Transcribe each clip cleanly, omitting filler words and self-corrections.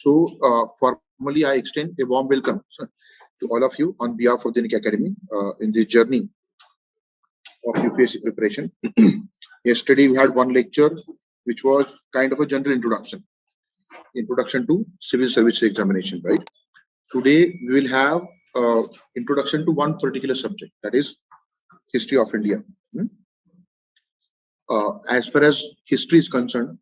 Formally, I extend a warm welcome to all of you on behalf of the Nick Academy in this journey of UPSC preparation. Yesterday, we had one lecture, which was kind of a general introduction to civil service examination, right? Today, we will have introduction to one particular subject, that is history of India. As far as history is concerned,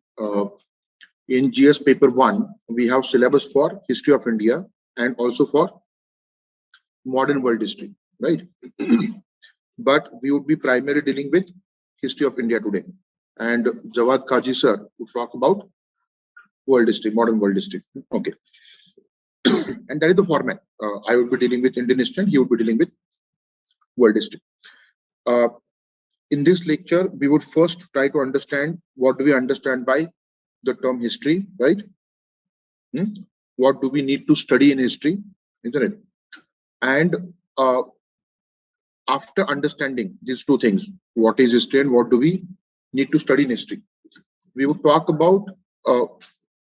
in GS paper 1, we have syllabus for history of India and also for modern world history, right? But we would be primarily dealing with history of India today. And Jawad Kaji sir would talk about world history, modern world history. Okay. And that is the format. I would be dealing with Indian history, he would be dealing with world history. In this lecture, we would first try to understand what do we understand by the term history, right? What do we need to study in history, isn't it? And after understanding these two things, what is history and what do we need to study in history, we would talk about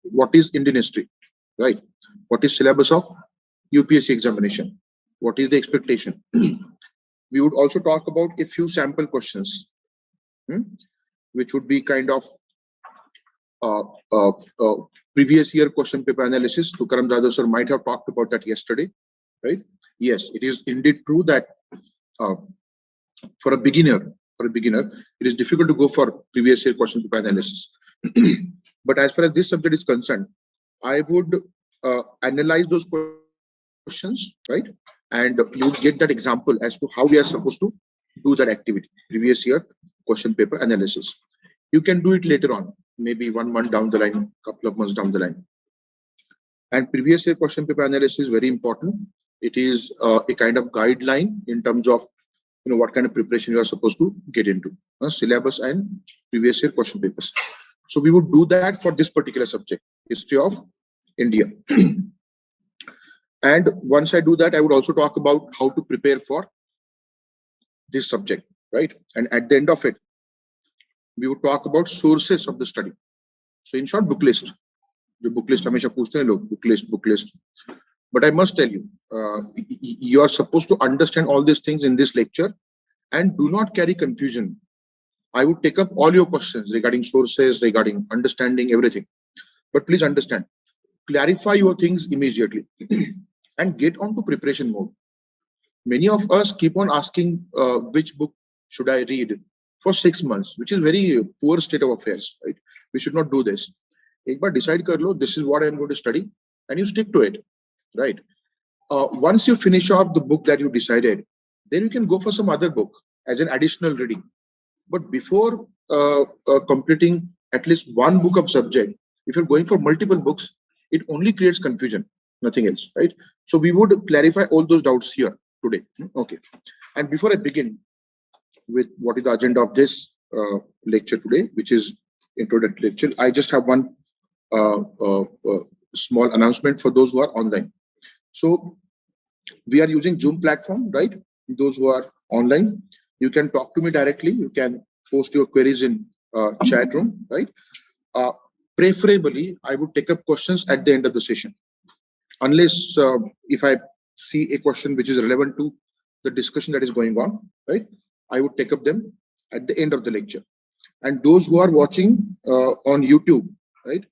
what is Indian history, right? What is syllabus of UPSC examination? What is the expectation? We would also talk about a few sample questions, which would be kind of previous year question paper analysis. Tukaram Jadhav sir might have talked about that yesterday, right? Yes, it is indeed true that for a beginner, it is difficult to go for previous year question paper analysis. But as far as this subject is concerned, I would analyze those questions, right? And you would get that example as to how we are supposed to do that activity, previous year question paper analysis. You can do it later on, maybe 1 month down the line, couple of months down the line. And previous year question paper analysis is very important. It is a kind of guideline in terms of what kind of preparation you are supposed to get into, syllabus and previous year question papers. So we would do that for this particular subject, history of India. And once I do that, I would also talk about how to prepare for this subject, right? And at the end of it, we would talk about sources of the study. So in short, book list. The book list, hamesha puchte hain log, book list. But I must tell you, you are supposed to understand all these things in this lecture and do not carry confusion. I would take up all your questions regarding sources, regarding understanding everything. But please understand, clarify your things immediately and get on to preparation mode. Many of us keep on asking which book should I read for 6 months, which is very poor state of affairs, right? We should not do this. Ek baar decide kar lo, this is what I am going to study, and you stick to it, right? Once you finish off the book that you decided, then you can go for some other book as an additional reading. But before completing at least one book of subject, if you're going for multiple books, it only creates confusion, nothing else, right? So we would clarify all those doubts here today. Okay. And before I begin with what is the agenda of this lecture today, which is introductory lecture, I just have one small announcement for those who are online. So we are using Zoom platform, right? Those who are online, you can talk to me directly. You can post your queries in chat room, right? Preferably, I would take up questions at the end of the session. Unless if I see a question which is relevant to the discussion that is going on, right? I would take up them at the end of the lecture. And those who are watching on YouTube, right?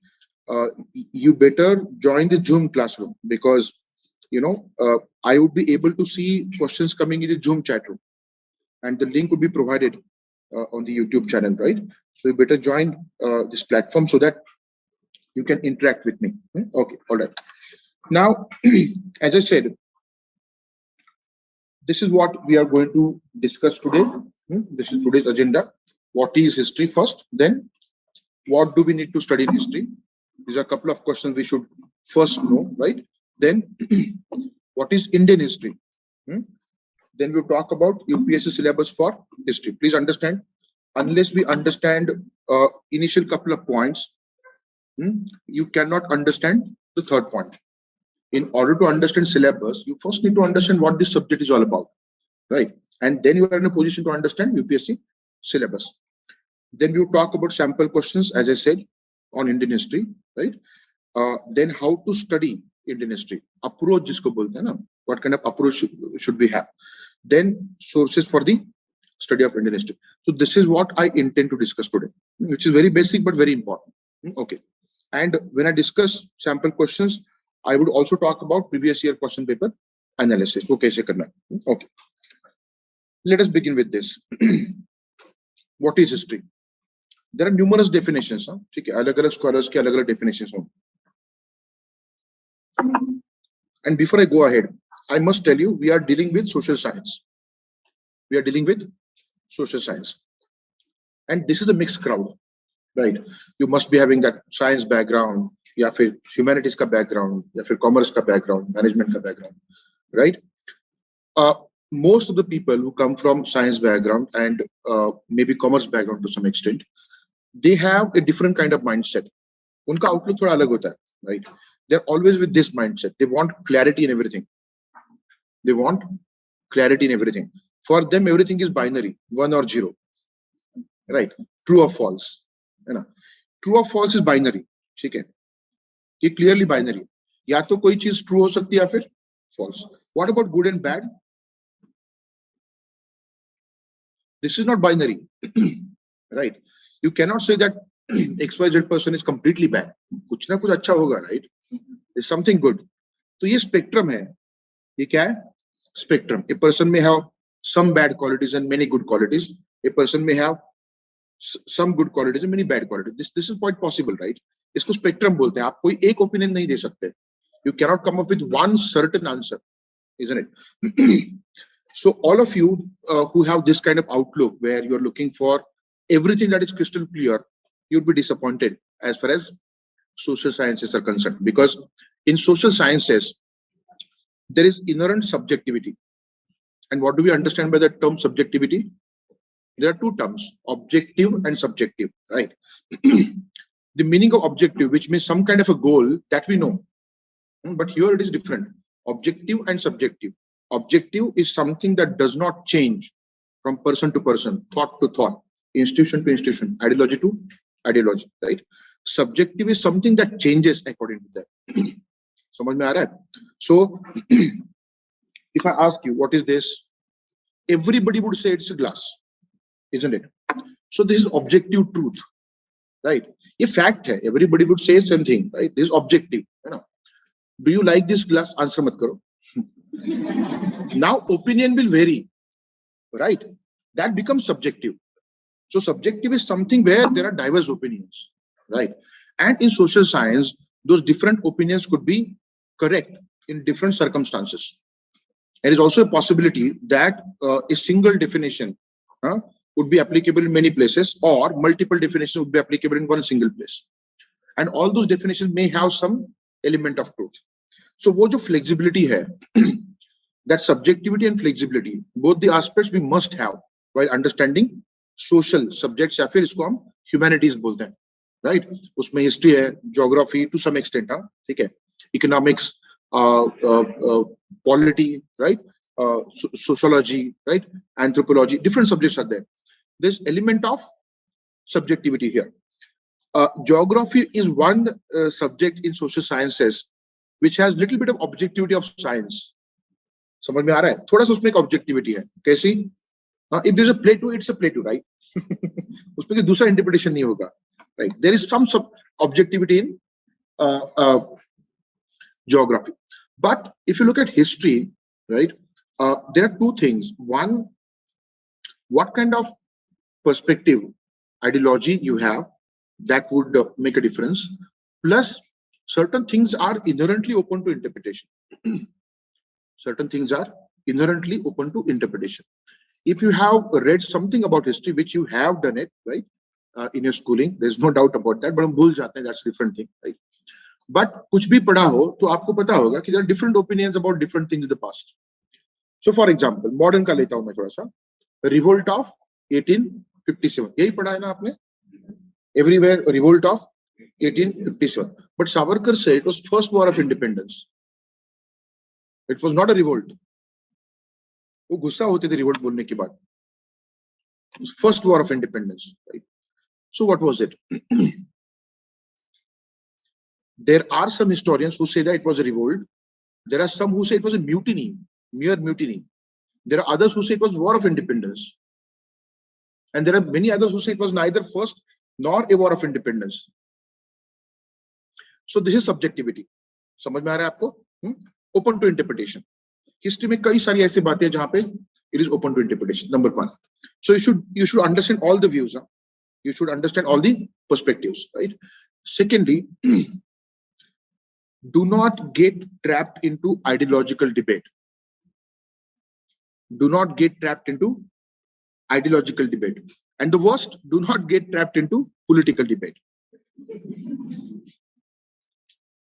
You better join the Zoom classroom because, I would be able to see questions coming in the Zoom chat room. And the link would be provided on the YouTube channel, right? So you better join this platform so that you can interact with me. Okay, all right. Now, as I said, this is what we are going to discuss today. This is today's agenda. What is history first? Then, what do we need to study in history? These are a couple of questions we should first know, right? Then, what is Indian history? Then we'll talk about UPSC syllabus for history. Please understand, unless we understand initial couple of points, you cannot understand the third point. In order to understand syllabus, you first need to understand what this subject is all about, right? And then you are in a position to understand UPSC syllabus. Then we will talk about sample questions, as I said, on Indian history, right? Then how to study Indian history, approach जिसको बोलते हैं ना, what kind of approach should we have. Then sources for the study of Indian history. So this is what I intend to discuss today, which is very basic but very important. Okay. And when I discuss sample questions, I would also talk about previous year question paper analysis. Okay, okay. Let us begin with this. What is history? There are numerous definitions. Okay, अलग-अलग scholars के अलग-अलग definitions हों. And before I go ahead, I must tell you, we are dealing with social science. We are dealing with social science. And this is a mixed crowd, right? You must be having that science background, या फिर humanities का background, या फिर commerce का background, management का background, right? Most of the people who come from science background and maybe commerce background to some extent, they have a different kind of mindset. उनका outlook थोड़ा अलग होता है, right? They're always with this mindset. They want clarity in everything. They want clarity in everything. For them, everything is binary, 1 or 0, right? True or false. है ना? True or false is binary. ठीक है? ये clearly binary. या तो कोई चीज true हो सकती है या फिर false. What about good and bad? This is not binary, right? You cannot say that XYZ person is completely bad. कुछ ना कुछ अच्छा होगा, right? There's something good. तो ये spectrum है. ये क्या है? Spectrum. A person may have some bad qualities and many good qualities. A person may have some good qualities and many bad qualities. This is quite possible, right? इसको spectrum बोलते हैं. आप कोई एक opinion नहीं दे सकते. You cannot come up with one certain answer, isn't it? So all of you who have this kind of outlook where you are looking for everything that is crystal clear, you'd be disappointed as far as social sciences are concerned, because in social sciences there is inherent subjectivity. And what do we understand by the term subjectivity? There are two terms, objective and subjective, right? The meaning of objective, which means some kind of a goal that we know, but here it is different. Objective and subjective. Objective is something that does not change from person to person, thought to thought, institution to institution, ideology to ideology, right? Subjective is something that changes according to that. समझ में आ रहा है? So if I ask you what is this, everybody would say it's a glass, isn't it? So this is objective truth, right? ये fact है. Everybody would say same thing, right? This is objective, है ना? Do you like this glass? Answer मत करो. Now opinion will vary, right? That becomes subjective. So subjective is something where there are diverse opinions, right? And in social science, those different opinions could be correct in different circumstances. There is also a possibility that a single definition would be applicable in many places, or multiple definitions would be applicable in one single place. And all those definitions may have some element of truth. So wo jo flexibility hai, that subjectivity and flexibility, both the aspects we must have while understanding social subjects, या फिर इसको हम humanities बोलते हैं, right? उसमें history है, geography to some extent, ठीक है, economics, polity, right? Sociology, right? Anthropology, different subjects are there. There's element of subjectivity here. Geography is one subject in social sciences which has little bit of objectivity of science. समझ में आ रहा है? थोड़ा सा उसमें एक objectivity है. कैसी? If there's a Plato, it's a Plato, right? उसमें कोई दूसरा interpretation नहीं होगा, right? There is some objectivity in geography. But if you look at history, right, there are two things. One, what kind of perspective, ideology you have, that would make a difference. Plus, certain things are inherently open to interpretation. Certain things are inherently open to interpretation. If you have read something about history, which you have done it, right, in your schooling, there's no doubt about that, but हम भूल जाते हैं, that's a different thing, right? But कुछ भी पढ़ा हो तो आपको पता होगा कि there are different opinions about different things in the past. So for example, modern का लेता हूँ मैं थोड़ा सा, revolt of 1857, यही पढ़ा है ना आपने? Everywhere revolt of 1857. But Savarkar said it was first war of independence. It was not a revolt. वो गुस्सा होते थे revolt बोलने के बाद. It was first war of independence, right? So what was it? There are some historians who say that it was a revolt. There are some who say it was a mutiny, mere mutiny. There are others who say it was war of independence, and there are many others who say it was neither first nor a war of independence. So this is subjectivity. समझ में आ रहा है आपको? Open to interpretation. History में कई सारी ऐसी बातें हैं जहां पे it is open to interpretation. Number one. So you should understand all the views. You should understand all the perspectives, right? Secondly, do not get trapped into ideological debate. Do not get trapped into ideological debate. And the worst, do not get trapped into political debate.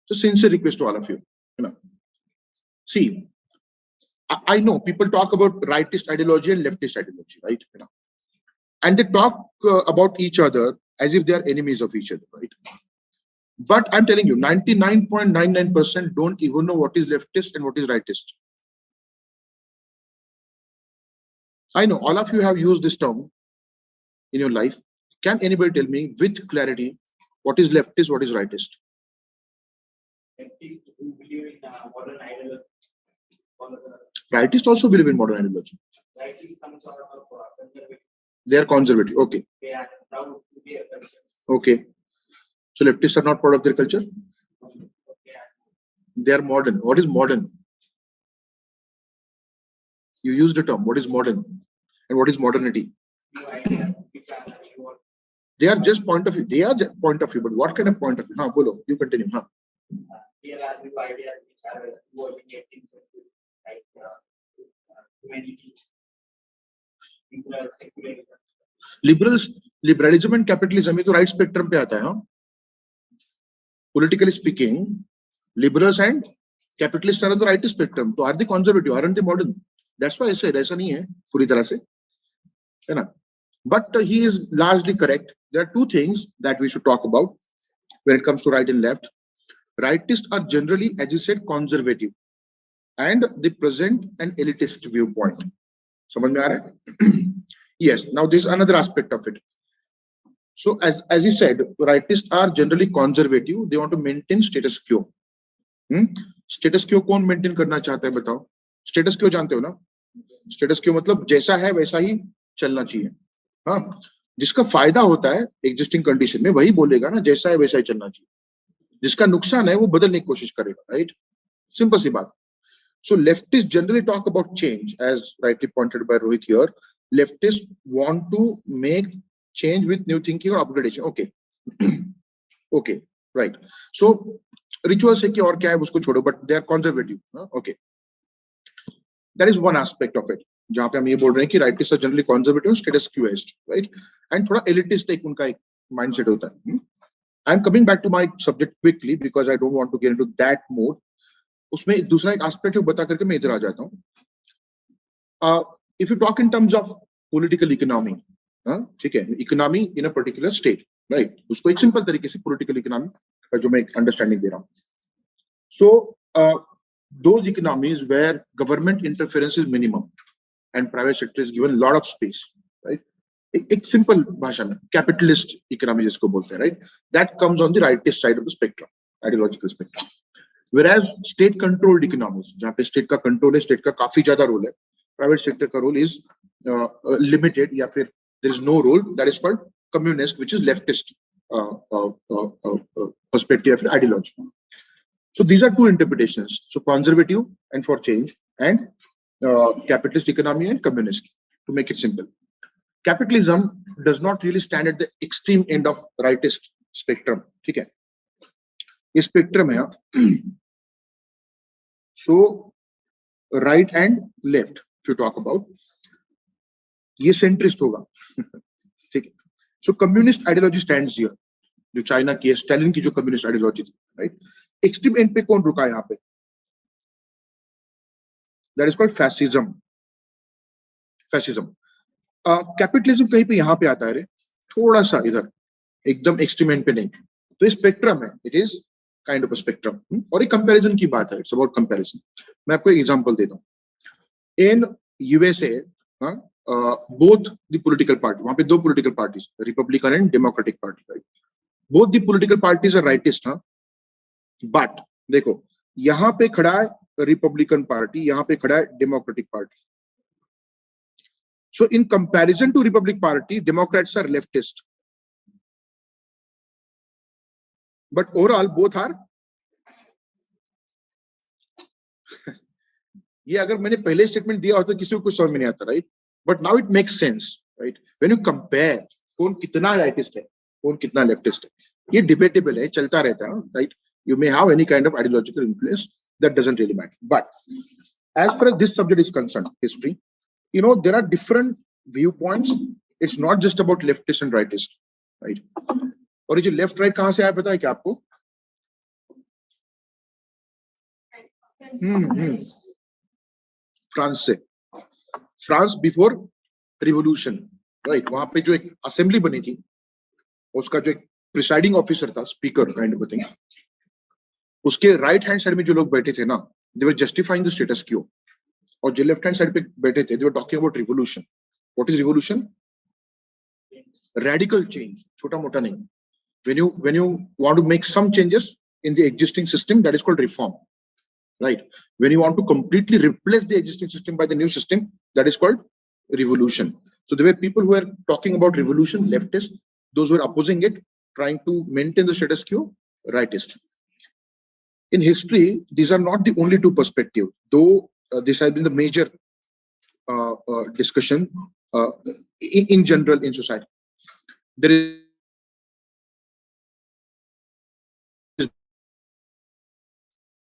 So sincere request to all of you. See, I know people talk about rightist ideology and leftist ideology, right? And they talk about each other as if they are enemies of each other, right? But I'm telling you, 99.99% don't even know what is leftist and what is rightist. I know all of you have used this term in your life. Can anybody tell me with clarity what is leftist, what is rightist? Leftist who believe in modern ideology. Rightists also believe in modern ideology. Rightist some sort of conservative. They are conservative. Okay. They are proud to be a culture. Okay. So leftists are not part of their culture? They are modern. What is modern? You used the term. What is modern? And what is modernity? They are just point of view. They are just point of view. But what kind of point of view? Bolo, you continue. There are new ideas which are evolving at things like humanity, secularism. Liberalism and capitalism, ये तो right spectrum पे आता है, हाँ? Politically speaking, liberals and capitalists are on the right spectrum. So are they conservative? Aren't they modern? That's why I said ऐसा नहीं है पूरी तरह से, है ना? But he is largely correct. There are two things that we should talk about when it comes to right and left. Rightists are generally, as you said, conservative, and they present an elitist viewpoint. समझ में आ रहा है? Yes. Now this is another aspect of it. So as you said, rightists are generally conservative. They want to maintain status quo. Status quo कौन maintain करना चाहता है बताओ? Status quo जानते हो ना? Status quo मतलब जैसा है वैसा ही चलना चाहिए. हाँ, जिसका फायदा होता है existing condition में वही बोलेगा ना जैसा है वैसा ही चलना चाहिए. जिसका नुकसान है वो बदलने की कोशिश करेगा, right? Simple सी बात. So leftists generally talk about change, as rightly pointed by Rohit here. Leftists want to make change with new thinking or upgradation. Okay. Okay, right. So rituals है कि और क्या है उसको छोड़ो, but they are conservative. Okay. That is one aspect of it. जहाँ पे हम ये बोल रहे हैं कि rightists are generally conservative, status quoist, right? And थोड़ा elitist एक उनका एक mindset होता है. I'm coming back to my subject quickly because I don't want to get into that mode. उसमें दूसरा एक aspect बता करके मैं इधर आ जाता हूँ. If you talk in terms of political economy, ठीक है, economy in a particular state, right? उसको एक simple तरीके से political economy का जो मैं एक understanding दे रहा हूँ. So those economies where government interference is minimum and private sector is given a lot of space, right? एक simple भाषा में capitalist economy जिसको बोलते हैं, right? That comes on the rightist side of the spectrum, ideological spectrum. Whereas state controlled economies, जहाँ पे state का control है, state का काफी ज्यादा role है, private sector का role is limited या फिर there is no role, that is called communist, which is leftist perspective of ideology. So these are two interpretations. So conservative and for change, and capitalist economy and communist, to make it simple. Capitalism does not really stand at the extreme end of rightist spectrum. ठीक है? ये spectrum है. So right and left, if you talk about, ये centrist होगा. ठीक है? So communist ideology stands here. जो China की है, स्टालिन की जो कम्युनिस्ट आइडियोलॉजी थी, राइट? एक्सट्रीम एंड पे कौन रुका है यहाँ पे? That is called fascism. Fascism. Capitalism कहीं पे यहाँ पे आता है रे, थोड़ा सा इधर, एकदम एक्सट्रीम एंड पे नहीं. तो ये स्पेक्ट्रम है, it is kind of a spectrum. और एक कंपैरिजन की बात है, इट्स अबाउट कंपैरिजन. मैं आपको एक एग्जांपल देता हूँ. In USA both the political party, वहां पे दो political parties, Republican and democratic party, right? Both the political parties are rightist, but देखो यहां पे खड़ा है रिपब्लिकन पार्टी, यहां पे खड़ा है democratic party. So in comparison to Republic Party, Democrats are leftist. But overall, both are. ये अगर मैंने पहले स्टेटमेंट दिया होता तो किसी को कुछ समझ में नहीं आता, right? But now it makes sense, right? When you compare कौन कितना राइटिस्ट है, कौन कितना लेफ्टिस्ट है, ये डिबेटेबल है, चलता रहता है, right? You may have any kind of ideological influence, that doesn't really matter. But as far as this subject is concerned, history, you know, there are different viewpoints. It's not just about leftist and rightist, right? और ये जो left right कहां से आया पता है क्या आपको? फ्रांस से. France before revolution, right? वहां पे जो एक असेंबली बनी थी, उसका जो एक प्रिसाइडिंग ऑफिसर था, स्पीकर काइंड ऑफ थिंग, उसके राइट हैंड साइड में जो लोग बैठे थे ना, they were justifying the status quo. और जो लेफ्ट हैंड साइड पे बैठे थे, they were talking about revolution. What is revolution? Radical change, छोटा मोटा नहीं. When you want to make some changes in the existing system, that is called reform, right? When you want to completely replace the existing system by the new system, that is called revolution. So there were people who were talking about revolution, leftist. Those who were opposing it, trying to maintain the status quo, rightist. In history, these are not the only two perspectives, though this has been the major discussion in general in society. There is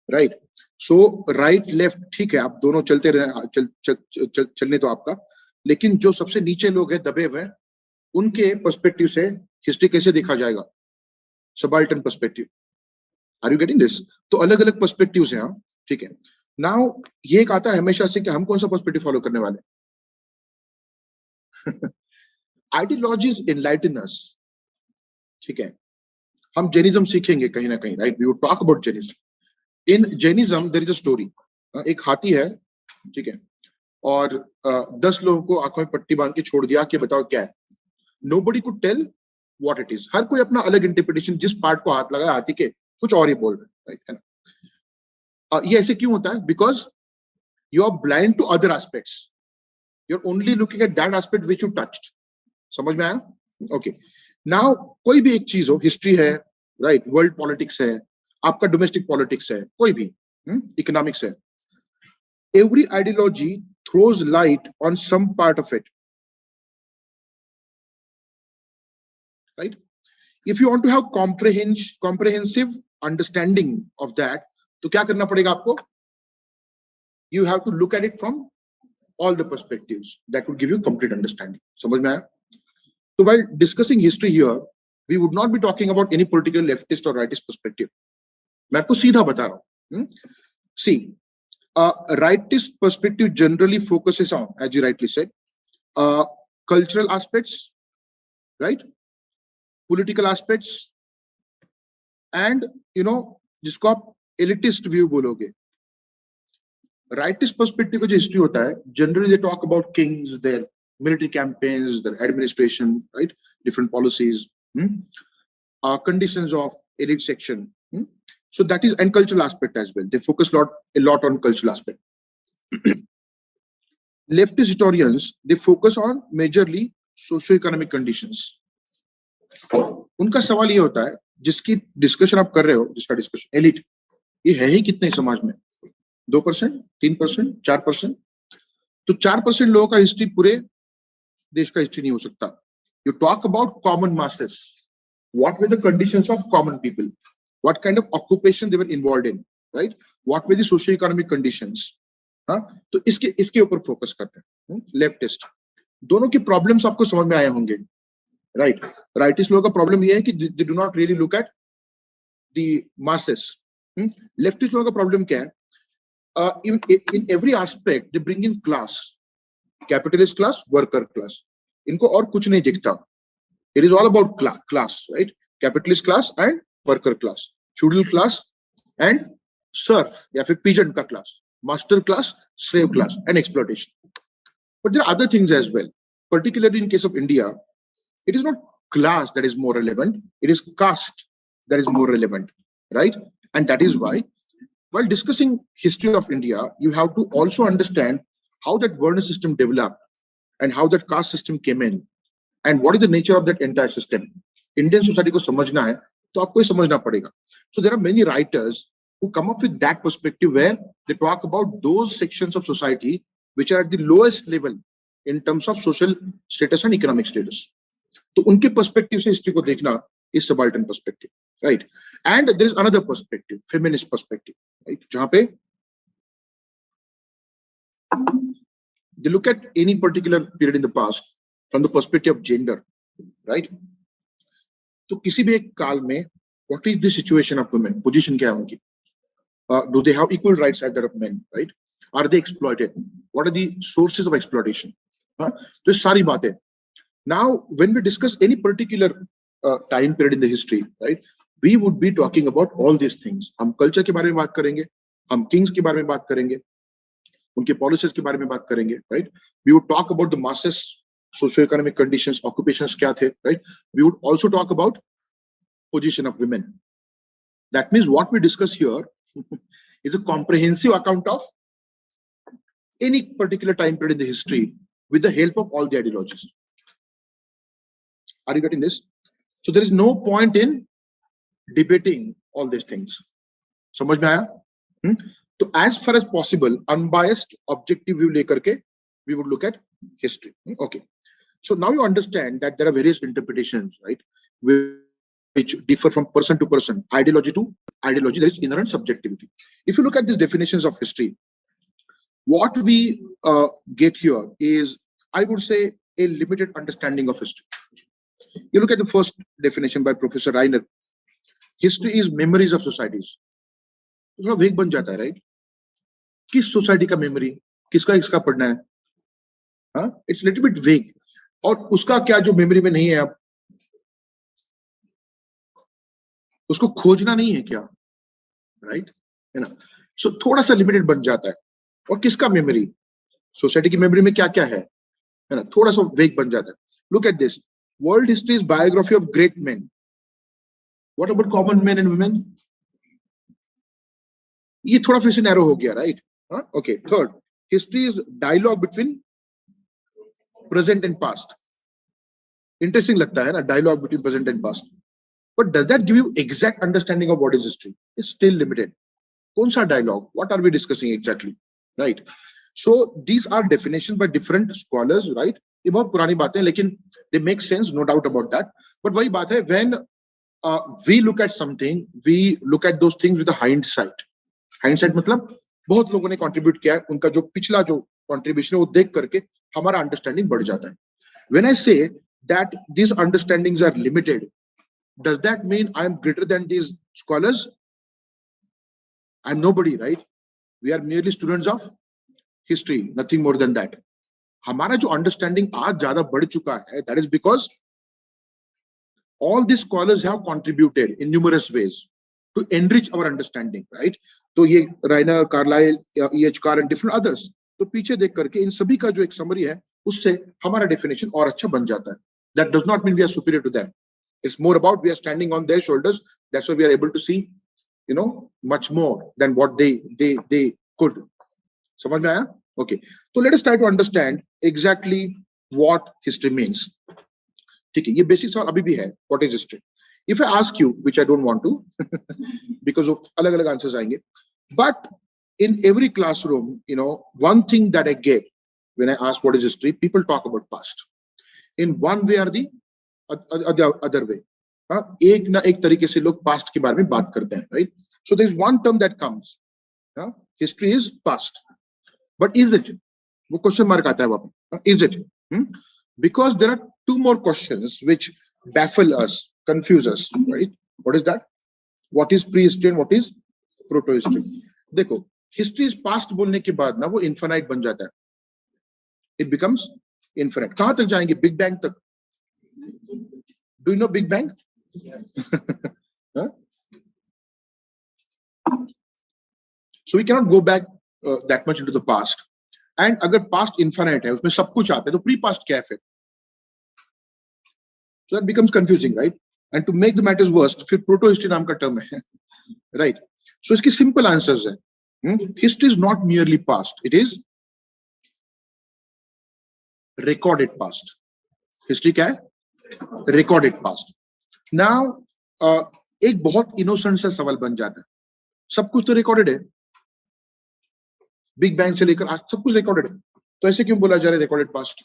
right. So right left ठीक है, आप दोनों चलते रहे, चलने तो आपका, लेकिन जो सबसे नीचे लोग हैं, दबे हुए, उनके पर्सपेक्टिव से हिस्ट्री कैसे देखा जाएगा? Subaltern perspective. Are you getting this? तो अलग अलग पर्सपेक्टिव्स हैं, ठीक है. नाउ ये एक आता है हमेशा से कि हम कौन सा पर्सपेक्टिव फॉलो करने वाले. आइडियोलॉजीज एनलाइटन अस, ठीक है. हम जैनिज्म सीखेंगे कहीं ना कहीं, right? We would talk about Jainism. In Jainism there is a story. एक हाथी है, ठीक है, और 10 लोगों को आंखों में पट्टी बांध के छोड़ दिया कि बताओ क्या है. Nobody could tell what it is. हर कोई अपना अलग इंटरप्रिटेशन, जिस पार्ट को हाथ लगा हाथी के, कुछ और ही बोल रहे, राइट? है ना? ये ऐसे क्यों होता है? Because you are blind to other aspects. You are only looking at that aspect which you touched. समझ में आया? ओके. नाउ कोई भी एक चीज हो, हिस्ट्री है, राइट, वर्ल्ड पॉलिटिक्स है, आपका डोमेस्टिक पॉलिटिक्स है, कोई भी इकोनॉमिक्स है, every ideology throws light on some part of it, right? If you want to have comprehensive understanding of that, तो क्या करना पड़ेगा आपको? You have to look at it from all the perspectives. That would give you complete understanding. समझ में आया? So while discussing history here, we would not be talking about any particular leftist or rightist perspective. मैं आपको सीधा बता रहा हूँ. See, rightist perspective generally focuses on, as you rightly said, cultural aspects, right? Political aspects, and you know, जिसको आप elitist view बोलोगे. Rightist perspective का जो history होता है, generally they talk about kings, their military campaigns, their administration, right? Different policies, conditions of elite section. So that is, and cultural aspect as well. They focus a lot on cultural aspect. Leftist historians, they focus on majorly socio-economic conditions. उनका सवाल ये होता है, जिसकी discussion आप कर रहे हो, जिसका डिस्कशन एलिट, ये है ही कितने समाज में? 2%, 3%, 4%. तो 4% लोगों का हिस्ट्री पूरे देश का हिस्ट्री नहीं हो सकता. You talk about common masses. What were the conditions of common people? What kind of occupation they were involved in, right? What were the socio-economic conditions? तो इसके ऊपर फोकस करते हैं लेफ्टिस्ट. दोनों की प्रॉब्लम्स आपको समझ में आए होंगे, राइट? राइटिस्ट लोगों का प्रॉब्लम ये है कि they do not really look at the masses. Leftist लोगों का प्रॉब्लम क्या है? in every aspect they bring in class, capitalist class, worker class. इनको और कुछ नहीं दिखता. It is all about class, right? Capitalist class and worker class, feudal class and serf या फिर peasant का class, master class, slave class, and exploitation. But there are other things as well. Particularly in case of India, it is not class that is more relevant, it is caste that is more relevant, right? And that is why, while discussing history of India, you have to also understand how that Varna system developed and how that caste system came in and what is the nature of that entire system. Indian society को समझना है तो आपको ये समझना पड़ेगा. So there are many writers who come up with that perspective where they talk about those sections of society which are at the lowest level in terms of social status and economic status. तो उनके perspective से history को देखना is subaltern perspective, right? And there is another perspective, feminist perspective, right? जहाँ पे they look at any particular period in the past from the perspective of gender, right? तो किसी भी एक काल में what is the situation of women? Position क्या है उनकी? Do they have equal rights as that of men, right? Are they exploited? What are the sources of exploitation? तो ये सारी बातें. Now, when we discuss any particular time period in the history, right, we would be talking about all these things. हम culture के बारे में बात करेंगे, हम kings के बारे में बात करेंगे, उनके policies के बारे में बात करेंगे, right? We would talk about the masses, socio-economic conditions, occupations क्या थे, right? We would also talk about position of women. That means what we discuss here is a comprehensive account of any particular time period in the history with the help of all the ideologies. Are you getting this? So there is no point in debating all these things. समझ में आया? So as far as possible, unbiased, objective view लेकर के, we would look at history. Okay. So now you understand that there are various interpretations, right, which differ from person to person, ideology to ideology. There is inherent subjectivity. If you look at these definitions of history, what we get here is, I would say, a limited understanding of history. You look at the first definition by Professor Reiner. History is memories of societies. थोड़ा वेग बन जाता है, right? किस society का memory, किसका किसका पढ़ना है? हाँ, इट्स लिटिल बिट वेग. और उसका क्या जो मेमोरी में नहीं है, अब उसको खोजना नहीं है क्या, राइट? है ना? सो थोड़ा सा लिमिटेड बन जाता है. और किसका मेमोरी, सोसाइटी की मेमोरी में क्या क्या है ना? थोड़ा सा वेग बन जाता है. Look at this. World history is biography of great men. What about common men and women? ये थोड़ा फिर से नैरो हो गया, right? Okay. Third, history is dialogue between present and past. Interesting लगता है ना, dialogue between present and past. But does that give you exact understanding of what is history? It's still limited. कौन सा dialogue? What are we discussing exactly? Right? So these are definitions by different scholars, right? ये बहुत पुरानी बातें हैं, लेकिन they make sense, no doubt about that. But वही बात है, when we look at something, we look at those things with a hindsight. Hindsight मतलब बहुत लोगों ने contribute किया है, उनका जो पिछला जो contribution है वो देख करके हमारा understanding बढ़ जाता है. When I say that these understandings are limited, does that mean I am greater than these scholars? I am nobody, right? We are merely students of history, nothing more than that. हमारा जो understanding आज ज्यादा बढ़ चुका है, that is because all these scholars have contributed in numerous ways to enrich our understanding, right? तो ये Rayner, Carlyle, E.H. Carr and different others, तो पीछे देख करके इन सभी का जो एक समरी है, उससे हमारा डेफिनेशन और अच्छा बन जाता है. That does not mean we are superior to them. It's more about we are standing on their shoulders. That's why we are able to see, you know, much more than what they could. समझ में आया? Okay. So let us try to understand exactly what history means. ठीक है, ये basic सवाल अभी भी है. What is history? If I ask you, which I don't want to, because of अलग-अलग answers आएंगे, but in every classroom, you know, one thing that I get when I ask what is history, people talk about past in one way or the other way. एक ना एक तरीके से लोग past के बारे में बात करते हैं, right? So there is one term that comes. History is past. But is it? वो question mark आता है वहाँ पे. Is it? Because there are two more questions which baffle us, confuse us, right? What is that? What is prehistory and what is proto-history? देखो, history is past बोलने के बाद ना वो infinite बन जाता है. It becomes infinite. कहाँ तक जाएंगे? Big Bang तक. Do you know Big Bang? So we cannot go back that much into the past. And अगर past infinite है, उसमें सब कुछ आता है, तो pre-past क्या है फिर? So that becomes confusing, right? And to make the matters worse, फिर proto-history नाम का term है, right? सो इसकी सिंपल आंसर्स है, history is not merely past, it is recorded past. History क्या है? Recorded past. नाउ एक बहुत इनोसेंट सा सवाल बन जाता है, सब कुछ तो रिकॉर्डेड है, बिग बैंग से लेकर आज सब कुछ रिकॉर्डेड है, तो ऐसे क्यों बोला जा रहा है रिकॉर्डेड पास्ट?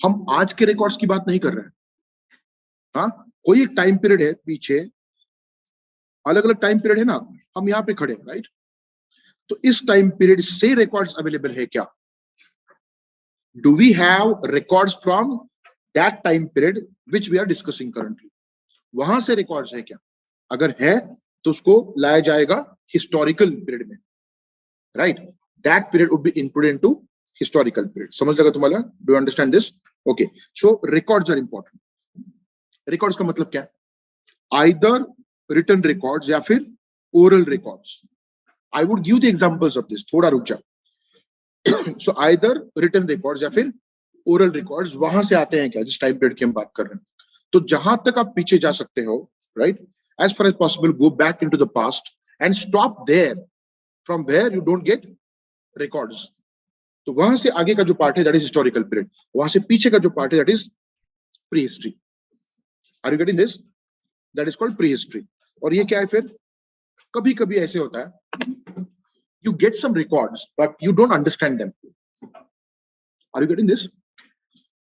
हम आज के रिकॉर्ड्स की बात नहीं कर रहे हैं। हाँ, कोई एक टाइम पीरियड है पीछे, अलग अलग टाइम पीरियड है ना, हम यहाँ पे खड़े हैं, राइट? तो इस टाइम पीरियड से रिकॉर्ड्स अवेलेबल है क्या? Do we have records from that time period which we are discussing currently? वहां से रिकॉर्ड्स है क्या? अगर है तो उसको लाया जाएगा हिस्टोरिकल पीरियड में, right? That period would be included into historical period. समझ लगा तुम्हारा? Do you understand this? Okay, so records are important. Records का मतलब क्या है? आइदर रिटन रिकॉर्ड्स या फिर oral records. I would give the examples of this, थोड़ा रुक जाओ। सो आइदर रिटन रिकॉर्ड्स या फिर ओरल रिकॉर्ड्स वहां से आते हैं क्या, जिस टाइम पीरियड की हम बात कर रहे हैं? तो जहां तक आप पीछे जा सकते हो, right, as far as possible go back into the past and stop there from where you don't get records. तो वहां से आगे का जो पार्ट है दैट इज हिस्टोरिकल पीरियड, वहां से पीछे का जो पार्ट है that is pre history. Are you getting this? That is called pre history. और ये क्या है फिर? कभी कभी ऐसे होता है, you get some records but you don't understand them. Are you getting this?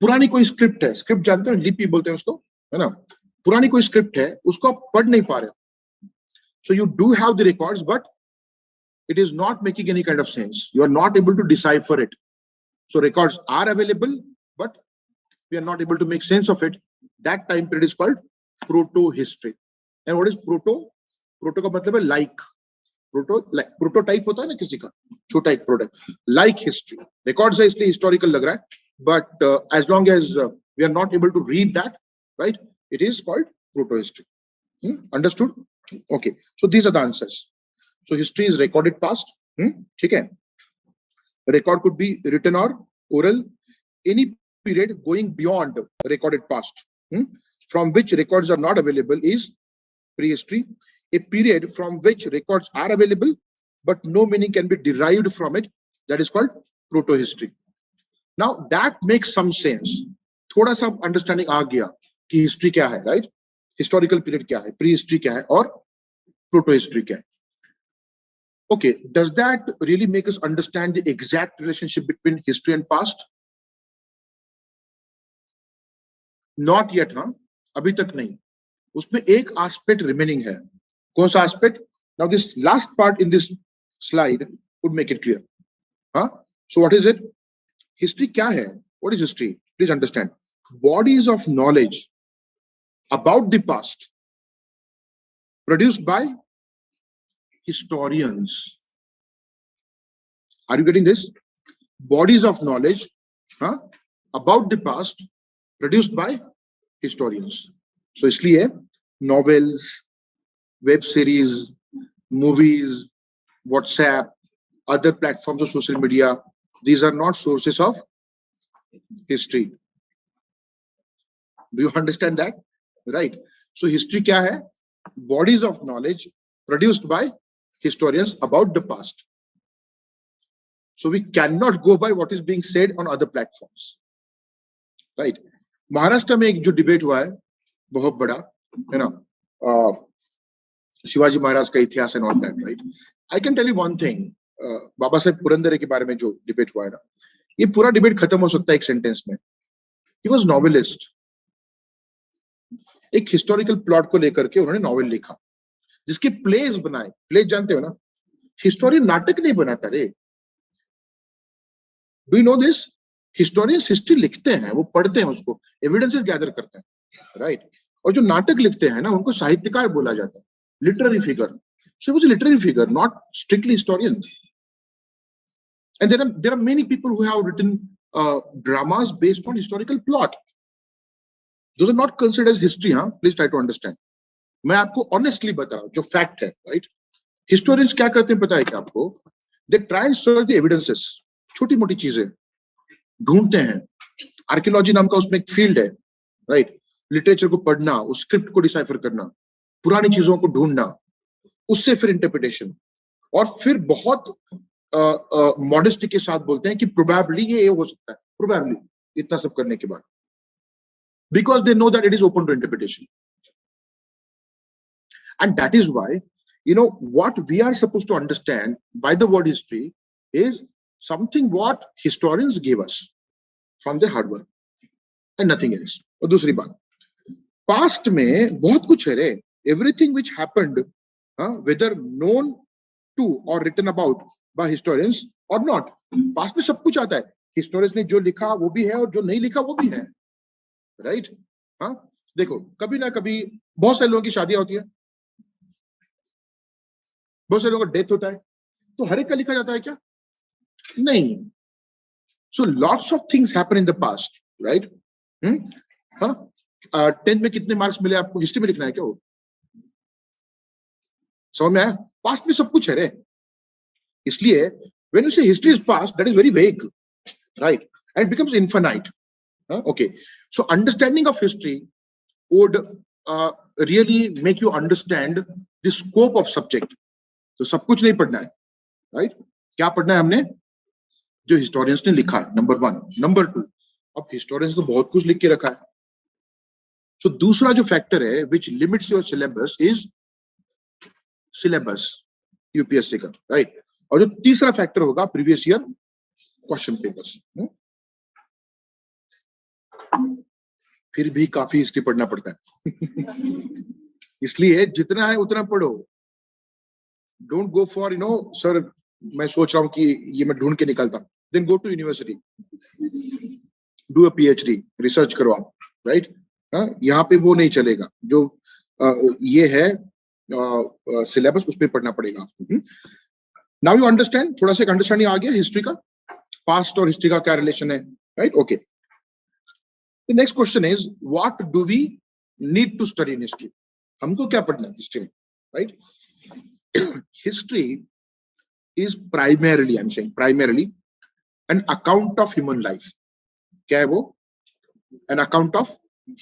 पुरानी कोई स्क्रिप्ट है, स्क्रिप्ट जानते हो, लिपि बोलते हैं उसको, है ना? पुरानी कोई स्क्रिप्ट है, उसको आप पढ़ नहीं पा रहे, so you do have the records but it is not making any kind of sense. You are not able to decipher it. So records are available, but we are not able to make sense of it. That time period is called proto-history. And what is proto? Proto का मतलब है like. Prototype होता है ना किसी का, छोटा एक प्रोडक्ट, like history. Records है इसलिए historical लग रहा है, but as long as we are not able to read that, right, it is called proto-history. Understood? Okay. So these are the answers. So history is recorded past. ठीक है? Record could be written or oral. Any period going beyond recorded past, from which records are not available, is prehistory. A period from which records are available but no meaning can be derived from it, that is called proto-history. Now that makes some sense. थोड़ा सा understanding आ गया कि history क्या है, right? Historical period क्या है, pre history क्या है और प्रोटो हिस्ट्री क्या है? Okay, does that really make us understand the exact relationship between history and past? Not yet, हाँ? अभी तक नहीं। उसमें एक aspect remaining है। कौन सा aspect? Now this last part in this slide would make it clear. हाँ? So what is it? History क्या है? What is history? Please understand. Bodies of knowledge about the past produced by historians. Are you getting this? Bodies of knowledge about the past produced by historians. So इसलिए novels, web series, movies, WhatsApp, other platforms of social media, these are not sources of history. Do you understand that? Right. So history क्या है? Bodies of knowledge produced by historians about the past. So we cannot go by what is being said on other platforms, right? Maharashtra में एक जो debate हुआ है बहुत बड़ा, है ना, शिवाजी महाराज का इतिहास and all that, right? I can tell you one thing, Baba Saheb Purandare के बारे में जो डिबेट हुआ है ना, ये पूरा डिबेट खत्म हो सकता है एक सेंटेंस में। He was novelist. एक हिस्टोरिकल प्लॉट को लेकर के उन्होंने नॉवेल लिखा, जिसके प्लेस बनाए। प्लेस जानते हो ना? हिस्टोरियन नाटक नहीं बनाता रे। Do you know this? Historians history लिखते हैं, वो पढ़ते हैं, उसको एविडेंसेस गैदर करते हैं, राइट? और जो नाटक लिखते हैं ना, उनको साहित्यकार बोला जाता है, literary figure. So he was a literary figure, not strictly historian. And there are many people who have written dramas based on historical plot. Those are not considered as history, हाँ? Please try to understand. मैं आपको honestly बता रहा हूँ जो fact है, right? Historians क्या करते हैं पता है क्या आपको? They try and search the evidences, छोटी मोटी चीजें ढूंढते हैं। आर्कियोलॉजी नाम का उसमें एक फील्ड है, राइट? लिटरेचर को पढ़ना, उस स्क्रिप्ट को डिसाइफर करना, पुरानी चीजों को ढूंढना, उससे फिर इंटरप्रिटेशन, और फिर बहुत मॉडेस्टी के साथ बोलते हैं कि प्रोबेबली ये हो सकता है, प्रोबेबली, इतना सब करने के बाद, because they know that it is open to interpretation. And that is why, what we are supposed to understand by the word history is something what historians gave us from their hard work and nothing else. और दूसरी बात, past में बहुत कुछ है रे, everything which happened, whether known to or written about by historians or not, past में सब कुछ आता है. historians ने जो लिखा वो भी है और जो नहीं लिखा वो भी है, right? देखो, कभी ना कभी बहुत सारे लोगों की शादियां होती है, बहुत सारे लोगों का डेथ होता है, तो हर एक का लिखा जाता है क्या? नहीं. So lots of things happen in the past, right? 10th में कितने मार्क्स मिले आपको? हिस्ट्री में लिखना है क्या वो? समझ में आया? पास्ट में सब कुछ है रे. इसलिए व्हेन यू से history is past, that is very vague, right? And becomes infinite. Okay, so understanding of history would really make you understand the scope of subject. तो सब कुछ नहीं पढ़ना है, राइट? क्या पढ़ना है हमने? जो हिस्टोरियंस ने लिखा है, नंबर 1. नंबर 2, अब हिस्टोरियंस तो बहुत कुछ लिख के रखा है. सो दूसरा जो फैक्टर है विच limits your syllabus is syllabus, UPSC का, राइट? और जो तीसरा फैक्टर होगा प्रीवियस ईयर क्वेश्चन पेपर्स. फिर भी काफी हिस्ट्री पढ़ना पड़ता है. इसलिए जितना है उतना पढ़ो. डोंट गो फॉर सर मैं सोच रहा हूं कि ये मैं ढूंढ के निकालता. Then go to university, do a PhD, research करो आप, राइट? यहाँ पे वो नहीं चलेगा. जो ये है सिलेबस, उस पर पढ़ना पड़ेगा आपको. नाउ यू अंडरस्टैंड, थोड़ा सा एक अंडरस्टैंडिंग आ गया हिस्ट्री का, पास्ट और हिस्ट्री का क्या रिलेशन है, right? Okay, the next question is what do we need to study in history? हमको क्या पढ़ना है हिस्ट्री में, right? History is primarily, I'm saying primarily, an account of human life. क्या है वो? An account of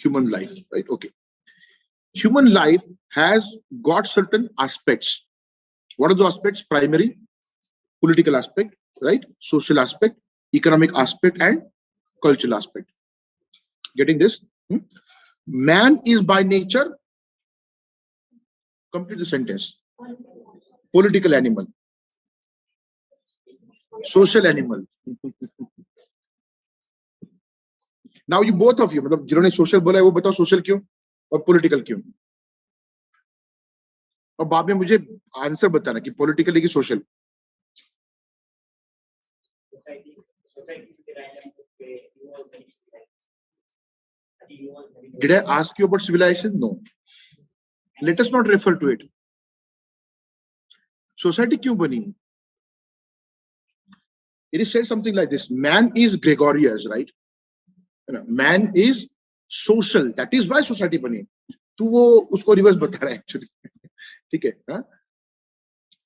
human life, right? Okay. Human life has got certain aspects. What are the aspects? Primary, political aspect, right? Social aspect, economic aspect, and cultural aspect. Getting this? Man is by nature, complete the sentence, political animal. Social animal. Now you both of you, मतलब जिन्होंने social बोला है वो बताओ social क्यों और political क्यों, और बाद में मुझे आंसर बताना कि पॉलिटिकल की social. Did I ask you about civilization? No. Let us not refer to it. Society क्यों बनी? It is said something like this: man is gregarious, right? Man is social, that is why society बनी. तो वो उसको reverse बता रहा है actually. ठीक है?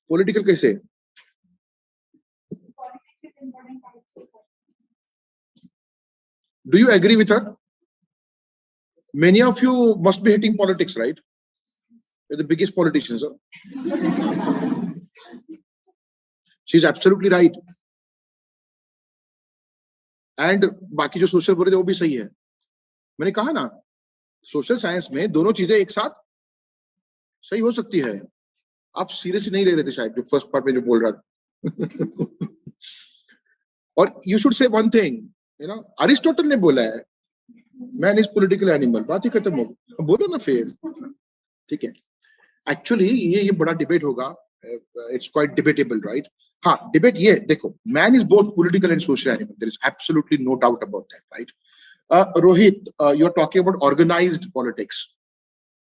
पॉलिटिकल कैसे? Do you agree with her? Many of you must be hating politics, right? You're the biggest politicians. She's absolutely right. And बाकी जो सोशल बोल रहे थे वो भी सही है. मैंने कहा ना, सोशल साइंस में दोनों चीजें एक साथ सही हो सकती है. आप सीरियसली नहीं ले रहे थे शायद जो फर्स्ट पार्ट में जो बोल रहा था. और you should say one thing, Aristotle ने बोला है मैन इज पॉलिटिकल एनिमल, बात ही खत्म हो गई. बोलो ना फिर. ठीक है, एक्चुअली ये बड़ा डिबेट होगा. It's quite debatable, right? हाँ, debate ये देखो, man is both political and social animal. There is absolutely no doubt about that, right? Rohit, you're talking about organized politics,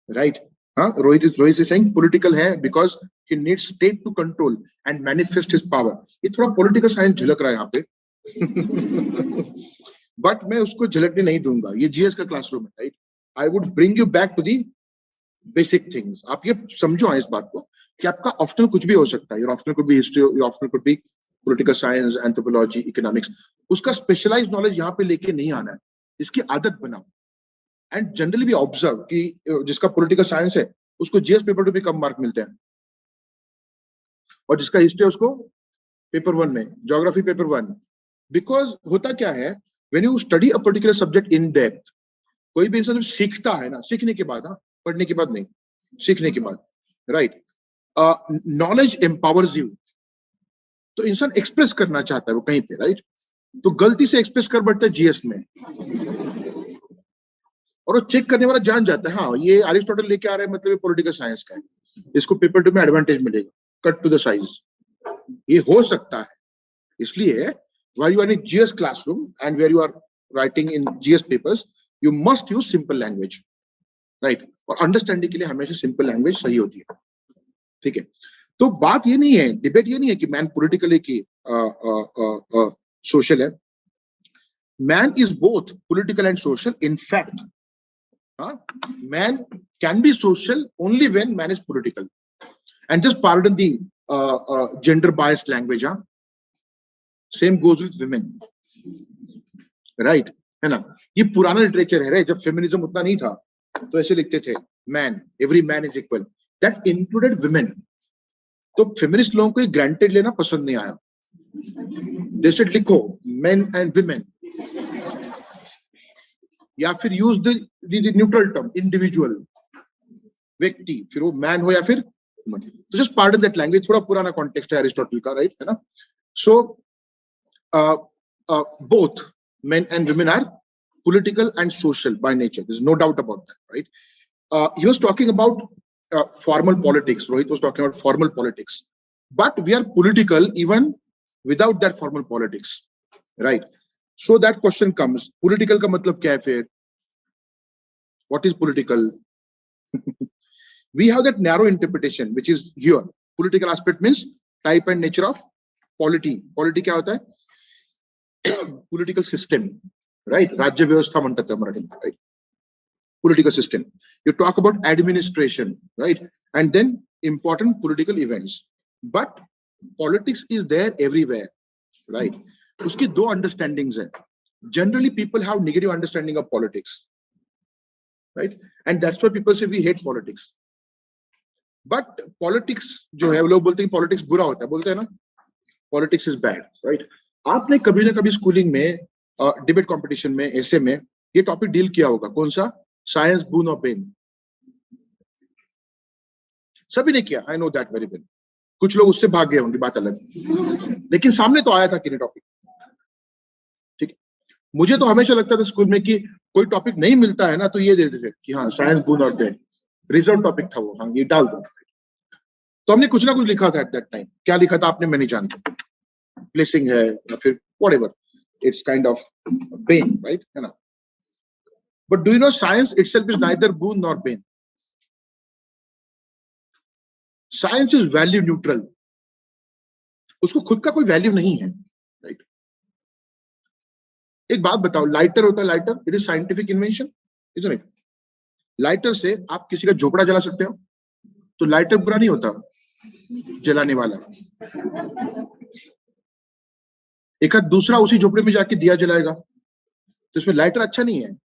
right? Rohit is saying political है because he needs state to control and manifest his power. ये थोड़ा political science झलक रहा है यहाँ पे. But मैं उसको झलकने नहीं दूंगा. ये GS का क्लासरूम है, right? I would bring you back to the basic things. आप ये समझो इस बात को कि आपका ऑप्शनल कुछ भी हो सकता है. Your optional could be history, your optional could be political science, anthropology, economics. उसका स्पेशलाइज्ड नॉलेज यहाँ पे लेके नहीं आना है. इसकी आदत बनाओ. एंड जनरली भी ऑब्जर्व कि जिसका पॉलिटिकल साइंस है उसको जीएस पेपर पे भी कम मार्क मिलते हैं. और जिसका हिस्ट्री है उसको पेपर 1 में, ज्योग्राफी पेपर 1। बिकॉज होता क्या है, when you study a particular subject in depth, कोई भी इंसान सीखता है ना, सीखने के बाद, हाँ, पढ़ने के बाद नहीं, सीखने के बाद, राइट, नॉलेज एम्पावर्स यू। तो इंसान एक्सप्रेस करना चाहता है वो कहीं पे, राइट, तो गलती से एक्सप्रेस कर बैठता है जीएस में, और वो चेक करने वाला जान जाता है, हाँ ये अरिस्टोटल लेके आ रहा है, मतलब ये पॉलिटिकल साइंस का है, इसको पेपर 2 में एडवांटेज मिलेगा, कट टू द साइज। ये हो सकता है। इसलिए while you are in GS classroom and where you are writing in GS papers, you must use simple language, right? और अंडरस्टैंडिंग के लिए हमेशा सिंपल लैंग्वेज सही होती है, ठीक है। तो बात ये नहीं है, डिबेट ये नहीं है कि मैन पॉलिटिकल है कि सोशल है। Man is both political and social. In fact man can be social only when man is political. And just pardon the gender biased language, same goes with women, right? है ना, ये पुराना literature है, जब feminism उतना नहीं था तो ऐसे लिखते थे, man, every man is equal, that included women. तो फेमिनिस्ट लोगों को ग्रांटेड लेना पसंद नहीं आया, दे सेड लिखो मेन एंड वुमेन, या फिर use the neutral term individual, व्यक्ति, फिर वो मैन हो या फिर वुमन। तो जस्ट पार्डन दैट लैंग्वेज, थोड़ा पुराना कॉन्टेक्स्ट है अरिस्टोटल का, राइट, है ना। सो both men and women are political and social by nature. There's no doubt about that, right? He was talking about formal politics. Rohit was talking about formal politics, but we are political even without that formal politics, right? So that question comes: political का मतलब क्या है फिर? What is political? We have that narrow interpretation, which is here. Political aspect means type and nature of polity. Polity क्या होता है? Political system, right? राज्य व्यवस्था म्हणतात Marathi, right? Political system. You talk about administration, right? And then important political events. But politics is there everywhere, right? उसकी दो understandings है. Generally, people have negative understanding of politics, right? And that's why people say we hate politics. But politics जो है, लोग बोलते हैं politics बुरा होता है, बोलते हैं ना, politics is bad, right? आपने कभी ना कभी स्कूलिंग में, डिबेट कंपटीशन में, ऐसे में ये टॉपिक डील किया होगा, कौन सा? साइंस, बून और पेन। सभी ने किया, I know that very well. कुछ लोग उससे भाग गए होंगे, बात अलग, लेकिन सामने तो आया था कि टॉपिक, ठीक है। मुझे तो हमेशा लगता था स्कूल में कि कोई टॉपिक नहीं मिलता है ना तो ये दे देते कि हाँ साइंस, बून और पेन, रिजर्व टॉपिक था वो, हाँ ये डाल दो। तो हमने कुछ ना कुछ लिखा था एट दैट टाइम। क्या लिखा था आपने, मैं नहीं जानता, प्लेसिंग है या फिर whatever, it's kind of pain, right? है ना। But do you know science itself is neither boon nor pain. Science is value neutral. उसको खुद का कोई वैल्यू नहीं है, राइट? एक बात बताओ, लाइटर होता है, lighter, it is scientific invention, isn't it? Lighter से आप किसी का झोपड़ा जला सकते हो, तो लाइटर बुरा नहीं होता, जलाने वाला। एक आध दूसरा उसी झोपड़े में जाके दिया जलाएगा, तो इसमें लाइटर अच्छा नहीं है,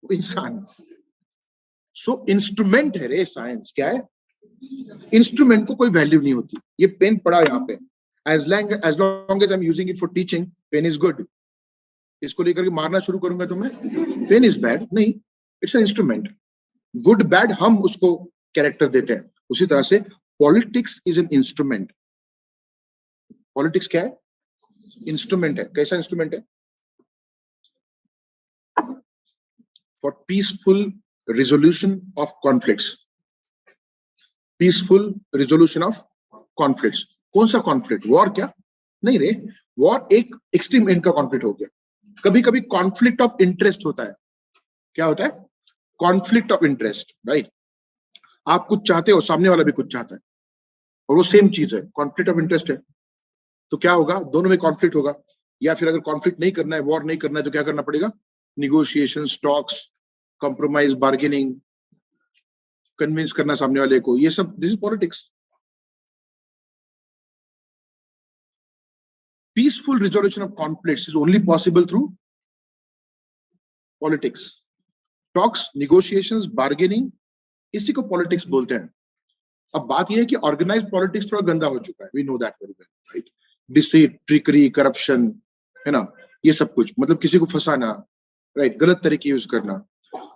इंसान। सो इंस्ट्रूमेंट है रे साइंस, क्या है? इंस्ट्रूमेंट को कोई वैल्यू नहीं होती। ये पेन पड़ा यहाँ पे, as long as I am using it for teaching, pen is good. इसको लेकर के मारना शुरू करूंगा तो मैं, पेन इज बैड, नहीं, it's an instrument. Good bad हम उसको कैरेक्टर देते हैं। उसी तरह से politics is an instrument. Politics क्या है? इंस्ट्रूमेंट है। कैसा इंस्ट्रूमेंट है? For peaceful resolution of conflicts. Peaceful resolution of conflicts. कौन सा कॉन्फ्लिक्ट? वॉर क्या? नहीं रे, वॉर एक एक्सट्रीम एंड का कॉन्फ्लिक्ट हो गया। कभी कभी कॉन्फ्लिक्ट ऑफ इंटरेस्ट होता है। क्या होता है? Conflict of interest, right? आप कुछ चाहते हो, सामने वाला भी कुछ चाहता है, और वो सेम चीज है, कॉन्फ्लिक्ट ऑफ इंटरेस्ट है। तो क्या होगा? दोनों में कॉन्फ्लिक्ट होगा। या फिर अगर कॉन्फ्लिक्ट नहीं करना है, वॉर नहीं करना है, तो क्या करना पड़ेगा? Negotiation, talks, compromise, bargaining, convince करना सामने वाले को, ये सब, this is politics. Peaceful resolution of conflicts is only possible through politics. Talks, negotiations, bargaining, इसी को पॉलिटिक्स बोलते हैं। अब बात यह है कि ऑर्गेनाइज्ड पॉलिटिक्स थोड़ा गंदा हो चुका है, we know that very well, right? Deceit, trickery, corruption, है ना, ये सब कुछ, मतलब किसी को फंसाना, राइट, गलत तरीके यूज करना।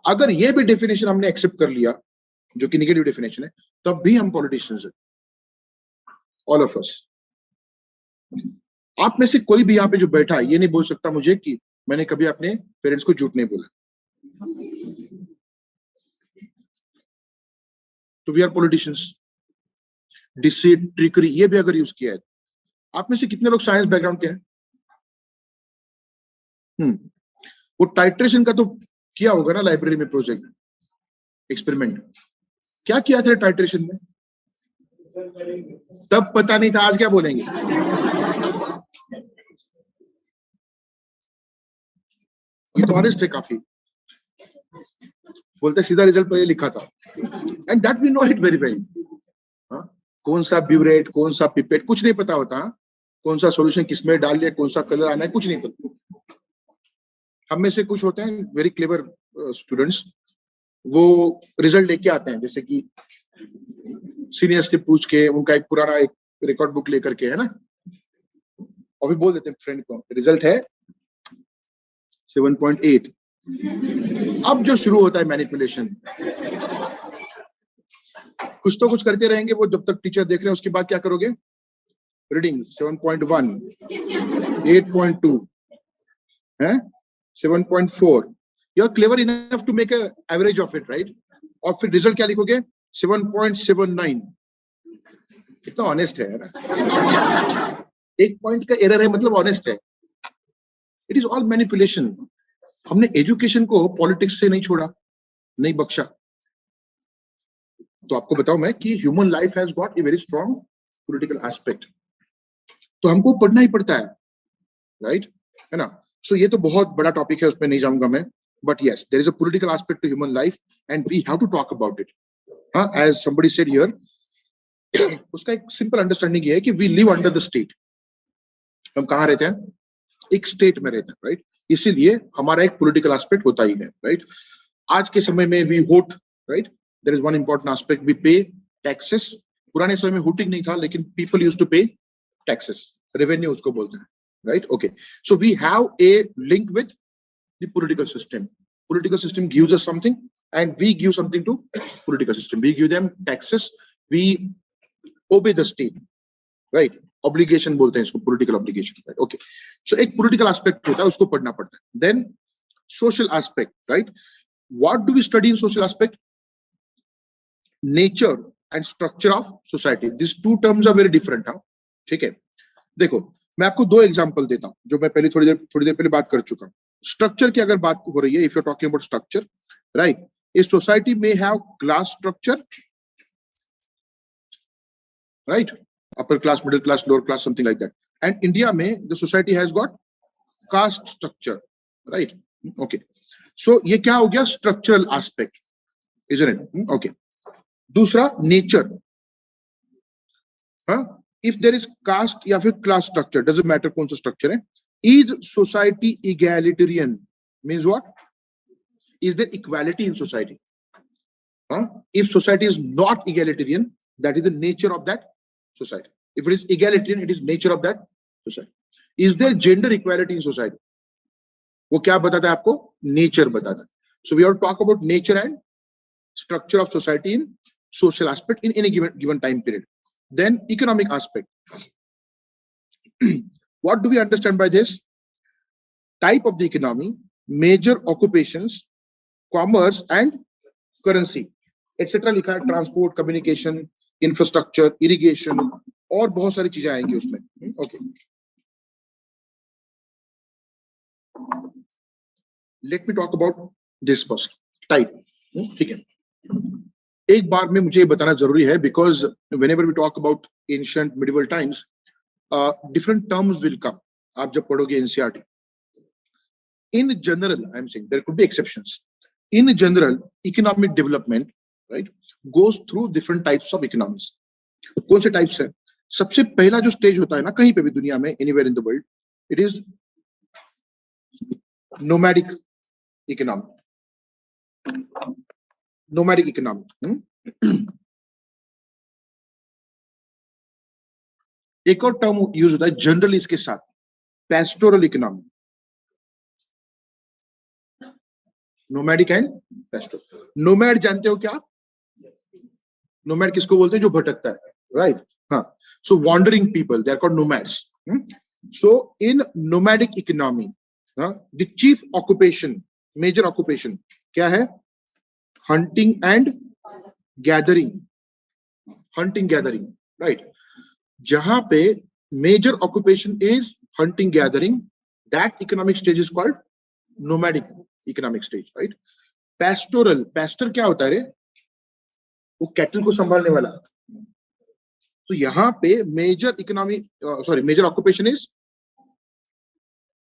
अगर ये भी डेफिनेशन हमने एक्सेप्ट कर लिया, जो कि निगेटिव डेफिनेशन है, तब भी हम पॉलिटिशियंस हैं, ऑल ऑफ अस। आप में से कोई भी यहाँ पे जो बैठा है ये नहीं बोल सकता मुझे कि मैंने कभी अपने पेरेंट्स को झूठ नहीं बोला। तो we are politicians. Deceit, trickery, ये भी अगर यूज किया है, आप में से कितने लोग साइंस बैकग्राउंड के हैं? वो टाइट्रेशन का तो किया होगा ना लाइब्रेरी में, प्रोजेक्ट, एक्सपेरिमेंट, क्या किया था टाइट्रेशन में? तब पता नहीं था, आज क्या बोलेंगे? ये तो ऑनेस्ट है काफी, बोलते सीधा रिजल्ट पहले लिखा था, and that we know it very well. कौन सा ब्यूरेट, कौन सा पिपेट, कुछ नहीं पता होता, कौन सा सॉल्यूशन किसमें डाल लिया, कौन सा कलर आना है, कुछ नहीं पता। हम में से कुछ होते हैं वेरी क्लेवर स्टूडेंट्स, वो रिजल्ट लेके आते हैं, जैसे कि सीनियर्स से पूछ के उनका एक पुराना एक रिकॉर्ड बुक लेकर के, है ना, और भी बोल देते हैं फ्रेंड को रिजल्ट है 7.8। अब जो शुरू होता है मैनिपुलेशन, कुछ तो कुछ करते रहेंगे वो, जब तक टीचर देख रहे हैं। उसके बाद क्या करोगे? रीडिंग 7.1, 8.2, है 7.4। You are clever enough to make average of it, right? और फिर रिजल्ट क्या लिखोगे? 7.79। कितना ऑनेस्ट है ना? एक पॉइंट का एरर है, मतलब ऑनेस्ट है। It is all manipulation. हमने एजुकेशन को पॉलिटिक्स से नहीं छोड़ा, नहीं बख्शा। तो आपको बताऊं मैं कि human life has got a very strong political aspect, तो हमको पढ़ना ही पड़ता है, राइट, है ना? सो ये तो बहुत बड़ा टॉपिक है, उसमें नहीं जाऊंगा मैं, but yes, there is a political aspect to human life and we have to talk about it. हाँ, एज समबडी सेड हियर, उसका एक सिंपल अंडरस्टैंडिंग ये है कि we live under the state. हम कहाँ रहते हैं? एक स्टेट में रहते हैं, राइट? इसीलिए हमारा एक पॉलिटिकल एस्पेक्ट होता ही है, राइट? आज के समय में we vote, right? There is one important aspect, we pay taxes. पुराने समय में वोटिंग नहीं था, लेकिन people used to pay taxes, revenue उसको बोलते हैं, right? Okay, so we have a link with the political system. Political system gives us something and we give something to political system. We give them taxes, we obey the state, right? Obligation बोलते हैं इसको, political obligation, right? Okay, so एक political aspect होता है, उसको पढ़ना पड़ता है। Then social aspect, right? What do we study in social aspect? Nature and structure of society. These two terms are very different, हाँ, ठीक है? देखो, मैं आपको दो एग्जांपल देता हूं, जो मैं पहले थोड़ी देर पहले बात कर चुका हूं। स्ट्रक्चर की अगर बात हो रही है, if you are talking about structure, right, a society में have class structure, right, upper class, middle class, lower class, something like that. And India में the society has got caste structure, right? Okay, so ये क्या हो गया? Structural aspect, isn't it? Okay, दूसरा nature. हाँ, if there is caste या फिर class structure, doesn't matter कौन सा structure है, is society egalitarian? Means what? Is there equality in society? If society is not egalitarian, that is the nature of that society. If it is egalitarian, it is nature of that society. Is there gender equality in society? वो क्या बताता है आपको? Nature बताता है. So we have to talk about nature and structure of society in social aspect in any given time period. Then economic aspect. What do we understand by this? Type of the economy, major occupations, commerce and currency, etc. लिखा है। Transport, communication, infrastructure, irrigation और बहुत सारी चीजें आएंगी उसमें। Okay, let me talk about this first, type, ठीक है? एक बार में मुझे बताना जरूरी है, because whenever we talk about ancient medieval times, different terms will come. आप जब पढ़ोगे NCERT, in general, I'm saying there could be exceptions. In general, economic development, right, goes through different types of economies. कौन से types है? सबसे पहला जो stage होता है ना, कहीं पे भी दुनिया में, anywhere in the world, it is nomadic economy. Nomadic economy. एक और टर्म यूज होता है जनरली इसके साथ, pastoral economy, nomadic and pastoral. Nomad जानते हो क्या? नोमैड किसको बोलते हैं? जो भटकता है, राइट? हाँ, so wandering people, they are called nomads. So in nomadic economy the chief occupation, major occupation क्या है? Hunting and gathering, hunting gathering, right? जहां पे major occupation is hunting gathering, that economic stage is called nomadic economic stage, right? Pastoral, pastor क्या होता है रे? वो cattle को संभालने वाला। तो यहाँ पे major economy, sorry, major occupation is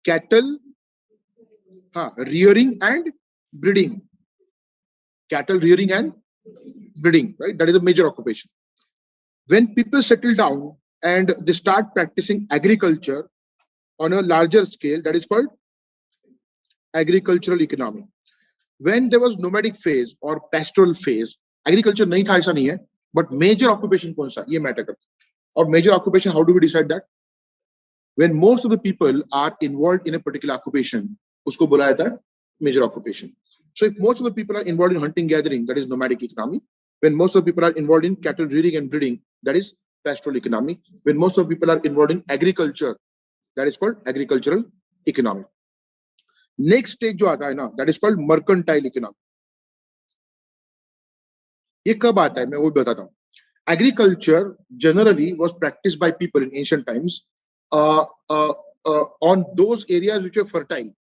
cattle, हाँ, rearing and breeding, cattle rearing and breeding, right? That is a major occupation. When people settle down and they start practicing agriculture on a larger scale, that is called agricultural economy. When there was nomadic phase or pastoral phase, agriculture नहीं था ऐसा नहीं है, but major occupation कौन सा, ये matter करता है. और major occupation, how do we decide that? When most of the people are involved in a particular occupation, उसको बोला जाता है major occupation. So if most of the people are involved in hunting gathering, that is nomadic economy. When most of the people are involved in cattle rearing and breeding, that is pastoral economy. When most of the people are involved in agriculture, that is called agricultural economy. Next stage जो आता है ना, that is called mercantile economy. ये कब आता है मैं वो बताता हूँ. Agriculture generally was practiced by people in ancient times on those areas which were fertile.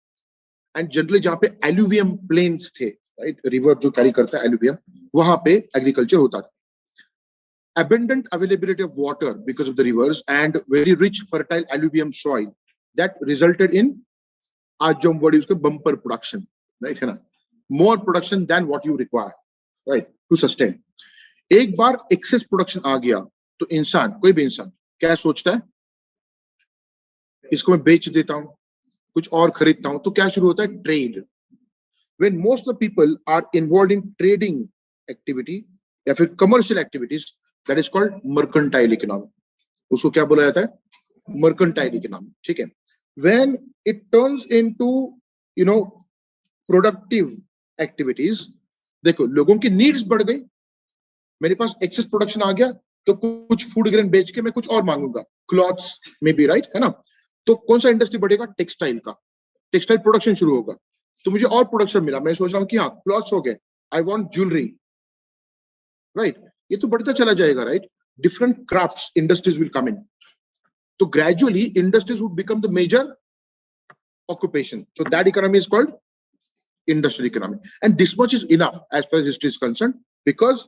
And generally जहां पे एलुवियम प्लेन्स थे, राइट, रिवर जो कैरी करता है एलुवियम, वहां पे एग्रीकल्चर होता था. Abundant availability of water because of the rivers and very rich fertile alluvium soil that resulted in, आज जो हम वर्ड यूज करते हैं, बम्पर प्रोडक्शन, राइट है ना, more production than what you require, right, to sustain. एक बार excess production आ गया तो इंसान, कोई भी इंसान क्या सोचता है? इसको मैं बेच देता हूं, कुछ और खरीदता हूं, तो क्या शुरू होता है? Trade. When most of the people are involved in trading activity या फिर commercial activities, that is called mercantile economy. उसको क्या बोला जाता है? Mercantile economy. ठीक है. When it turns into, you know, productive activities, देखो लोगों की needs बढ़ गई, मेरे पास excess production आ गया, तो कुछ फूड ग्रेन बेच के मैं कुछ और मांगूंगा, क्लॉथ्स में भी, राइट है ना. तो कौन सा इंडस्ट्री बढ़ेगा? टेक्सटाइल का. टेक्सटाइल प्रोडक्शन शुरू होगा, तो मुझे और प्रोडक्शन मिला, मैं सोच रहा हूँ कि हाँ क्लॉथ्स हो गए, आई वांट ज्वेलरी, राइट. ये तो बढ़ता चला जाएगा, right. Different crafts, industries will come in. तो gradually industries would become the major occupation. So that economy is called industrial economy. And this much is enough as far as history is concerned, because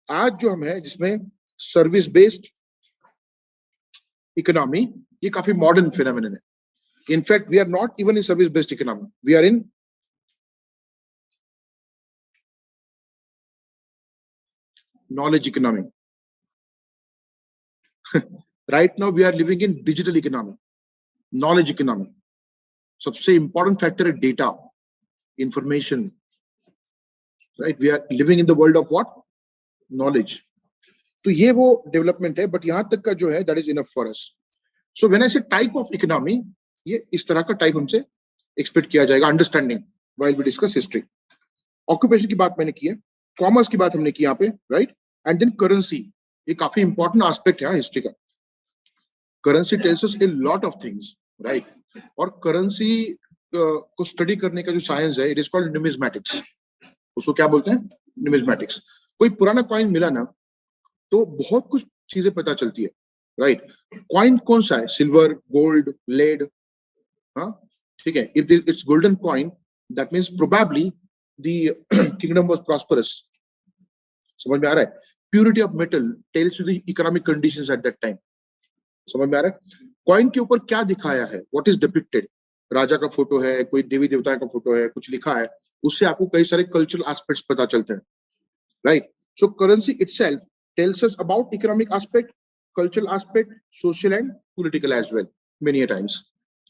आज जो हम है जिसमें service based economy, ये काफी modern phenomenon है. In fact, we are not even in service-based economy. We are in knowledge economy. Right now, we are living in digital economy, knowledge economy. सबसे important factor है data, information. Right? We are living in the world of what? Knowledge. तो ये वो development है, but यहाँ तक का जो है, that is enough for us. So when I say type of economy, ये इस तरह का टाइप हमसे एक्सपेक्ट किया जाएगा, understanding while we discuss history. Occupation की बात मैंने की है, कॉमर्स की बात हमने की यहाँ पे, राइट. एंड देन करेंसी, ये काफी इंपॉर्टेंट एस्पेक्ट है हिस्ट्री का. Currency tells us a lot of things, right. और करेंसी को स्टडी करने का जो साइंस है, इट इज कॉल्ड न्यूमिज्मेटिक्स. उसको क्या बोलते हैं? न्यूमिज्मेटिक्स. कोई पुराना कॉइन मिला ना, तो बहुत कुछ चीजें पता चलती है, राइट. कॉइन कौन सा है? सिल्वर, गोल्ड, लेड, हाँ, ठीक है. If it's golden coin, that means probably the kingdom was prosperous. समझ में आ रहा है? Purity of metal tells you the economic conditions at that time. समझ में आ रहा है? कॉइन के ऊपर क्या दिखाया है? What is depicted? राजा का फोटो है, कोई देवी देवता का फोटो है, कुछ लिखा है, उससे आपको कई सारे कल्चरल एस्पेक्ट्स पता चलते हैं, right. So currency itself tells us about economic aspect, cultural aspect, social and political as well, many a times.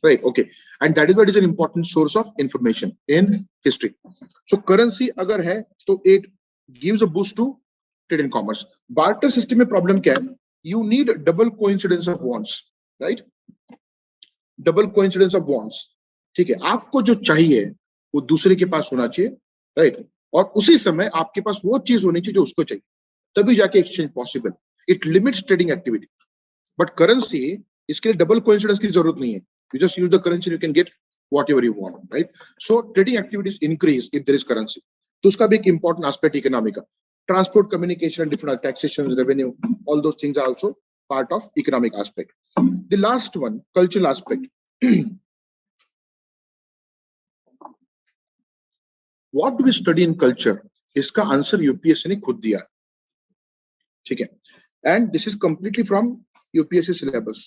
Right, okay, and that is what is an important source of information in history. So currency अगर है तो it gives a boost to trade and commerce. Barter system में problem क्या है? you need double coincidence of wants, right? Double coincidence of wants, ठीक है, आपको जो चाहिए वो दूसरे के पास होना चाहिए, राइट? और उसी समय आपके पास वो चीज होनी चाहिए जो उसको चाहिए, तभी जाके exchange possible. It limits trading activity. But currency, इसके लिए डबल कोइंसिडेंस की जरूरत नहीं है. You just use the currency, you can get whatever you want, right? So trading activities increase if there is currency. तो उसका भी एक important aspect economy का. Transport, communication, different taxation, revenue, all those things are also part of economic aspect. The last one, cultural aspect. What do we study in culture? इसका answer UPSC ने खुद दिया, ठीक है. And this is completely from UPSC syllabus.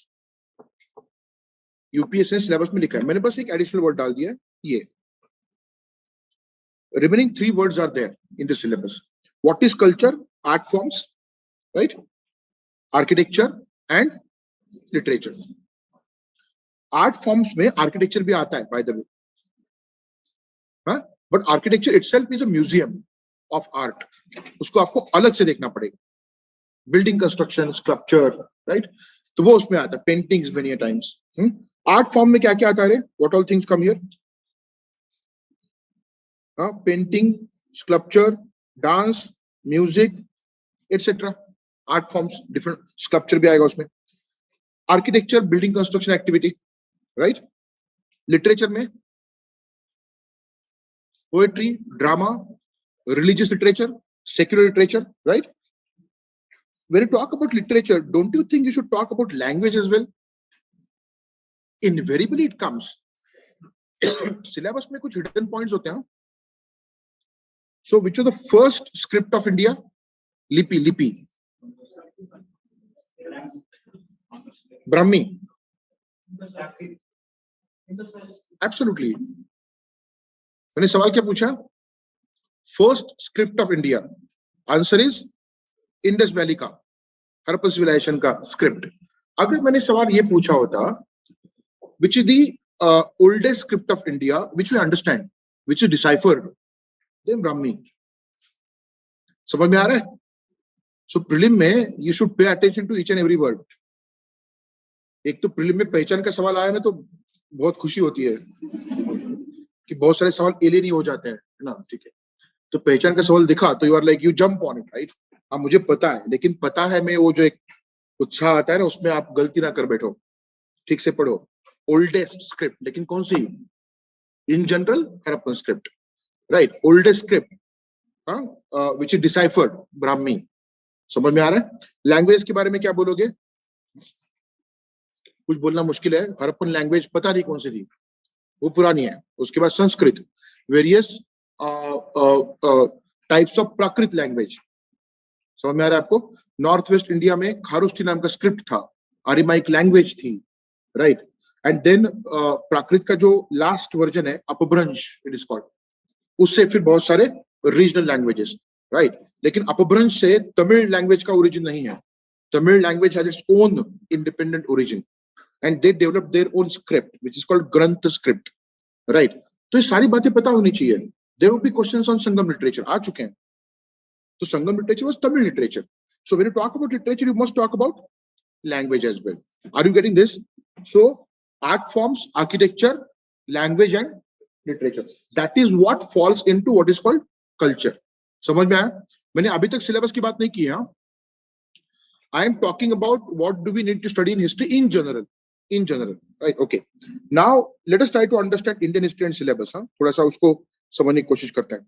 UPSC ने syllabus में लिखा है, मैंने बस एक एडिशनल वर्ड डाल दिया है, ये remaining 3 words are there in the syllabus. What is culture? Art forms, right? Architecture and literature. Art forms में architecture भी आता है, by the way, हाँ? But architecture itself is a museum of art. उसको आपको अलग से देखना पड़ेगा. Building construction, sculpture, right? तो वो उसमें आता है. Paintings many a times. Art form में क्या क्या आता है रे? What all things come here? Painting, sculpture, dance, music, etc. Art forms, different. Sculpture भी आएगा उसमें. Architecture, building construction activity, right? Literature में poetry, drama, religious literature, secular literature, right? When you talk about literature, don't you think you should talk about language as well? Invariably it comes. Syllabus में कुछ hidden points होते हैं. So which was the first script of India? Lipi. Brahmi. Absolutely. मैंने सवाल क्या पूछा? First script of India. Answer is Indus Valley का, Harappan civilization का script. अगर मैंने सवाल ये पूछा होता, which is the oldest script of India, which we understand, which is deciphered, then Brahmi. समझ में आ रहा है? So prelim में you should pay attention to each and every word. एक तो prelim में पहचान का सवाल आया ना तो बहुत खुशी होती है कि बहुत सारे सवाल एलियन ही हो जाते हैं, है ना? ठीक है, तो पहचान का सवाल दिखा तो you are like you jump on it, right? हाँ मुझे पता है, लेकिन पता है में वो जो एक उत्साह आता है ना, उसमें आप गलती ना कर बैठो, ठीक से पढ़ो. ओल्डेस्ट स्क्रिप्ट, लेकिन कौन सी? In general Harappan script, right? Oldest script, which is deciphered, Brahmi. समझ में आ रहा है? लैंग्वेज के बारे में क्या बोलोगे? कुछ बोलना मुश्किल है. हड़प्पन लैंग्वेज पता नहीं कौन सी थी, वो पुरानी है. उसके बाद Sanskrit, various types of Prakrit language. समझ में आ रहा है आपको? नॉर्थ वेस्ट इंडिया में खारुष्टी नाम का स्क्रिप्ट था, अरिमाइक लैंग्वेज थी, राइट? एंड देन प्राकृत का जो लास्ट वर्जन है अपभ्रंश इट इज कॉल्ड, उससे फिर बहुत सारे रीजनल लैंग्वेजेस, राइट? लेकिन अपभ्रंश से तमिल लैंग्वेज का ओरिजिन नहीं है. Tamil language has its own independent origin and they develop their own script which is called Grantha script, right? तो ये सारी बातें पता होनी चाहिए. There will be questions on Sangam literature, आ चुके हैं. तो Sangam literature was Tamil literature. So when you talk about literature, you must talk about language as well. Are you getting this? So art forms, architecture, language and literature. That is what falls into what is called culture. समझ में आया? मैंने अभी तक syllabus की बात नहीं की है. I am talking about what do we need to study in history in general. In general, right? Okay. Now let us try to understand Indian history and syllabus. थोड़ा सा उसको समझने की कोशिश करते हैं.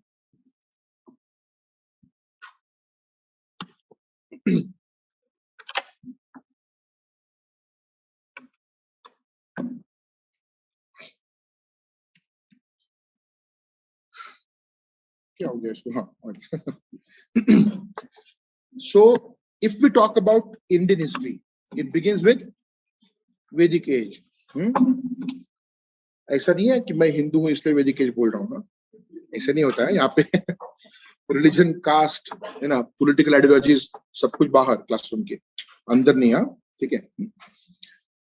क्या हो गया इसको? हाँ. So if we talk about Indian history, it begins with Vedic age. ऐसा नहीं है कि मैं हिंदू हूं इसलिए वैदिक एज बोल रहा हूँ ना, ऐसा नहीं होता है. यहाँ पे रिलीजन, कास्ट, है ना, पॉलिटिकल आइडियोलॉजीज सब कुछ बाहर क्लासरूम के अंदर नहीं. हाँ ठीक है,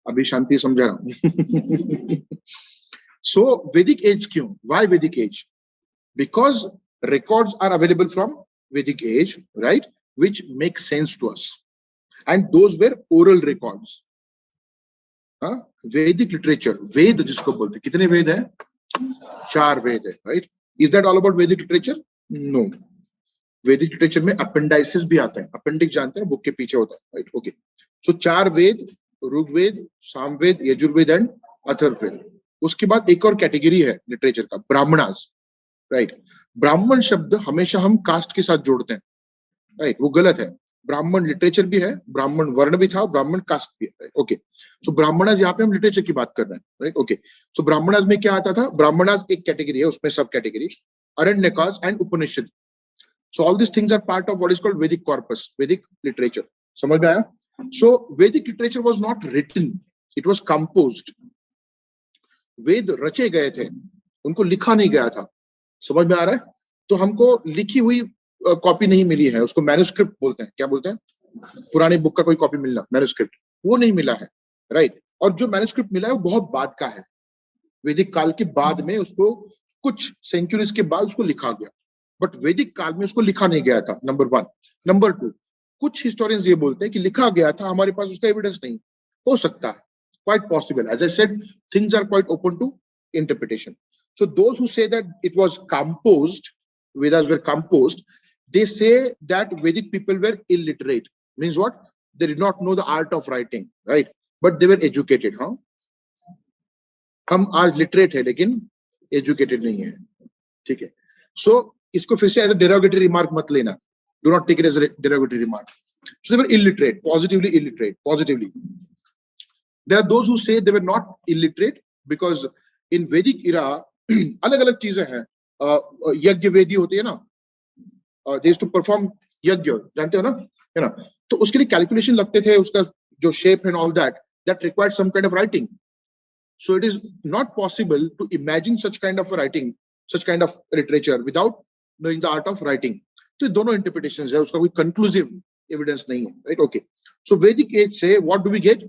अभी शांति समझा रहा हूँ. सो वैदिक एज क्यों? Why Vedic age? Because records are available from Vedic age, right, which makes sense to us. and those were oral records. Vedic literature, वेद जिसको बोलते हैं, कितने वेद हैं? 4 वेद है, right? Is that all about Vedic literature? No. Vedic literature में appendices भी आता है. Appendix जानते हैं, बुक के पीछे होता है, right? Okay. So 4 Veda, Rigveda, Samaveda, Yajurveda and Atharvaveda. उसके बाद एक और कैटेगरी है लिटरेचर का, ब्राह्मणास, राइट? ब्राह्मण शब्द हमेशा हम कास्ट के साथ जोड़ते हैं, राइट? वो गलत है. ब्राह्मण लिटरेचर भी है, ब्राह्मण वर्ण भी था, ब्राह्मण कास्ट भी है. ओके, सो ब्राह्मणास, यहाँ पे हम लिटरेचर की बात कर रहे हैं, राइट? ओके, सो ब्राह्मणास में क्या आता था? ब्राह्मणास एक कैटेगरी है, उसमें सब category Aranyakas and Upanishad. So all this things are part of what is called Vedic corpus, Vedic literature. समझ में आया? So Vedic literature was not written, it was composed. Veda रचे गए थे, उनको लिखा नहीं गया था. समझ में आ रहा है? तो हमको लिखी हुई कॉपी नहीं मिली है, उसको मैन्युस्क्रिप्ट बोलते हैं. क्या बोलते हैं? पुरानी बुक का कोई कॉपी मिलना, मैन्युस्क्रिप्ट, वो नहीं मिला है, राइट? और जो मैन्युस्क्रिप्ट मिला है वो बहुत बाद का है, वैदिक काल के बाद में उसको कुछ सेंचुरीज के बाद उसको लिखा गया, बट वैदिक काल में उसको लिखा नहीं गया था. नंबर 1. नंबर 2, कुछ हिस्टोरियंस ये बोलते हैं कि लिखा गया था, हमारे पास उसका एविडेंस नहीं. हो सकता है, quite possible. As I said, things are quite open to interpretation. So those who say that it was composed, Vedas were composed, they say that Vedic people were illiterate. Means what? They did not know the art of writing, right? But they were educated. हाँ, हम आज literate है लेकिन educated नहीं है, ठीक है? So इसको फिर से as a derogatory remark मत लेना. Do not take it as a derogatory remark. So they were illiterate, positively illiterate, positively. There are those who say they were not illiterate because in Vedic era अलग अलग चीजें हैं. यज्ञ वेदी होती है ना, they used to perform यज्ञ, जानते हो ना, है ना? तो उसके लिए कैलकुलेशन लगते थे, उसका जो shape and all that required some kind of writing. So it is not possible to imagine such kind of writing, such kind of literature without knowing the art of writing. तो दोनों interpretations है, उसका कोई conclusive evidence नहीं है, right? Okay, so Vedic age से what do we get?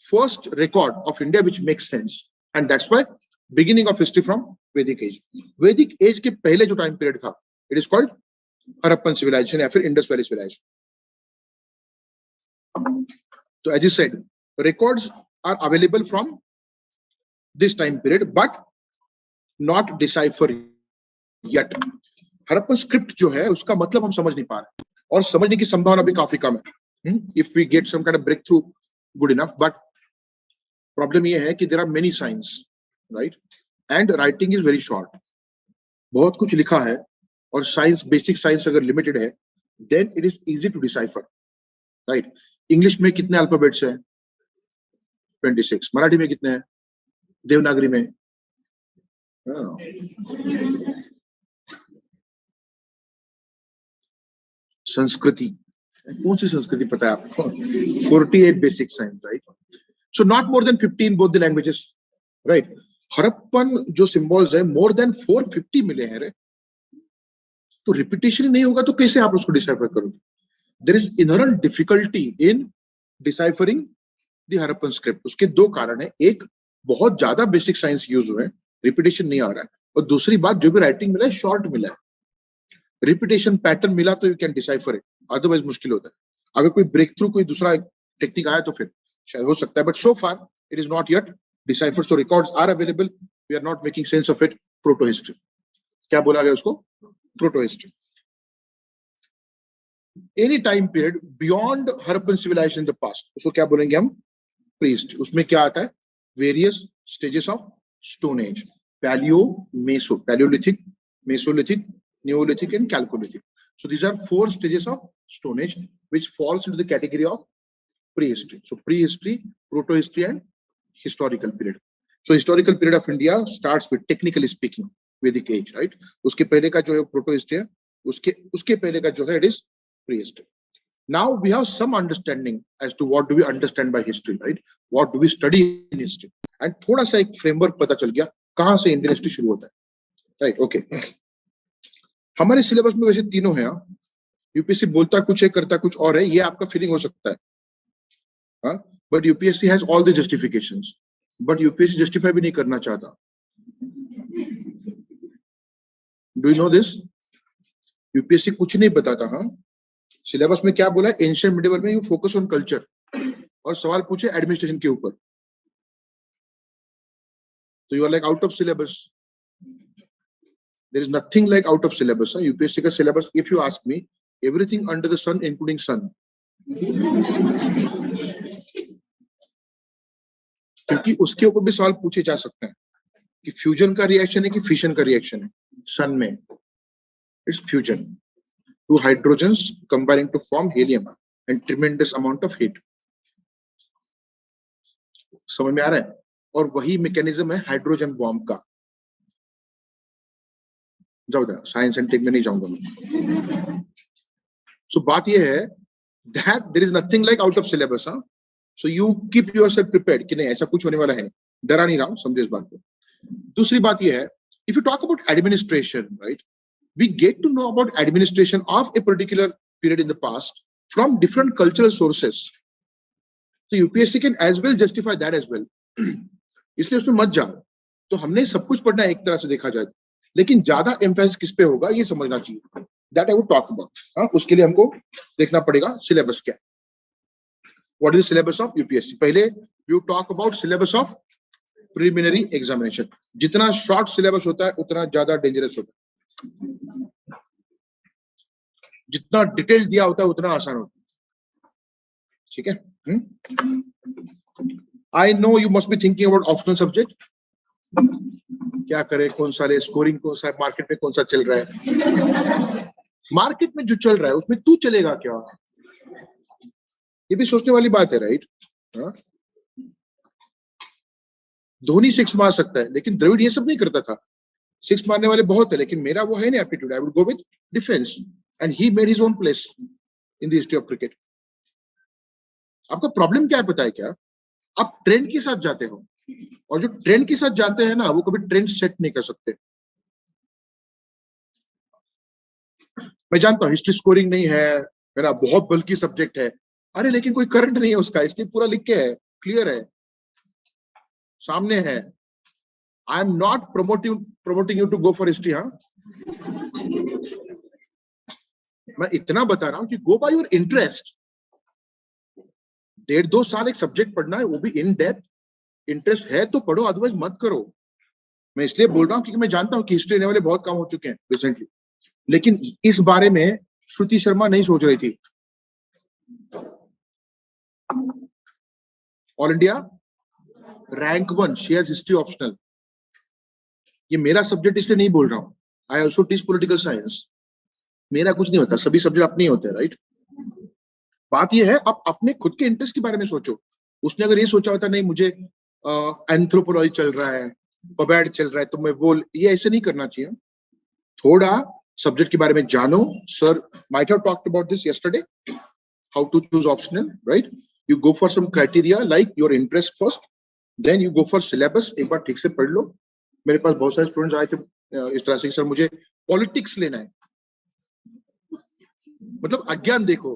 First record of India which makes sense, and that's why beginning of history from Vedic age. Vedic age के पहले जो time period था, it is called Harappan civilization या फिर Indus Valley civilization. So as you said, records are available from this time period, but not deciphered yet. Harappan script जो है उसका मतलब हम समझ नहीं पा रहे, और समझने की संभावना भी काफी कम है. If we get some kind of breakthrough, good enough, but problem ये है कि there are many signs, right? And writing is very short. बहुत कुछ लिखा है, और science, basic science अगर limited है, then it is easy to decipher, right? English में कितने alphabets हैं? 26. मराठी में कितने हैं? देवनागरी में संस्कृति, कौन सी संस्कृति पता है आपको? 48 basic science, right? So not more than 15 both the languages, right? Harappan जो symbols है more than 450 मिले हैं रे, तो repetition नहीं होगा तो कैसे आप उसको decipher करोगे? There is inherent difficulty in deciphering the Harappan script. उसके दो कारण है, एक बहुत ज्यादा basic science use हुए, repetition नहीं आ रहा है, और दूसरी बात जो भी writing मिला है short मिला है. Repetition pattern मिला तो you can decipher it, otherwise मुश्किल होता है. अगर कोई breakthrough, कोई दूसरा टेक्निक आया तो फिर शायद हो सकता है, but so far it is not yet deciphered. So records are available, we are not making sense of it. Proto history, क्या बोला गया उसको? Proto history. Any time period beyond Harappan civilization in the past, उसको क्या बोलेंगे हम? Prehistory. उसमें क्या आता है? Various stages of Stone Age, Paleo, Meso, Paleolithic, Mesolithic, Neolithic and Chalcolithic. So these are 4 stages of Stone Age which falls into the category of prehistory. So prehistory, proto-history and historical period. So historical period of India starts with, technically speaking, Vedic age, right? उसके पहले का जो है proto-history है, उसके पहले का जो है it is prehistory. Now we have some understanding as to what do we understand by history, right? What do we study in history? And थोड़ा सा एक framework पता चल गया कहाँ से Indian history शुरू होता है, right? Okay. हमारे सिलेबस में वैसे तीनों हैं. यूपीएससी बोलता कुछ है, करता कुछ और है, ये आपका फीलिंग हो सकता है, but UPSC has all the justifications, but UPSC justify भी नहीं करना चाहता. Do you know this? UPSC कुछ नहीं बताता. हाँ, सिलेबस में क्या बोला है, एंशिएंट मिडिवल में यू फोकस ऑन कल्चर, और सवाल पूछे एडमिनिस्ट्रेशन के ऊपर, तो you are like out of syllabus. There is nothing like out of syllabus. UPSC का syllabus, if you ask me, everything under the sun, including sun. क्योंकि उसके ऊपर भी सवाल पूछे जा सकते हैं कि फ्यूजन का रिएक्शन है कि फिशन का रिएक्शन है. सन में it's fusion, two hydrogens combining to form helium and tremendous amount of heat. समझ में आ रहा है? और वही मैकेनिज्म है हाइड्रोजन बॉम्ब का. जाओ साइंस एंड टेक में नहीं जाऊंगा. सो बात यह है that there is nothing like out of syllabus. So you keep yourself prepared कि नहीं ऐसा कुछ होने वाला है नहीं, डरा नहीं रहा हूं, समझे इस बात को. दूसरी बात यह है, if you talk about administration, right, we get to know about administration of a particular period in the past from different cultural sources. तो UPSC can as well justify that as well. इसलिए उसमें मत जाओ. तो हमने सब कुछ पढ़ना है एक तरह से देखा जाए, लेकिन ज्यादा एम्फेसिस किस पे होगा ये समझना चाहिए. That I would talk about. उसके लिए हमको देखना पड़ेगा सिलेबस क्या. What is the syllabus of UPSC? पहले you talk about syllabus of preliminary examination. जितना शॉर्ट सिलेबस होता है उतना ज्यादा डेंजरस होता है. जितना डिटेल दिया होता है उतना आसान होता है. ठीक है? I know you must be thinking about optional subject. क्या करे, कौन सा ले, स्कोरिंग कौन सा है, मार्केट में कौन सा चल रहा है. मार्केट में जो चल रहा है उसमें तू चलेगा क्या, ये भी सोचने वाली बात है, राइट? धोनी 6 मार सकता है, लेकिन द्रविड़ ये सब नहीं करता था. 6 मारने वाले बहुत है, लेकिन मेरा वो है नहीं aptitude. I would go with defence and he made his own place in the history of cricket. आपका प्रॉब्लम क्या है पता है क्या? आप ट्रेंड के साथ जाते हो, और जो ट्रेंड के साथ जाते हैं ना वो कभी ट्रेंड सेट नहीं कर सकते. मैं जानता हूं हिस्ट्री स्कोरिंग नहीं है मेरा, बहुत बल्कि सब्जेक्ट है. अरे लेकिन कोई करंट नहीं है उसका, इसलिए पूरा लिख के है, क्लियर है, सामने है. I am not promoting you to go for history. मैं इतना बता रहा हूं कि गो बाय योर इंटरेस्ट. 1.5-2 साल एक सब्जेक्ट पढ़ना है, वो भी इन डेप्थ. इंटरेस्ट है तो पढ़ो, अदरवाइज मत करो. मैं इसलिए बोल रहा हूं क्योंकि मैं जानता हूं कि हिस्ट्री लेने वाले बहुत काम हो चुके हैं रिसेंटली, लेकिन इस बारे में श्रुति शर्मा नहीं सोच रही थी. All India rank 1, she has history optional. ये मेरा सब्जेक्ट इसलिए नहीं बोल रहा हूं. I also teach political science. मेरा कुछ नहीं होता, सभी सब्जेक्ट अपने ही होते हैं, राइट? बात ये है आप अपने खुद के इंटरेस्ट के बारे में सोचो. उसने अगर ये सोचा होता नहीं मुझे एंथ्रोपोलॉजी चल रहा है, पबैड चल रहा है, तो मैं वो, ये ऐसे नहीं करना चाहिए. थोड़ा सब्जेक्ट के बारे में जानो. Sir might have talked about this yesterday, how to choose optional, right? You go for some criteria like your interest first, then you go for syllabus. एक बार ठीक से पढ़ लो. मेरे पास बहुत सारे स्टूडेंट्स आए थे इस तरह से, सर मुझे पॉलिटिक्स लेना है. मतलब अज्ञान देखो,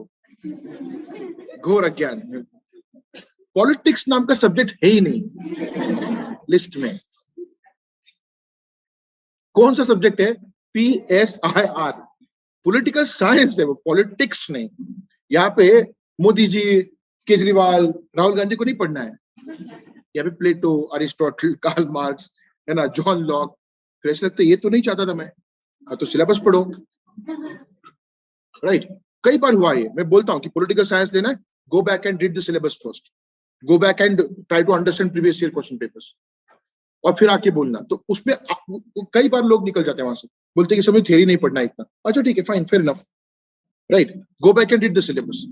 घोर अज्ञान. पॉलिटिक्स नाम का सब्जेक्ट है ही नहीं लिस्ट में. कौन सा सब्जेक्ट है? PSIR, पॉलिटिकल साइंस है वो, पॉलिटिक्स नहीं. यहाँ पे मोदी जी, केजरीवाल, राहुल गांधी को नहीं पढ़ना है. यहाँ पे प्लेटो, अरिस्टोटल, कार्ल मार्क्स, है ना, जॉन लॉक. फिर ऐसा लगता है ये तो नहीं चाहता था मैं. तो सिलेबस पढ़ो, राइट? कई बार हुआ है, मैं बोलता हूँ कि पॉलिटिकल साइंस लेना है, go back and read the syllabus first, go back and try to understand previous year question papers, और फिर आके बोलना. तो उसमें कई बार लोग निकल जाते हैं वहां से, बोलते हैं कि समझ थ्योरी नहीं पढ़ना इतना. अच्छा ठीक है, fine, fair enough, right? Go back and read the syllabus.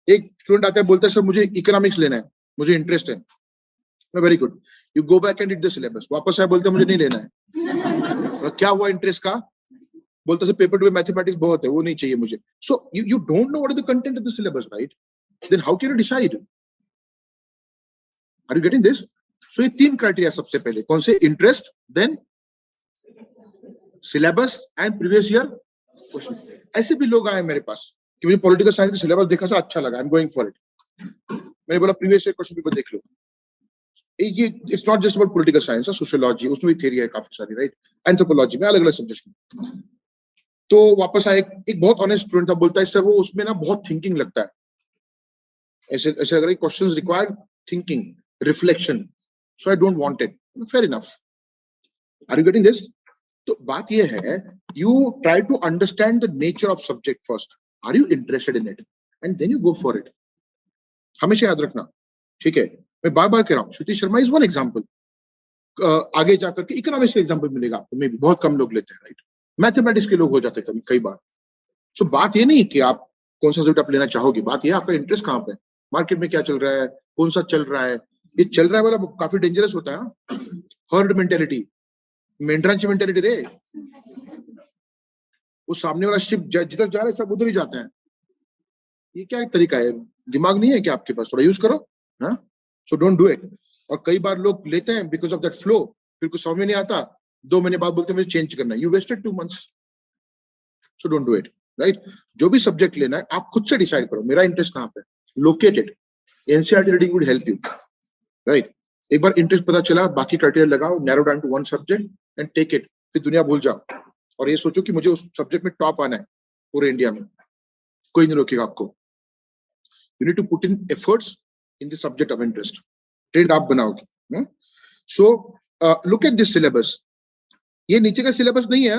एक स्टूडेंट आता है, बोलता है सर मुझे इकोनॉमिक्स लेना है, मुझे इंटरेस्ट है. Very good, you go back and read the syllabus. वापस आए, बोलते मुझे नहीं लेना है. क्या हुआ इंटरेस्ट का? बोलते सर पेपर टू मैथमेटिक्स बहुत है, वो नहीं चाहिए मुझे. So you don't know what is the content of the syllabus, right? Then how can you decide? Are you getting this? So ये 3 क्राइटेरिया सबसे पहले. कौन से? Interest, then syllabus and previous year question. ऐसे भी लोग आए मेरे पास कि मुझे पॉलिटिकल साइंस का सिलेबस देखा था, अच्छा लगा, I am going for it. मैंने बोला प्रीवियस ईयर क्वेश्चन पेपर देख लो. ये it's not just about political science, sociology उसमें भी थ्योरी है काफी सारी, राइट? एंथ्रोपोलॉजी में, अलग अलग सब्जेक्ट में. तो वापस आए, एक बहुत ऑनेस्ट स्टूडेंट था, बोलता है सर वो उसमें ना बहुत थिंकिंग लगता है, ऐसे ऐसे अगर questions require thinking, reflection, so I don't want it. Fair enough, are you getting this? तो बात ये है, you try to understand the nature of subject first, are you interested in it, and then you go for it. हमेशा याद रखना, ठीक है? मैं बार बार कह रहा हूँ, श्रुति शर्मा इज वन एग्जाम्पल। आगे जाकर के इकोनॉमिक्स का एग्जाम्पल मिलेगा आपको, मे भी बहुत कम लोग लेते हैं, राइट? मैथमेटिक्स के लोग हो जाते हैं कभी कई बार। सो बात ये नहीं कि आप कौन सा सब्जेक्ट आप लेना चाहोगे, बात ये आपका इंटरेस्ट कहाँ पे, मार्केट में क्या चल रहा है, कौन सा चल रहा है। ये चल रहा है वाला काफी डेंजरस होता है, हर्ड मेंटेलिटी, मेंढरांची मेंटेलिटी रे। वो सामने वाला शिप जिधर जा रहे हैं सब उधर ही जाते हैं। ये क्या एक तरीका है? दिमाग नहीं है क्या आपके पास? थोड़ा यूज करो, हाँ? सो डोंट डू इट। और कई बार लोग लेते हैं बिकॉज ऑफ दैट फ्लो, फिर कुछ समझ में नहीं आता, 2 महीने बाद बोलते हैं मुझे चेंज करना है, you wasted 2 months। So don't do it, right? जो भी सब्जेक्ट लेना है आप खुद से डिसाइड करो, मेरा इंटरेस्ट कहाँ पे, located. NCERT reading would help you, right? एक बार इंटरेस्ट पता चला, बाकी क्राइटेरिया लगाओ, narrow down to one subject and take it. फिर दुनिया भूल जाओ और ये सोचो कि मुझे उस सब्जेक्ट में टॉप आना है पूरे इंडिया में, कोई नहीं रोकेगा आपको। You need to put in efforts in the subject of interest, trend आप बनाओगे। So look at this syllabus, ये नीचे का सिलेबस नहीं है,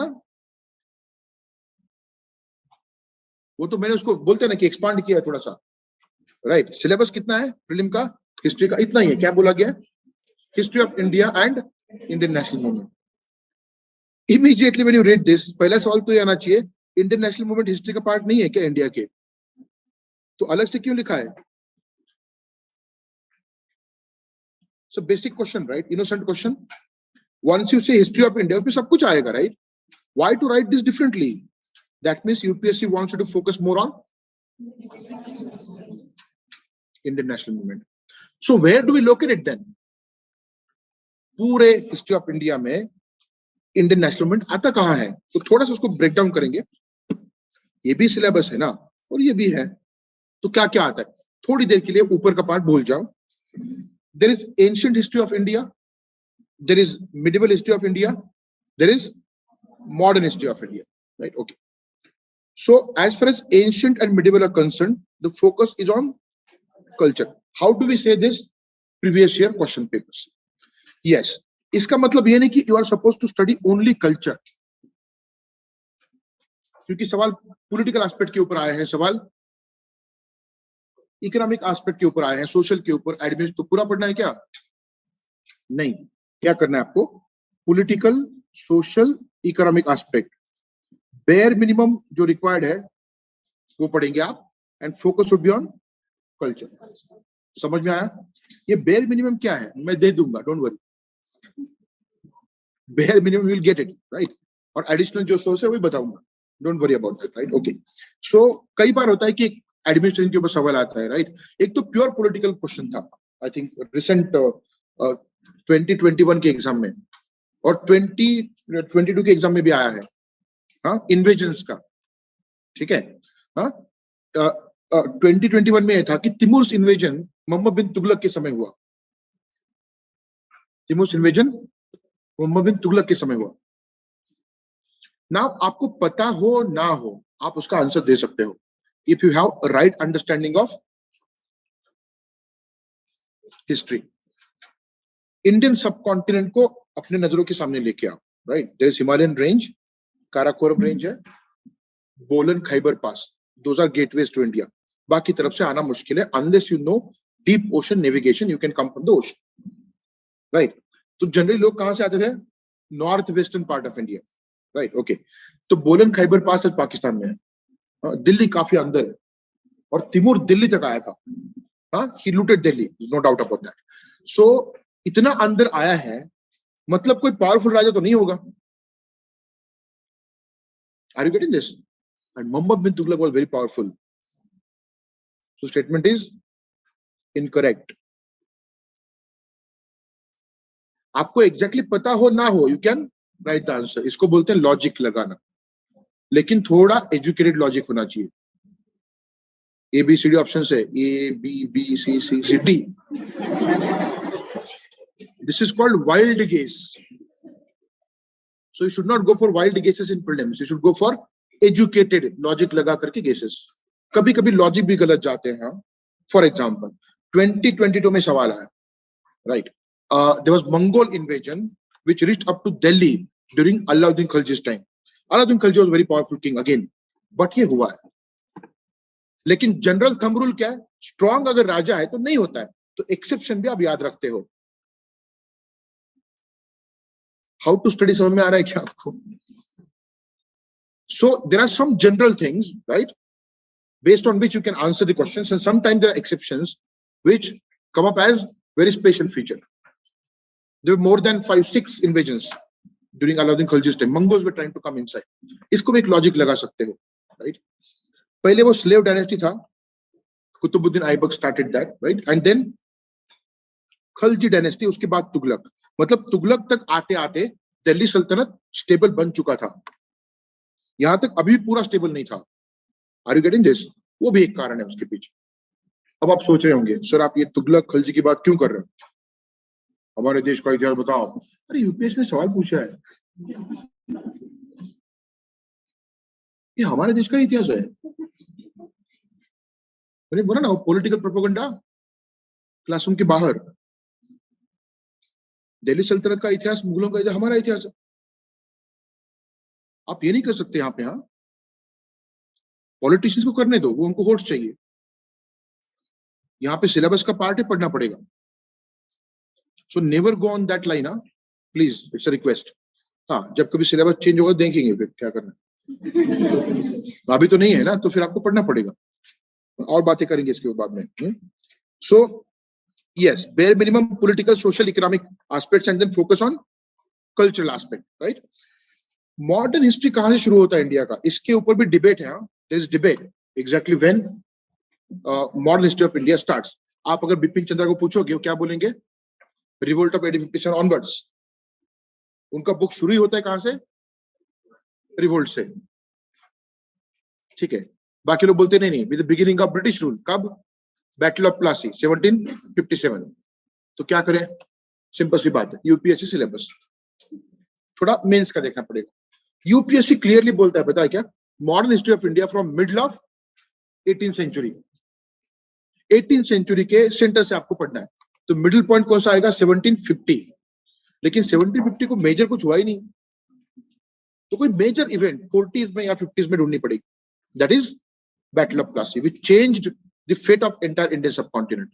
वो तो मैंने उसको बोलते हैं ना कि एक्सपांड किया है थोड़ा सा, राइट? सिलेबस कितना है प्रीलिम का, हिस्ट्री का इतना ही है। क्या बोला गया? History of India and Indian national movement. Immediately when you read this, पहला सवाल तो ये आना चाहिए, इंडियन नेशनल मूवमेंट हिस्ट्री का पार्ट नहीं है क्या इंडिया के? तो अलग से क्यों लिखा है? So basic question, right? Innocent question. Once you say history of India, उसमें सब कुछ आएगा, right? Why to write this differently? That means UPSC wants you to focus more on Indian national movement. So where do we locate it then? पूरे history of India में Indian national movement आता कहाँ है? तो थोड़ा सा उसको break down करेंगे। ये भी सिलेबस है ना, और ये भी है, तो क्या क्या आता है? थोड़ी देर के लिए ऊपर का पार्ट भूल जाओ। There is ancient history of India, there is medieval history of India, there is modern history of India, right? Okay. So as far as ancient and medieval are concerned, the focus is on culture. How do we say this? Previous year question papers. Yes. इसका मतलब ये नहीं कि you are supposed to study only culture, क्योंकि सवाल political aspect के ऊपर आए हैं, सवाल इकोनॉमिक एस्पेक्ट के ऊपर आए हैं, सोशल के ऊपर, एडमिनिस्ट्रेशन, तो पूरा पढ़ना है क्या? नहीं। क्या करना है आपको? Political, social, economic aspect, bare minimum जो रिक्वायर्ड है वो पढ़ेंगे आप, and focus would be on culture. समझ में आया? ये बेयर मिनिमम क्या है मैं दे दूंगा, don't worry, bare minimum will get it, right? और एडिशनल जो सोर्स है वही बताऊंगा, don't worry about that, right? Okay. So कई बार होता है कि एडमिनिस्ट्रेशन के ऊपर सवाल आता है, राइट? एक तो प्योर पॉलिटिकल क्वेश्चन था, आई थिंक रिसेंट 2021 के एग्जाम में, और 2022 के एग्जाम में भी आया है, हाँ, इन्वेजन्स का, ठीक है? हाँ, 2021 में यह था कि तिमूर इन्वेजन मोहम्मद बिन तुगलक के समय हुआ। तिमूर इन्वेजन मोहम्मद बिन तुगलक के समय हुआ। नाउ आपको पता हो ना हो, आप उसका आंसर दे सकते हो if you have a right understanding of history. Indian subcontinent को अपने नजरों के सामने लेके आओ, right? There is Himalayan range, Karakoram range है, Bolan, Khyber pass, those are gateways to India. बाकी तरफ से आना मुश्किल है, unless you know deep ocean navigation, you can come from the ocean, right? तो जनरली लोग कहां से आते थे? North western part of India, right? Okay. तो बोलन खैबर पास पाकिस्तान में है, दिल्ली काफी अंदर है, और तिमूर दिल्ली तक आया था, हाँ, he looted Delhi, no doubt about that. So इतना अंदर आया है, मतलब कोई पावरफुल राजा तो नहीं होगा। Are you getting this? And Mohammad bin Tughlaq was very powerful, so statement is incorrect. आपको एग्जैक्टली पता हो ना हो, you can write the answer. इसको बोलते हैं लॉजिक लगाना, लेकिन थोड़ा एजुकेटेड लॉजिक होना चाहिए। ABCD ऑप्शन है, A B B C C D, this is called wild guess, so you should not go for wild guesses in prelims, you should go for educated logic लगा करके guesses, कभी कभी logic भी गलत जाते हैं। For example 2022 में सवाल आया, right, there was Mongol invasion which reached up to Delhi during Alauddin Khilji's time. Alauddin Khilji was very powerful king again, but ये हुआ है। लेकिन जनरल थंब रूल क्या है, स्ट्रॉन्ग अगर राजा है तो नहीं होता है, तो एक्सेप्शन भी आप याद रखते हो। हाउ टू स्टडी समझ में आ रहा है क्या आपको? So there are some general things, right, based on which you can answer the questions, and sometimes there are exceptions which come up as very special feature. There were more than 5-6 invasions during Alauddin Khilji's time. Mongols were trying to come inside. इसको भी एक logic लगा सकते हो, right? पहले वो slave dynasty था, Qutubuddin Aibak started that, right, and then Khalji dynasty, उसके बाद तुगलक। मतलब तुगलक तक आते आते दिल्ली सल्तनत स्टेबल बन चुका था, यहां तक अभी पूरा स्टेबल नहीं था। Are you getting this? वो भी एक कारण है उसके पीछे। अब आप सोच रहे होंगे, सर आप ये तुगलक खलजी की बात क्यों कर रहे हो, हमारे देश का इतिहास बताओ। अरे यूपीएससी ने सवाल पूछा है, ये हमारे देश का इतिहास है। मैंने बोला ना, पॉलिटिकल प्रोपेगेंडा क्लासरूम के बाहर। दिल्ली सल्तनत का इतिहास, मुगलों का इतिहास हमारा इतिहास है। आप ये नहीं कर सकते यहाँ पे। हाँ, पॉलिटिशियंस को करने दो, वो उनको वोट्स चाहिए। यहाँ पे सिलेबस का पार्ट है, पढ़ना पड़ेगा। So never go on that line, please, it's a request. हाँ, जब कभी सिलेबस चेंज होगा देखेंगे फिर क्या करना है। अभी तो नहीं है ना, तो फिर आपको पढ़ना पड़ेगा, और बातें करेंगे इसके बाद में। So yes, bare minimum political, social, economic aspects and then focus on cultural aspect, right? Modern history कहां से शुरू होता है इंडिया का, इसके ऊपर भी डिबेट है। There is debate exactly when modern history of India starts. आप अगर बिपिन चंद्र को पूछोगे, वो क्या बोलेंगे? Revolt of 1857 onwards. उनका बुक शुरू ही होता है कहां से? रिवोल्ट से, ठीक है। बाकी लोग बोलते नहीं, with the beginning of British rule. कब? Battle of Plassey 1757। तो क्या करें? सिंपल सी बात है, यूपीएससी सिलेबस थोड़ा मेंस का देखना पड़ेगा। यूपीएससी क्लियरली बोलता है, पता है क्या? Modern history of India from middle of 18th century. 18th century के सेंटर से आपको पढ़ना है। तो मिडिल पॉइंट कौन सा आएगा? 1750। लेकिन 1750 को मेजर कुछ हुआ ही नहीं, तो कोई मेजर इवेंट 40s में या 50s में ढूंढनी पड़ेगी। That is battle of Plassey which changed the fate of entire Indian subcontinent.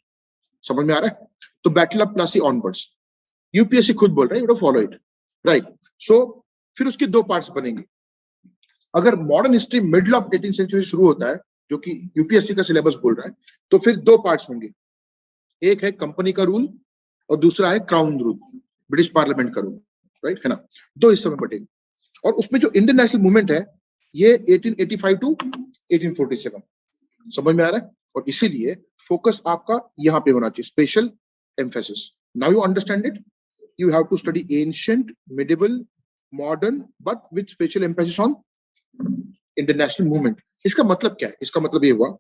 समझ में आ रहा है? तो battle of Plassey onwards UPSC खुद बोल रहा है, you follow it, right. So फिर उसके दो पार्ट्स बनेंगे। अगर modern history middle of 18th century शुरू होता है, जो कि यूपीएससी का सिलेबस बोल रहा है, तो फिर दो पार्ट्स होंगे। एक है कंपनी का रूल और दूसरा है क्राउन रूल, ब्रिटिश पार्लियामेंट का रूल, राइट, है ना। दो हिस्सों में बटेंगे। और उसमें जो इंडियन नेशनल मूवमेंट है, ये 1885 टू 1847। समझ में आ रहा है? और इसीलिए फोकस आपका यहाँ पे होना चाहिए, special emphasis. Now you understand it. You have to study ancient, medieval, modern, but with special emphasis on international movement. इसका मतलब क्या है? इसका मतलब ये हुआ,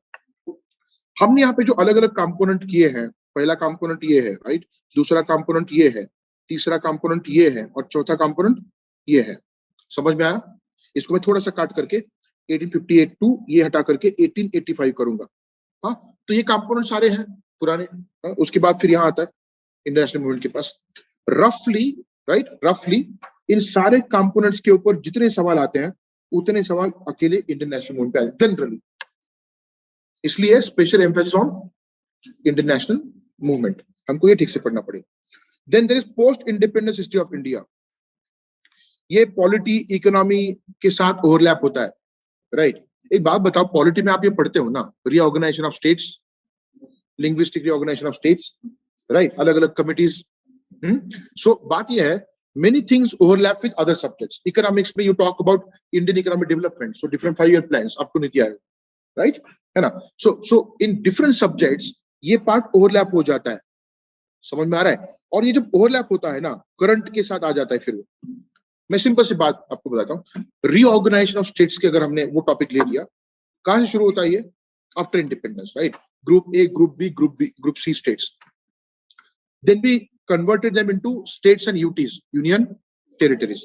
हमने यहाँ पे जो अलग अलग कंपोनेंट किए हैं, पहला कंपोनेंट ये है, राइट, दूसरा कंपोनेंट ये है, तीसरा कंपोनेंट ये है, और चौथा कंपोनेंट ये है। समझ में आया? इसको मैं थोड़ा सा काट करके 1858 टू ये हटा करके 1885 करूंगा। हाँ, तो ये कंपोनेंट सारे हैं पुराने। हाँ, उसके बाद फिर यहाँ आता है इंटरनेशनल मूवमेंट के पास। रफली, राइट, रफली इन सारे कंपोनेंट्स के ऊपर जितने सवाल आते हैं, उतने सवाल अकेले इंटरनेशनल मूवमेंट पे आते हैं जनरली। इसलिए special emphasis on international movement, हमको ये ठीक से पढ़ना पड़ेगा। Then there is post independence history of India. ये पॉलिटी, इकोनॉमी के साथ ओवरलैप होता है, राइट। एक बात बताओ, पॉलिटी में आप ये पढ़ते हो ना, reorganisation of states, linguistic reorganisation of states, right, अलग अलग कमिटीज। सो बात ये है, many things overlap with other subjects. Economics में you talk about Indian economic development, so different 5-year plans up to NITI Aayog, right, है ना। so in different subjects ये part overlap हो जाता है। समझ में आ रहा है? और ये जब overlap होता है ना, करंट के साथ आ जाता है। फिर मैं सिंपल सी बात आपको बताता हूँ, रीऑर्गेनाइजेशन ऑफ स्टेट्स के अगर हमने वो टॉपिक ले लिया, कहां से शुरू होता है ये? After independence, right. Group A, group B, group C states, then we converted them into states and UTs, union territories.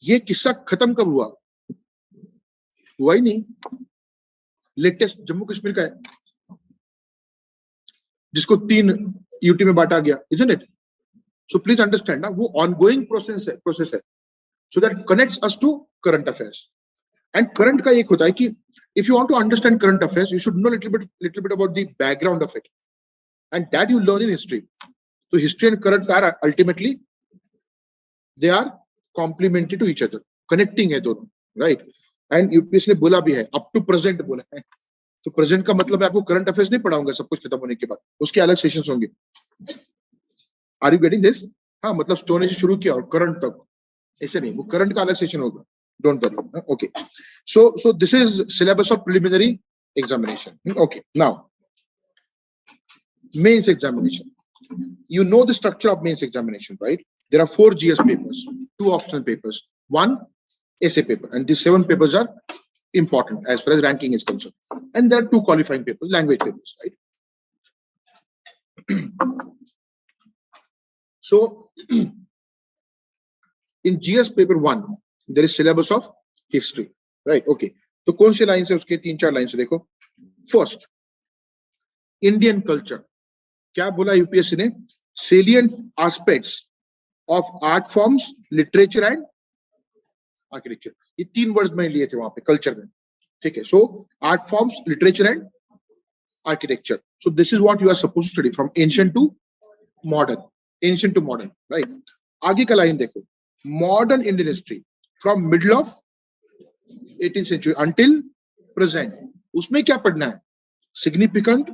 ये किस्सा खत्म कब हुआ? हुआ ही नहीं। लेटेस्ट जम्मू कश्मीर का है, जिसको 3 यूटी में बांटा गया, isn't it? So please understand ना, वो ऑनगोइंग प्रोसेस है, so that connects us to current affairs. And current का एक होता है कि if you want to understand current affairs, you should know little bit about the background of it, and that you learn in history. So history and current are ultimately, they are complementary to each other, connecting है दोनों, right? And UPSC ने बोला भी है, up to present बोला है, तो present का मतलब है आपको current affairs नहीं पढ़ाऊंगा सब कुछ खत्म होने के बाद, उसके अलग सेशंस होंगे। Are you getting this? हाँ, मतलब स्टोन से शुरू किया और करंट तक, ऐसे नहीं, वो करंट का अलग सेशन होगा, don't worry. Okay, so this is syllabus of preliminary examination. Okay, now mains examination. You know the structure of mains examination, right? There are 4 GS papers, 2 optional papers, 1 essay paper, and these 7 papers are important as far as ranking is concerned. And there are 2 qualifying papers, language papers, right? So in GS paper 1, there is syllabus of history, right? Okay, तो कौन सी line से उसके 3-4 line से देखो। First, Indian culture, क्या बोला UPSC ने? Salient aspects of art forms, literature and architecture, ये 3 वर्ड्स मैंने लिए थे वहां पे कल्चर में, ठीक है? So art forms, literature and architecture, so this is what you are supposed to study from ancient to modern, ancient to modern, right? आगे का लाइन देखो, modern Indian history from middle of 18th century until present, उसमें क्या पढ़ना है? Significant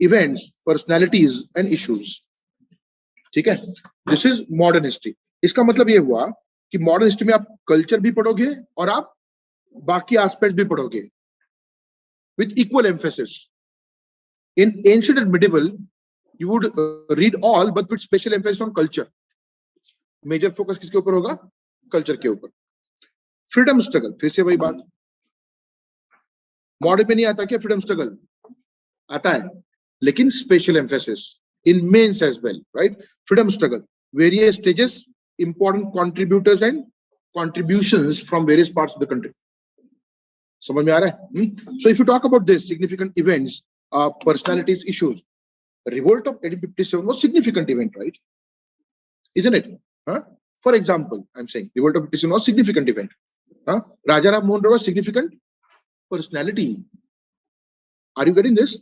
events, personalities and issues, ठीक है? This is modern history. इसका मतलब ये हुआ कि मॉडर्न हिस्ट्री में आप कल्चर भी पढ़ोगे और आप बाकी एस्पेक्ट भी पढ़ोगे with equal emphasis. In ancient and medieval you would read all but with special emphasis on culture. Major focus किसके ऊपर होगा? कल्चर के ऊपर। फ्रीडम स्ट्रगल, फिर से वही बात, मॉडर्न में नहीं आता क्या फ्रीडम स्ट्रगल? आता है, लेकिन special emphasis in mains as well, right? Freedom struggle, various stages, important contributors and contributions from various parts of the country. समझ में आ रहा है? So if you talk about this significant events, personalities, issues, revolt of 1857 was significant event, right? Isn't it? For example, I'm saying revolt of 1857 was significant event. Raja Ram Mohan Roy was significant personality. Are you getting this?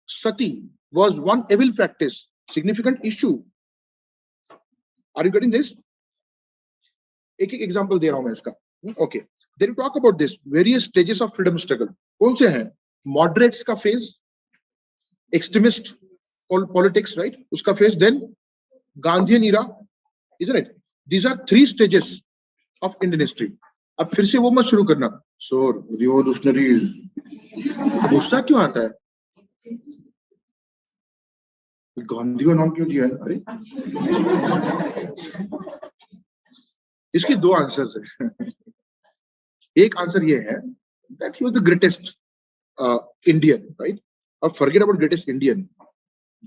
Sati was one evil practice, significant issue. Are you getting this? एक एक example दे रहा हूं मैं इसका। Okay, then you talk about this various stages of freedom struggle. कौन से हैं? Moderates का phase, extremist politics, right? उसका phase, then Gandhian era, isn't it? These are 3 stages of Indian history. अब फिर से वो मत शुरू करना, so revolutionaries, गुस्सा क्यों आता है? गांधी का नाम क्यों दिया है? अरे इसके 2 आंसर्स हैं। एक आंसर ये है that he was the greatest Indian, right? और forget about greatest Indian.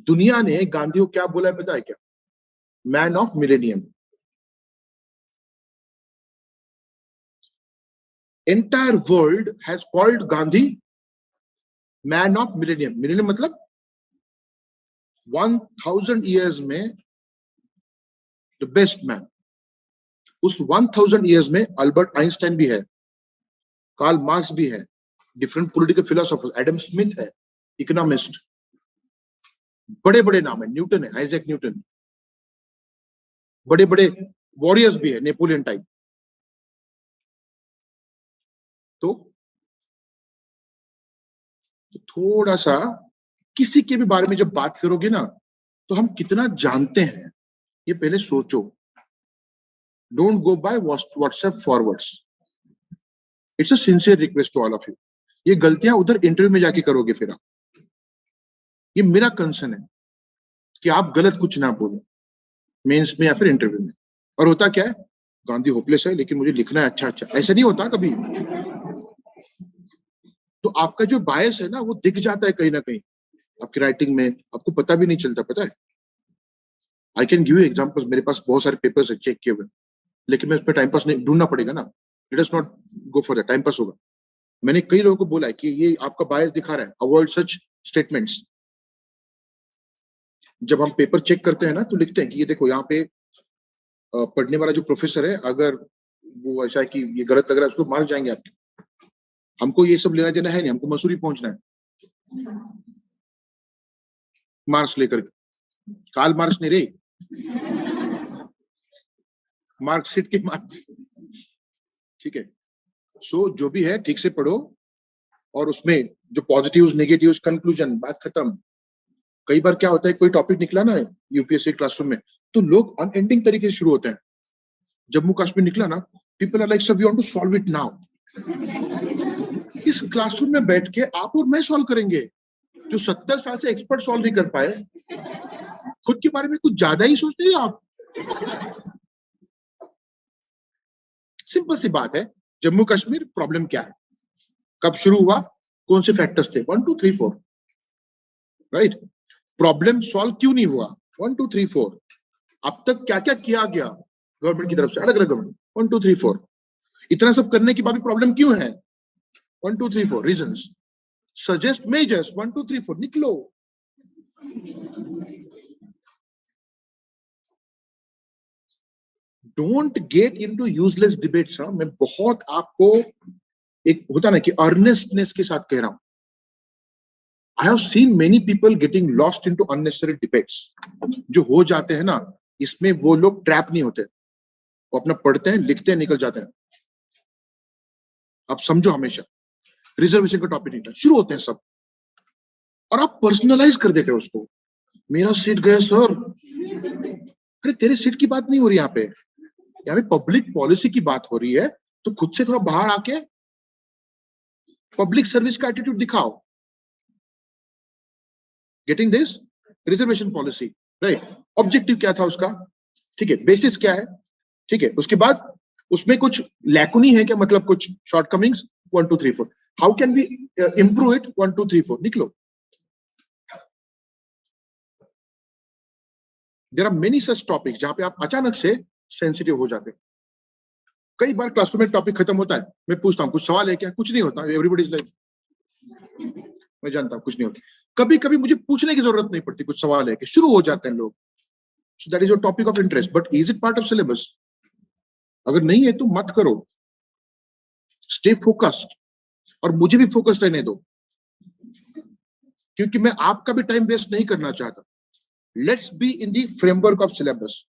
दुनिया ने गांधी को क्या बोला है पता है क्या? Man of millennium. Entire world has called Gandhi man of millennium. Millennium मतलब 1000 ईयर्स में द बेस्ट मैन। उस 1000 ईयर्स में अल्बर्ट आइंस्टाइन भी है, कार्ल मार्क्स भी है, different political philosopher, Adam Smith है, इकोनॉमिस्ट, बड़े बड़े नाम है, न्यूटन है, आइजैक न्यूटन, बड़े बड़े वॉरियर्स भी है, नेपोलियन टाइप। तो थोड़ा सा किसी के भी बारे में जब बात करोगे ना, तो हम कितना जानते हैं ये पहले सोचो। Don't go by WhatsApp forwards. It's a sincere request to all of you. ये गलतियां उधर इंटरव्यू में जाके करोगे फिर आप। ये मेरा कंसर्न है कि आप गलत कुछ ना बोलो मेंस में या फिर इंटरव्यू में। और होता क्या है, गांधी होपलेस है लेकिन मुझे लिखना है अच्छा अच्छा, ऐसा नहीं होता कभी। तो आपका जो बायस है ना वो दिख जाता है कहीं ना कहीं आपकी राइटिंग में, आपको पता भी नहीं चलता। पता है, I can give you examples, मेरे पास बहुत सारे पेपर्स है चेक किए हुए, लेकिन मैं उस पर टाइम पास नहीं, ढूंढना पड़ेगा ना, let us not go for that, time pass होगा। मैंने कई लोगों को बोला है कि ये आपका बायस दिखा रहा है, अवॉइड सच स्टेटमेंट्स। जब हम पेपर चेक करते हैं ना तो लिखते हैं कि ये देखो यहाँ पे पढ़ने वाला जो प्रोफेसर है, अगर वो ऐसा है कि ये गलत लग रहा है उसको मार जाएंगे आपके। हमको ये सब लेना देना है नहीं, हमको मसूरी पहुंचना है मार्क्स लेकर के। काल मार्क्स नहीं रे, मार्कशीट के मार्क्स, ठीक है। सो जो भी है ठीक से पढ़ो, और उसमें जो पॉजिटिव्स नेगेटिव्स कंक्लूजन, बात खत्म। कई बार क्या होता है, कोई टॉपिक निकला ना यूपीएससी क्लासरूम में, तो लोग अनएंडिंग तरीके से शुरू होते हैं। जम्मू कश्मीर निकला ना, people are like sir we want to solve it now. इस क्लासरूम में बैठ के आप और मैं सॉल्व करेंगे, जो 70 साल से एक्सपर्ट सॉल्व नहीं कर पाए। खुद के बारे में कुछ ज्यादा ही सोच रहे आप। सिंपल सी बात है, जम्मू कश्मीर प्रॉब्लम क्या है, कब शुरू हुआ, कौन से फैक्टर्स थे, 1 2 3 4, राइट। प्रॉब्लम सॉल्व क्यों नहीं हुआ, 1 2 3 4। अब तक क्या क्या किया गया गवर्नमेंट की तरफ से, अलग अलग गवर्नमेंट, 1 2 3 4। इतना सब करने के बाद भी प्रॉब्लम क्यों है, 1 2 3 4 रीजंस। सजेस्ट मेजर्स, 1 2 3 4, निकलो। Don't get into useless debates. मैं बहुत आपको एक होता ना कि अर्नेस्टनेस के साथ कह रहा हूं। I have seen many people getting lost into unnecessary debates. जो हो जाते हैं ना, इसमें वो लोग ट्रैप नहीं होते, वो अपना पढ़ते हैं, लिखते हैं, निकल जाते हैं। आप समझो, हमेशा रिजर्वेशन का टॉपिक निकला, शुरू होते हैं सब, और आप पर्सनलाइज कर देते हो उसको। मेरा सीट गया सर। अरे तेरे सीट की बात नहीं हो रही यहाँ पे, यहाँ पे पब्लिक पॉलिसी की बात हो रही है। तो खुद से थोड़ा बाहर आके पब्लिक सर्विस का एटीट्यूड दिखाओ। Getting this, reservation policy, right. Objective क्या था उसका, ठीक है, बेसिस क्या है, ठीक है। उसके बाद उसमें कुछ लैकुनी है क्या, मतलब कुछ shortcomings, 1 2 3 4, how can we improve it, 1 2 3 4, निकलो। There are many such topics जहां पे आप अचानक से सेंसिटिव हो जाते हैं। कई बार क्लासरूम में टॉपिक खत्म होता है, मैं पूछता हूँ कुछ सवाल है क्या, कुछ नहीं होता, एवरीबॉडी इज लाइक, मैं जानता हूँ कुछ नहीं होता। कभी कभी मुझे पूछने की जरूरत नहीं पड़ती, कुछ सवाल है कि शुरू हो जाते हैं लोग। So that is your topic of interest, but is it part of syllabus? अगर नहीं है तो मत करो। स्टे फोकस्ड, और मुझे भी फोकस्ड रहने दो, क्योंकि मैं आपका भी टाइम वेस्ट नहीं करना चाहता। Let's be in the framework of syllabus.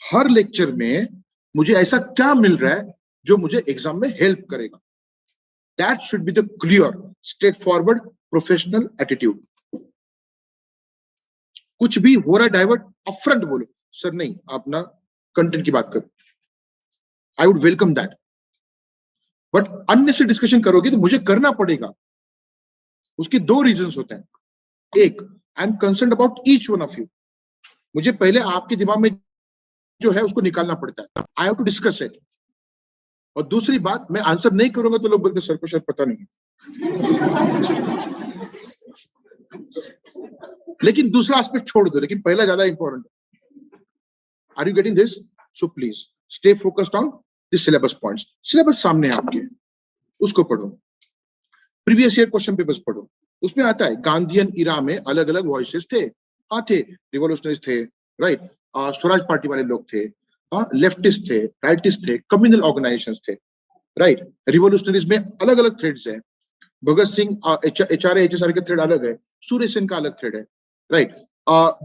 Her lecture में मुझे ऐसा क्या मिल रहा है जो मुझे एग्जाम में हेल्प करेगा। That should be the clear, straight forward, professional attitude. कुछ भी हो रहा है डाइवर्ट, अपफ्रंट बोलो, सर नहीं, आप ना कंटेंट की बात करो, I would welcome that. But unnecessary discussion करोगे तो मुझे करना पड़ेगा। उसके दो रीजंस होते हैं। एक, I am concern about each one of you. मुझे पहले आपके दिमाग में जो है उसको निकालना पड़ता है, I have to discuss it. और दूसरी बात, मैं आंसर नहीं करूंगा तो लोग बोलते सर को शायद पता नहीं। लेकिन दूसरा एस्पेक्ट छोड़ दो, लेकिन पहला ज्यादा important. Are you getting this? So please stay focused on the syllabus points. Syllabus सामने है आपके, उसको पढ़ो। प्रीवियस ईयर क्वेश्चन पेपर्स पढ़ो, उसमें आता है गांधीयन इरा में अलग अलग वॉइसेस थे। हाँ थे, रिवोल्यूशनरीज थे, राइट, स्वराज पार्टी वाले लोग थे, लेफ्टिस्ट थे, राइटिस्ट थे, कम्युनल ऑर्गेनाइजेशंस थे, राइट। रिवोल्यूशनरीज में अलग अलग थ्रेड्स हैं। भगत सिंह, एचआरए एचएसआर का थ्रेड अलग है, सूर्य सेन का अलग थ्रेड है, राइट।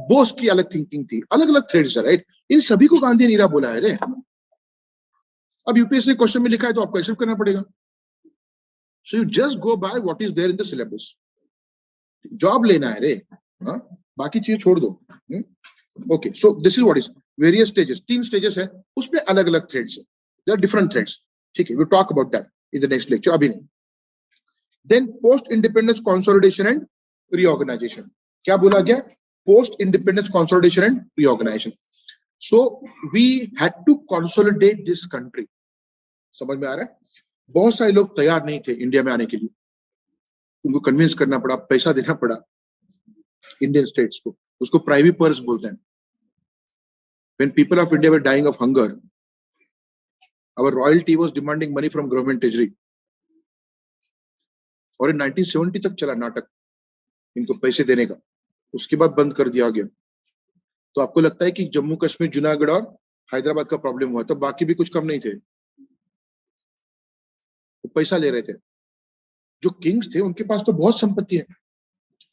बोस की अलग थिंकिंग थी, अलग अलग थ्रेड्स है, राइट। इन सभी को गांधी नीरा बोला है रे। अब यूपीएससी क्वेश्चन में लिखा है तो आपको एक्सेप्ट करना पड़ेगा। So you just go by what is there in the syllabus. Job लेना है रे, बाकी चीजें छोड़ दो। Okay, so this is what is various stages. 3 stages है, उसमें अलग अलग थ्रेड्स है, देयर आर डिफरेंट थ्रेड्स, ठीक है। We talk about that in the next lecture, अभी नहीं। Then post independence consolidation and reorganisation. क्या बोला गया? Post independence consolidation and reorganisation. So we had to consolidate this country. समझ में आ रहा है? बहुत सारे लोग तैयार नहीं थे इंडिया में आने के लिए, उनको कन्विंस करना पड़ा, पैसा देना पड़ा इंडियन स्टेट्स को। उसको प्राइवेट पर्स बोलते हैं। When people of India were dying of hunger, our royalty was demanding money from government treasury, और in 1970 तक चला नाटक इनको पैसे देने का, उसके बाद बंद कर दिया गया। तो आपको लगता है कि जम्मू कश्मीर, जूनागढ़ और हैदराबाद का प्रॉब्लम हुआ, तो बाकी भी कुछ कम नहीं थे, तो पैसा ले रहे थे। जो किंग्स थे उनके पास तो बहुत संपत्ति है,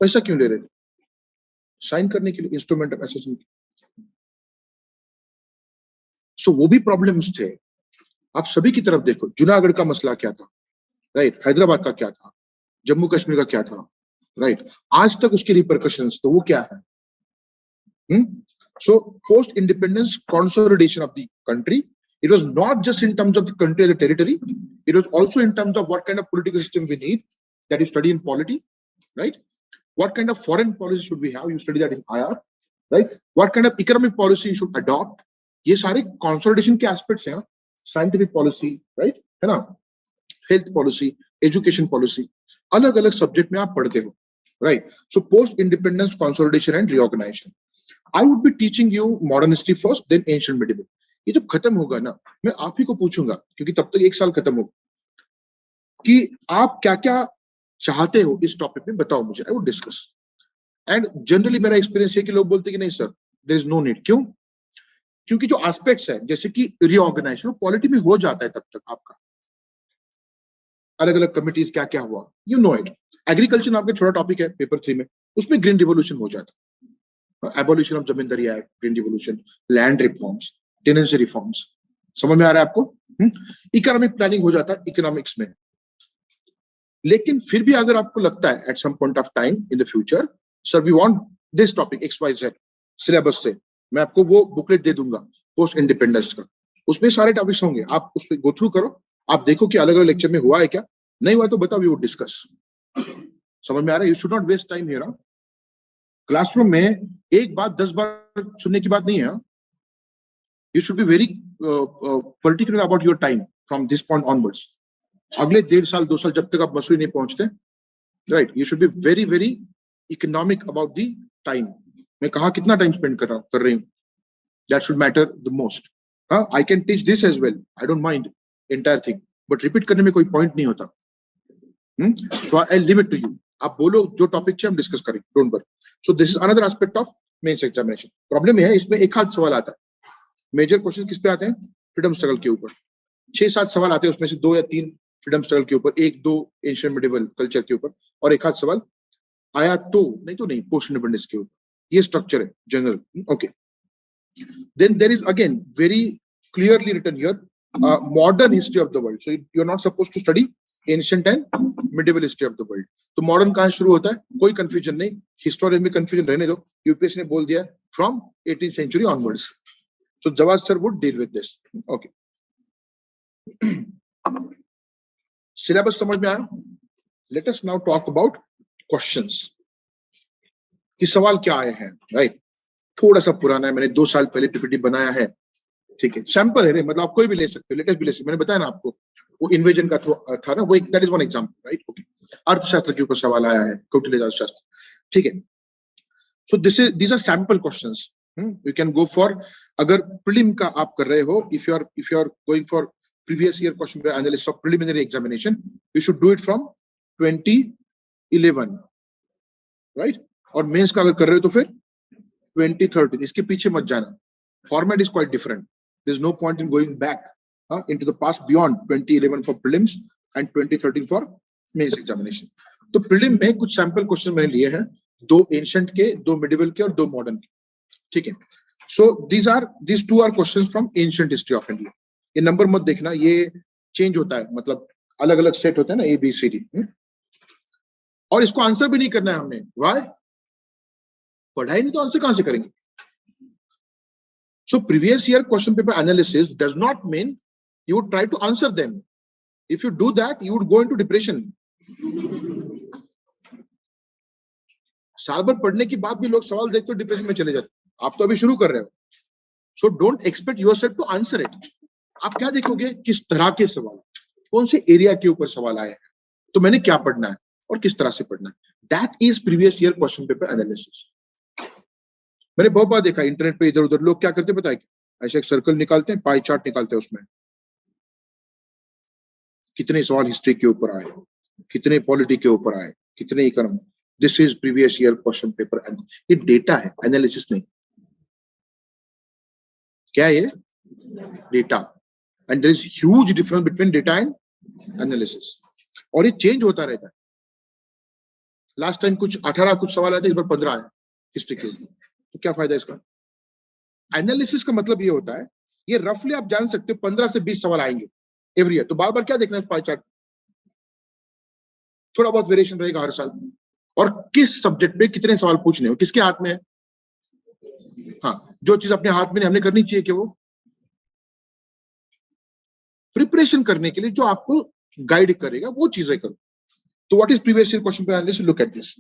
पैसा क्यों ले रहे थे? साइन करने के लिए, इंस्ट्रूमेंट ऑफ एसेसन। सो वो भी प्रॉब्लम्स थे। आप सभी की तरफ देखो, जूनागढ़ का मसला क्या था, राइट, हैदराबाद का क्या था, जम्मू कश्मीर का क्या था, राइट, आज तक उसके रिपरकशंस, तो वो क्या है? So post independence consolidation of the country, it was not just in terms of the country as a territory, it was also in terms of what kind of political system we need, that you study in polity, right? What kind of foreign policy should we have, you study that in IR, right? What kind of economic policy you should adopt, ये सारे consolidation के aspects हैं, scientific policy, right, है ना, health policy, education policy, अलग अलग subject में आप पढ़ते हो, right? So post independence consolidation and reorganization, I would be teaching you modern history first, then ancient medieval. ये जब खत्म होगा ना, मैं आप ही को पूछूंगा, क्योंकि तब तक एक साल खत्म होगा, कि आप क्या क्या चाहते हो इस टॉपिक में, बताओ मुझे, I would discuss. And generally मेरा एक्सपीरियंस है कि लोग बोलते हैं कि नहीं sir, there is no need. क्यों? क्योंकि जो एस्पेक्ट्स है, जैसे कि रीऑर्गेनाइजेशन पॉलिटी में हो जाता है तब तक आपका, अलग अलग कमिटीज क्या क्या हुआ, यू नो इट। एग्रीकल्चर आपका छोटा टॉपिक है पेपर 3 में, उसमें ग्रीन रिवोल्यूशन हो जाता है, abolition of zamindari act, green revolution, land reforms, tenancy reforms, समझ में आ रहा है आपको? इकोनॉमिक प्लानिंग हो जाता है इकोनॉमिक्स में। लेकिन फिर भी अगर आपको लगता है at some point of time in the future, sir we want this topic XYZ syllabus से, मैं आपको वो बुकलेट दे दूंगा पोस्ट इंडिपेंडेंस का, उसमें सारे टॉपिक्स होंगे, आप उस पर गो थ्रू करो, आप देखो कि अलग अलग लेक्चर में हुआ है क्या, नहीं हुआ तो बताओ, वी वुड डिस्कस। समझ में आ रहा है? You should not waste time here. Classroom में एक बात 10 बार सुनने की बात नहीं है। You should be very particular about your time from this point onwards. अगले 1.5 साल 2 साल जब तक आप मसूरी नहीं पहुंचते, right? You should be very very economic about the time. मैं कहाँ कितना टाइम स्पेंड कर रही हूँ, that should matter the most. I can teach this as well. I don't mind entire thing, but repeat करने में कोई point नहीं होता. So I leave it to you. आप बोलो जो टॉपिक चाहिए हम डिस्कस करें, don't worry. So this is another aspect of mains examination. Problem है इसमें एक हाथ सवाल आता है। मेजर क्वेश्चन किस पे आते हैं? फ्रीडम स्ट्रगल के ऊपर 6-7 सवाल आते हैं, उसमें से 2 या 3 फ्रीडम स्ट्रगल के ऊपर, 1-2 एंशिएंट मिडिवल कल्चर के ऊपर, और एक हाथ सवाल आया तो नहीं पोस्ट इंडिपेंडेंस के ऊपर। ये स्ट्रक्चर है general. Okay, then there is again very clearly written here modern history of the world. So you are not supposed to study ancient and medieval history of the world. तो modern कहां शुरू होता है? कोई confusion नहीं, historian में confusion रहने दो, यूपीएससी ने बोल दिया from 18th century onwards. So Jawad sir would deal with this. Okay. Syllabus समझ में आया? Let us now talk about questions. कि सवाल क्या आए हैं, right? थोड़ा सा पुराना है, मैंने 2 साल पहले पीपीटी बनाया है, ठीक है, सैंपल है रे, मतलब आप कोई भी ले सकते हो, लेटेस्ट भी ले सकते हो। मैंने बताया ना आपको, वो इन्वेजन का था ना, वो एक, that is one example, right? Okay. अर्थशास्त्र के ऊपर सवाल आया है, कौटिल्य अर्थशास्त्र, ठीक है। So these are sample questions. You can go for, अगर प्रीलिम का आप कर रहे हो, if you are going for previous year question paper analysis of preliminary examination, you should do it from 2011, right? और मेंस का अगर कर रहे हो तो फिर 2013, इसके पीछे मत जाना, format is quite different. There's no point in going back into the past beyond 2011 for prelims and 2013 for mains examination. तो प्रीलिम में कुछ सैंपल क्वेश्चन मैंने लिए हैं, 2 एंशिएंट के, 2 मिडिवल के और 2 मॉडर्न के, ठीक है। So these 2 are questions from ancient history of India. ये नंबर मत देखना, ये चेंज होता है, मतलब अलग अलग सेट होता है ना, ABCD, और इसको आंसर भी नहीं करना है हमने। व्हाई? पढ़ाई नहीं तो आंसर कहां से करेंगे? So previous year question paper analysis does not mean you would try to answer them. If you do that, you would go into depression. साल भर पढ़ने के बाद भी लोग सवाल देखते हो डिप्रेशन में चले जाते, आप तो अभी शुरू कर रहे हो। So don't expect yourself to answer it. आप क्या देखोगे? किस तरह के सवाल, कौन से एरिया के ऊपर सवाल आए हैं, तो मैंने क्या पढ़ना है और किस तरह से पढ़ना है। That is previous year question paper analysis. मैंने बहुत बार देखा इंटरनेट पे, इधर उधर लोग क्या करते पता है, ऐसे एक सर्कल निकालते हैं, पाई चार्ट निकालते हैं, उसमें कितने सवाल हिस्ट्री के ऊपर आए, कितने पॉलिटी के ऊपर आए, कितने economy. This is previous year question paper. ये डेटा है, एनालिसिस नहीं। क्या है ये? Data. And there is huge difference between data and analysis, और ये चेंज होता रहता है। लास्ट टाइम कुछ 18 कुछ सवाल आए थे, इस बार 15 आए हिस्ट्री के ऊपर। तो क्या फायदा इसका? एनालिसिस का मतलब ये होता है, ये रफली आप जान सकते हो 15 से 20 सवाल आएंगे एवरी ईयर। तो बार बार क्या देखना है पाई चार्ट, थोड़ा बहुत वेरिएशन रहेगा हर साल। और किस सब्जेक्ट पे कितने सवाल पूछने हो, किसके हाथ में है? हाँ, जो चीज अपने हाथ में नहीं, हमने करनी चाहिए कि वो प्रिपरेशन करने के लिए जो आपको गाइड करेगा वो चीजें करो। तो what is previous year question paper analysis? Look at this.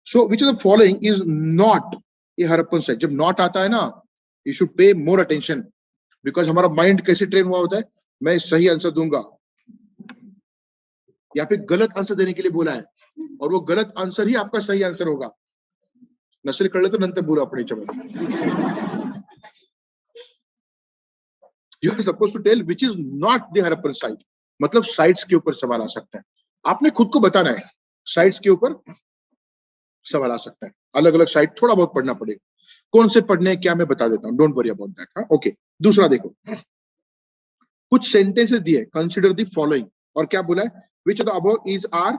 So which of the following is not a Harappan site? जब नॉट आता है ना, you should pay more attention, because हमारा माइंड कैसे ट्रेन हुआ होता है, मैं सही आंसर दूंगा, या फिर गलत आंसर देने के लिए बोला है, और वो गलत आंसर ही आपका सही आंसर होगा। नस्ल कर ले तो नंतर बुरा अपने चमन। You are suppose to tell which is not the Harappan site, मतलब साइट्स के ऊपर सवाल आ सकता है। आपने खुद को बताना है साइट्स के ऊपर सवाल आ सकता है। अलग अलग साइट थोड़ा बहुत पढ़ना पड़ेगा, कौन से पढ़ने हैं क्या मैं बता देता हूं, डोंट वरी अबाउट दैट। हाँ, ओके। दूसरा देखो, कुछ सेंटेंसेस दिए, कंसीडर द फॉलोइंग, और क्या बोला है? Which of the above is are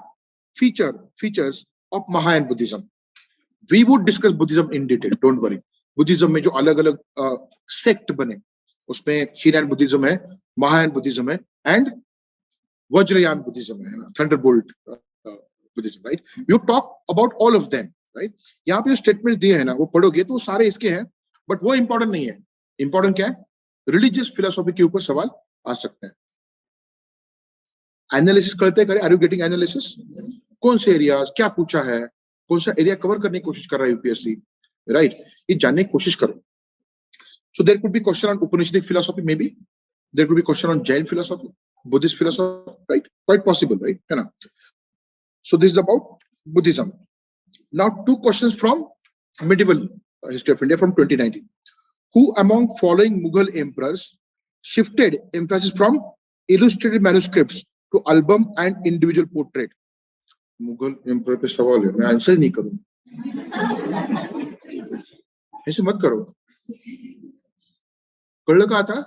features of Mahayana Buddhism. We would discuss Buddhism in detail, don't worry. Buddhism में जो अलग अलग सेक्ट बने, उसमें हीनयान बुद्धिज्म है, महायान बुद्धिज्म है, एंड वज्रयान बुद्धिज्म है, Thunderbolt Buddhism, right? You talk about all of them, right? यहाँ पे स्टेटमेंट दिए हैं ना, वो पढ़ोगे तो सारे इसके हैं, बट वो इंपॉर्टेंट नहीं है। इंपॉर्टेंट क्या है? रिलीजियस फिलोसॉफी के ऊपर सवाल आ सकते हैं। एनालिसिस करते करें, आर यू गेटिंग एनालिसिस? कौन से एरियाज, क्या पूछा है, कौन सा एरिया कवर करने की कोशिश कर रहा है यूपीएससी, राइट? ये जानने की कोशिश करो। So there could be question on Upanishadic philosophy, may be there could be question on Jain philosophy, Buddhist philosophy, right? Quite possible, right? है ना? So this is about Buddhism. Now, two questions from medieval history of India from 2019. Who among following Mughal emperors shifted emphasis from illustrated manuscripts to album and individual portrait? Mughal emperor पे सवाल है, मैं answer नहीं करूं, ऐसे मत करो. कळलं का आता?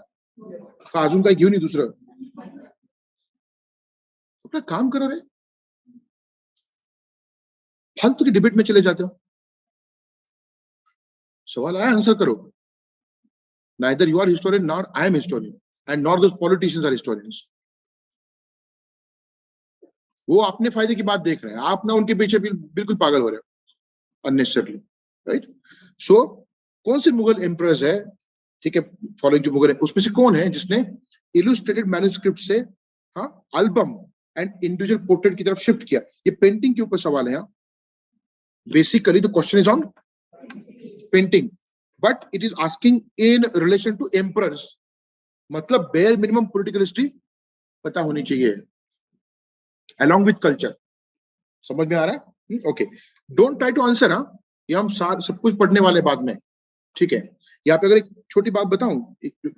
का अजून काही घेऊन ये दुसरं? अपना काम करो रे, फालतू की डिबेट में चले जाते हो. सवाल आया, आंसर करो. Neither you are historian nor I am historian, and nor those politicians are historians. वो अपने फायदे की बात देख रहे हैं, आप ना उनके पीछे बिल्कुल पागल हो रहे हो अननेसेसरली, राइट? सो कौन से मुगल एम्परर्स है, ठीक है, फॉलोइंग जो मुगल है उसमें से कौन है जिसने इलुस्ट्रेटेड मैन्युस्क्रिप्ट से एल्बम एंड इंडिविजुअल पोर्ट्रेट की तरफ शिफ्ट किया? ये पेंटिंग के ऊपर सवाल है. Basically the question is on painting, but it is asking in relation to emperors. मतलब bare minimum political history पता होनी चाहिए along with culture. समझ में आ रहा है? Okay, don't try to answer. ये हम सब कुछ पढ़ने वाले बाद में, ठीक है? यहाँ पे अगर एक छोटी बात बताऊं,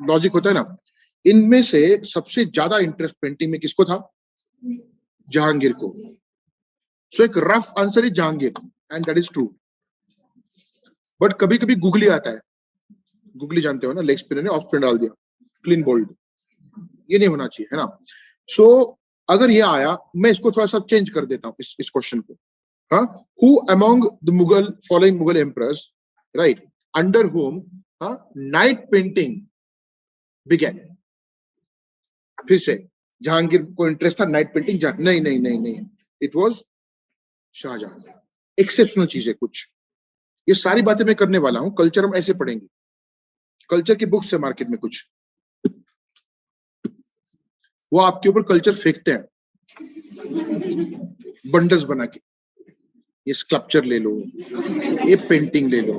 लॉजिक होता है ना, इनमें से सबसे ज्यादा इंटरेस्ट पेंटिंग में किसको था? जहांगीर को. सो एक rough answer is Jahangir, and that is true. But कभी कभी गूगली आता है. गूगली जानते हो ना, लेग स्पिनर ने ऑफ स्पिन डाल दिया, क्लीन बोल्ड. ये नहीं होना चाहिए, है ना? सो अगर ये आया, मैं इसको थोड़ा सा चेंज कर देता हूँ इस क्वेश्चन को. हाँ, who among the Mughal following Mughal emperors, right, under whom नाइट पेंटिंग बिगेन? फिर से जहांगीर को इंटरेस्ट था नाइट पेंटिंग? नहीं नहीं नहीं नहीं, इट वाज शाहजहां. एक्सेप्शनल चीजें कुछ. ये सारी बातें मैं करने वाला हूं, कल्चर हम ऐसे पढ़ेंगे. कल्चर की बुक्स है मार्केट में कुछ, वो आपके ऊपर कल्चर फेंकते हैं बंडल्स बना के. ये स्कल्पचर ले लो, ये पेंटिंग ले लो.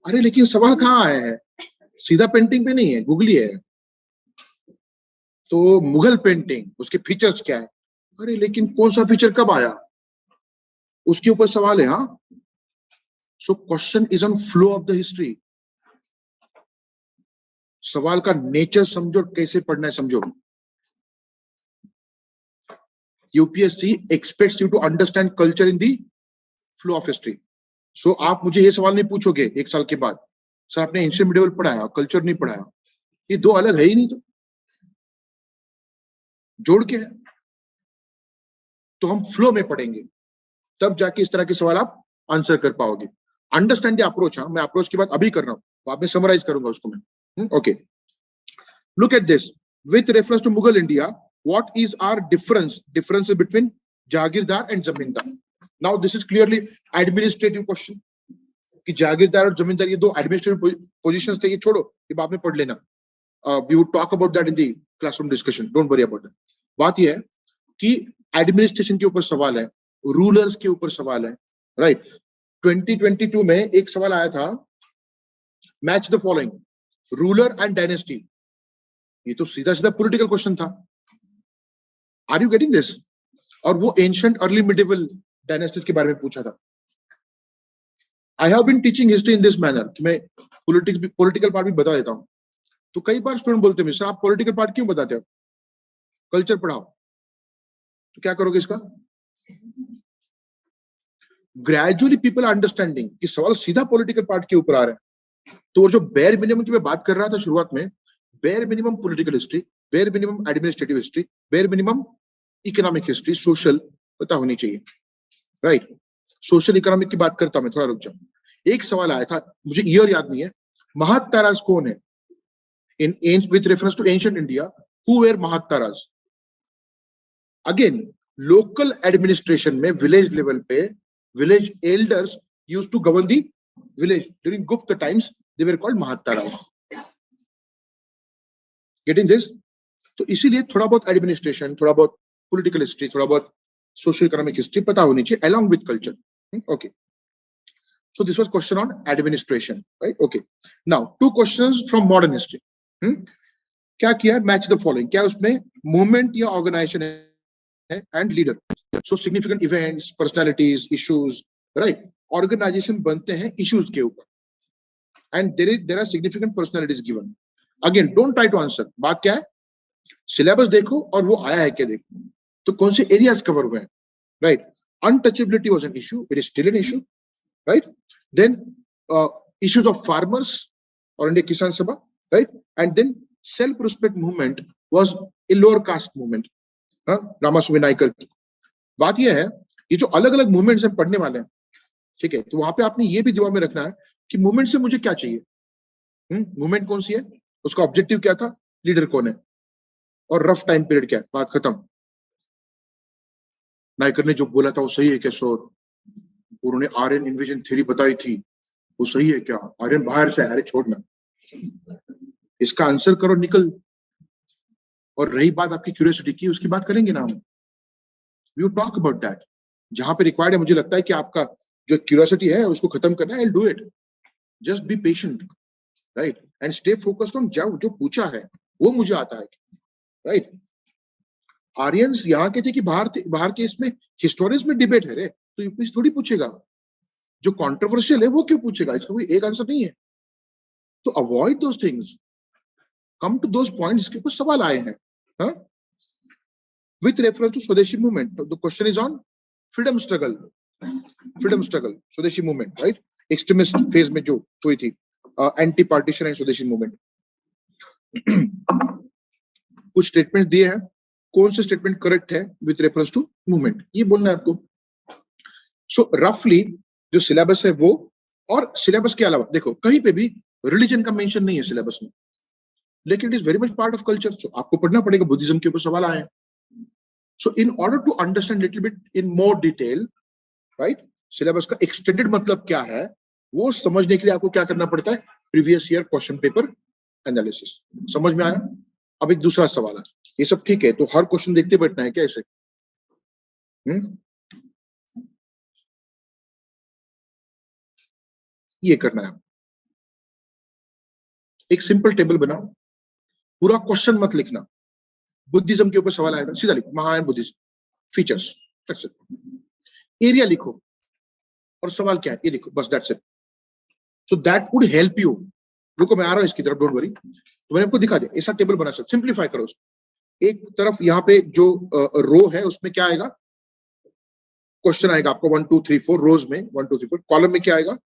अरे लेकिन सवाल कहाँ आया है? सीधा पेंटिंग पे नहीं है, गूगली है. तो मुगल पेंटिंग, उसके फीचर्स क्या है? अरे लेकिन कौन सा फीचर कब आया, उसके ऊपर सवाल है. हाँ, so question is on flow of the history. सवाल का नेचर समझो, कैसे पढ़ना है समझो. UPSC expects you to understand culture in the flow of history. So आप मुझे ये सवाल नहीं पूछोगे 1 साल के बाद, सर आपने एंशिएंट मिडिवल पढ़ाया, कल्चर नहीं पढ़ाया. ये दो अलग है ही नहीं, तो जोड़ के है. तो हम फ्लो में पढ़ेंगे, तब जाके इस तरह के सवाल आप आंसर कर पाओगे. Understand the approach. हाँ, मैं अप्रोच की बात अभी कर रहा हूं, बाद में समराइज करूंगा उसको मैं. Okay, look at this. With reference to Mughal India, what is our difference between jagirdar and zamindar? Now this is clearly administrative question कि जागीरदार और जमींदार ये दो एडमिनिस्ट्रेटिव पोजीशंस थे, ये छोड़ो, ये बाद में पढ़ लेना. We would talk about that in the classroom discussion, don't worry about that. बात ये है कि एडमिनिस्ट्रेशन के ऊपर सवाल है, रूलर्स के ऊपर सवाल है, राइट. 2022 में एक सवाल आया था, match the following, ruler and dynasty. ये तो सीधा सीधा पॉलिटिकल क्वेश्चन था. Are you getting this? और वो एंशिएंट अर्ली मिडिवल डायनेस्टीज के बारे में पूछा था. I have been teaching history in this manner कि मैं पॉलिटिकल पार्ट भी बता देता हूं. तो कई बार स्टूडेंट बोलते हैं, सर आप पॉलिटिकल पार्ट क्यों बताते हो, कल्चर पढ़ाओ. तो क्या करोगे इसका? ग्रेजुअली पीपल अंडरस्टैंडिंग कि सवाल सीधा पॉलिटिकल पार्ट के ऊपर आ रहा है. तो जो बेयर मिनिमम की मैं बात कर रहा था शुरुआत में, bear minimum political history, bare minimum administrative history, bare minimum economic history, social पता होनी चाहिए, राइट. सोशल इकोनॉमिक की बात करता हूं मैं, थोड़ा रुक जाओ. एक सवाल आया था, मुझे ईयर याद नहीं है, महाताराज कौन है इन with reference to ancient India, who were mahattaras? Again local administration में विलेज लेवल पे village elders used to govern the village during Gupta times, they were called mahattaras. Getting this? तो इसीलिए थोड़ा बहुत एडमिनिस्ट्रेशन, थोड़ा बहुत पॉलिटिकल हिस्ट्री, थोड़ा बहुत सोशल इकोनॉमिक हिस्ट्री पता होनी चाहिए along with culture. Okay, so this was question on administration, right? Okay, now 2 questions from modern history. क्या किया? Match the following. क्या उसमें मूवमेंट या ऑर्गेनाइजेशन है and leader. So significant events, personalities, issues, right. Organisation बनते हैं issues के ऊपर and there are significant personalities given. Again don't try to answer. बात क्या है? सिलेबस देखो और वो आया है क्या देखो, तो कौन से एरियाज कवर हुए हैं, right. Untouchability was an issue, it is still an issue, right. Then issues of farmers or India Kisan Sabha, right? And then self-respect movement was a lower caste movement. Ramaswamy Naicker की बात यह है, ये जो अलग अलग मूवमेंट्स हम पढ़ने वाले हैं, ठीक है, तो वहां पे आपने ये भी जवाब में रखना है कि मूवमेंट से मुझे क्या चाहिए. मूवमेंट कौन सी है, उसका ऑब्जेक्टिव क्या था, लीडर कौन है, और रफ टाइम पीरियड क्या है. बात खत्म. नायकर ने जो बोला था वो सही है क्या सर? उन्होंने आर्यन इन्वेजन थ्योरी बताई थी, वो सही है क्या? आर्यन बाहर से, अरे छोड़ना, इसका आंसर करो, निकल. और रही बात आपकी क्यूरियोसिटी की, उसकी बात करेंगे ना हम, we will talk about that. जहां पे रिक्वायर्ड है, मुझे लगता है कि आपका जो क्यूरियोसिटी है उसको खत्म करना है, I will do it. Just be patient, right, and stay focused on जो पूछा है वो मुझे आता है, राइट. आर्यंस यहाँ के थे कि बाहर के, इसमें हिस्टोरियंस में डिबेट है रे, तो यूपीएससी थोड़ी पूछेगा. जो कंट्रोवर्शियल है वो क्यों पूछेगा, इसका कोई एक आंसर नहीं है. तो avoid those things, come to those points के ऊपर सवाल आए हैं. With reference to Swadeshi movement, the question is on freedom struggle. Swadeshi movement, right, extremist phase में जो हुई थी, anti partition and Swadeshi movement. कुछ स्टेटमेंट दिए हैं, कौन से स्टेटमेंट करेक्ट है विथ रेफरेंस टू मूवमेंट, ये बोलना है आपको. सो रफली जो सिलेबस है वो, और सिलेबस के अलावा देखो कहीं पे भी रिलीजन का मेंशन नहीं है सिलेबस में, लेकिन it is very much part of culture. So आपको पढ़ना पड़ेगा. बुद्धिज्म के ऊपर सवाल आए हैं. So in order to understand little bit in more detail, right, syllabus का एक्सटेंडेड मतलब क्या है वो समझने के लिए आपको क्या करना पड़ता है, previous year question paper analysis. समझ में आया? अब एक दूसरा सवाल है, ये सब ठीक है, तो हर क्वेश्चन देखते बैठना है क्या ऐसे? ये करना है. एक सिंपल टेबल बनाओ, पूरा क्वेश्चन मत लिखना. बुद्धिज्म के ऊपर सवाल आया था, सीधा लिखो महायान बुद्धिज्म फीचर्स, एरिया लिखो और सवाल क्या है ये लिखो, बस that's it. So that would help you. रुको मैं आ रहा हूं इसकी तरफ, डोंट वरी. तो मैंने आपको दिखा दिया, ऐसा टेबल बना सकते, सिंप्लीफाई करो. एक तरफ यहाँ पे जो रो है उसमें क्या आएगा, क्वेश्चन आएगा आपको 1 2 3 4 रोज में 1 2 3 4, कॉलम में क्या आएगा,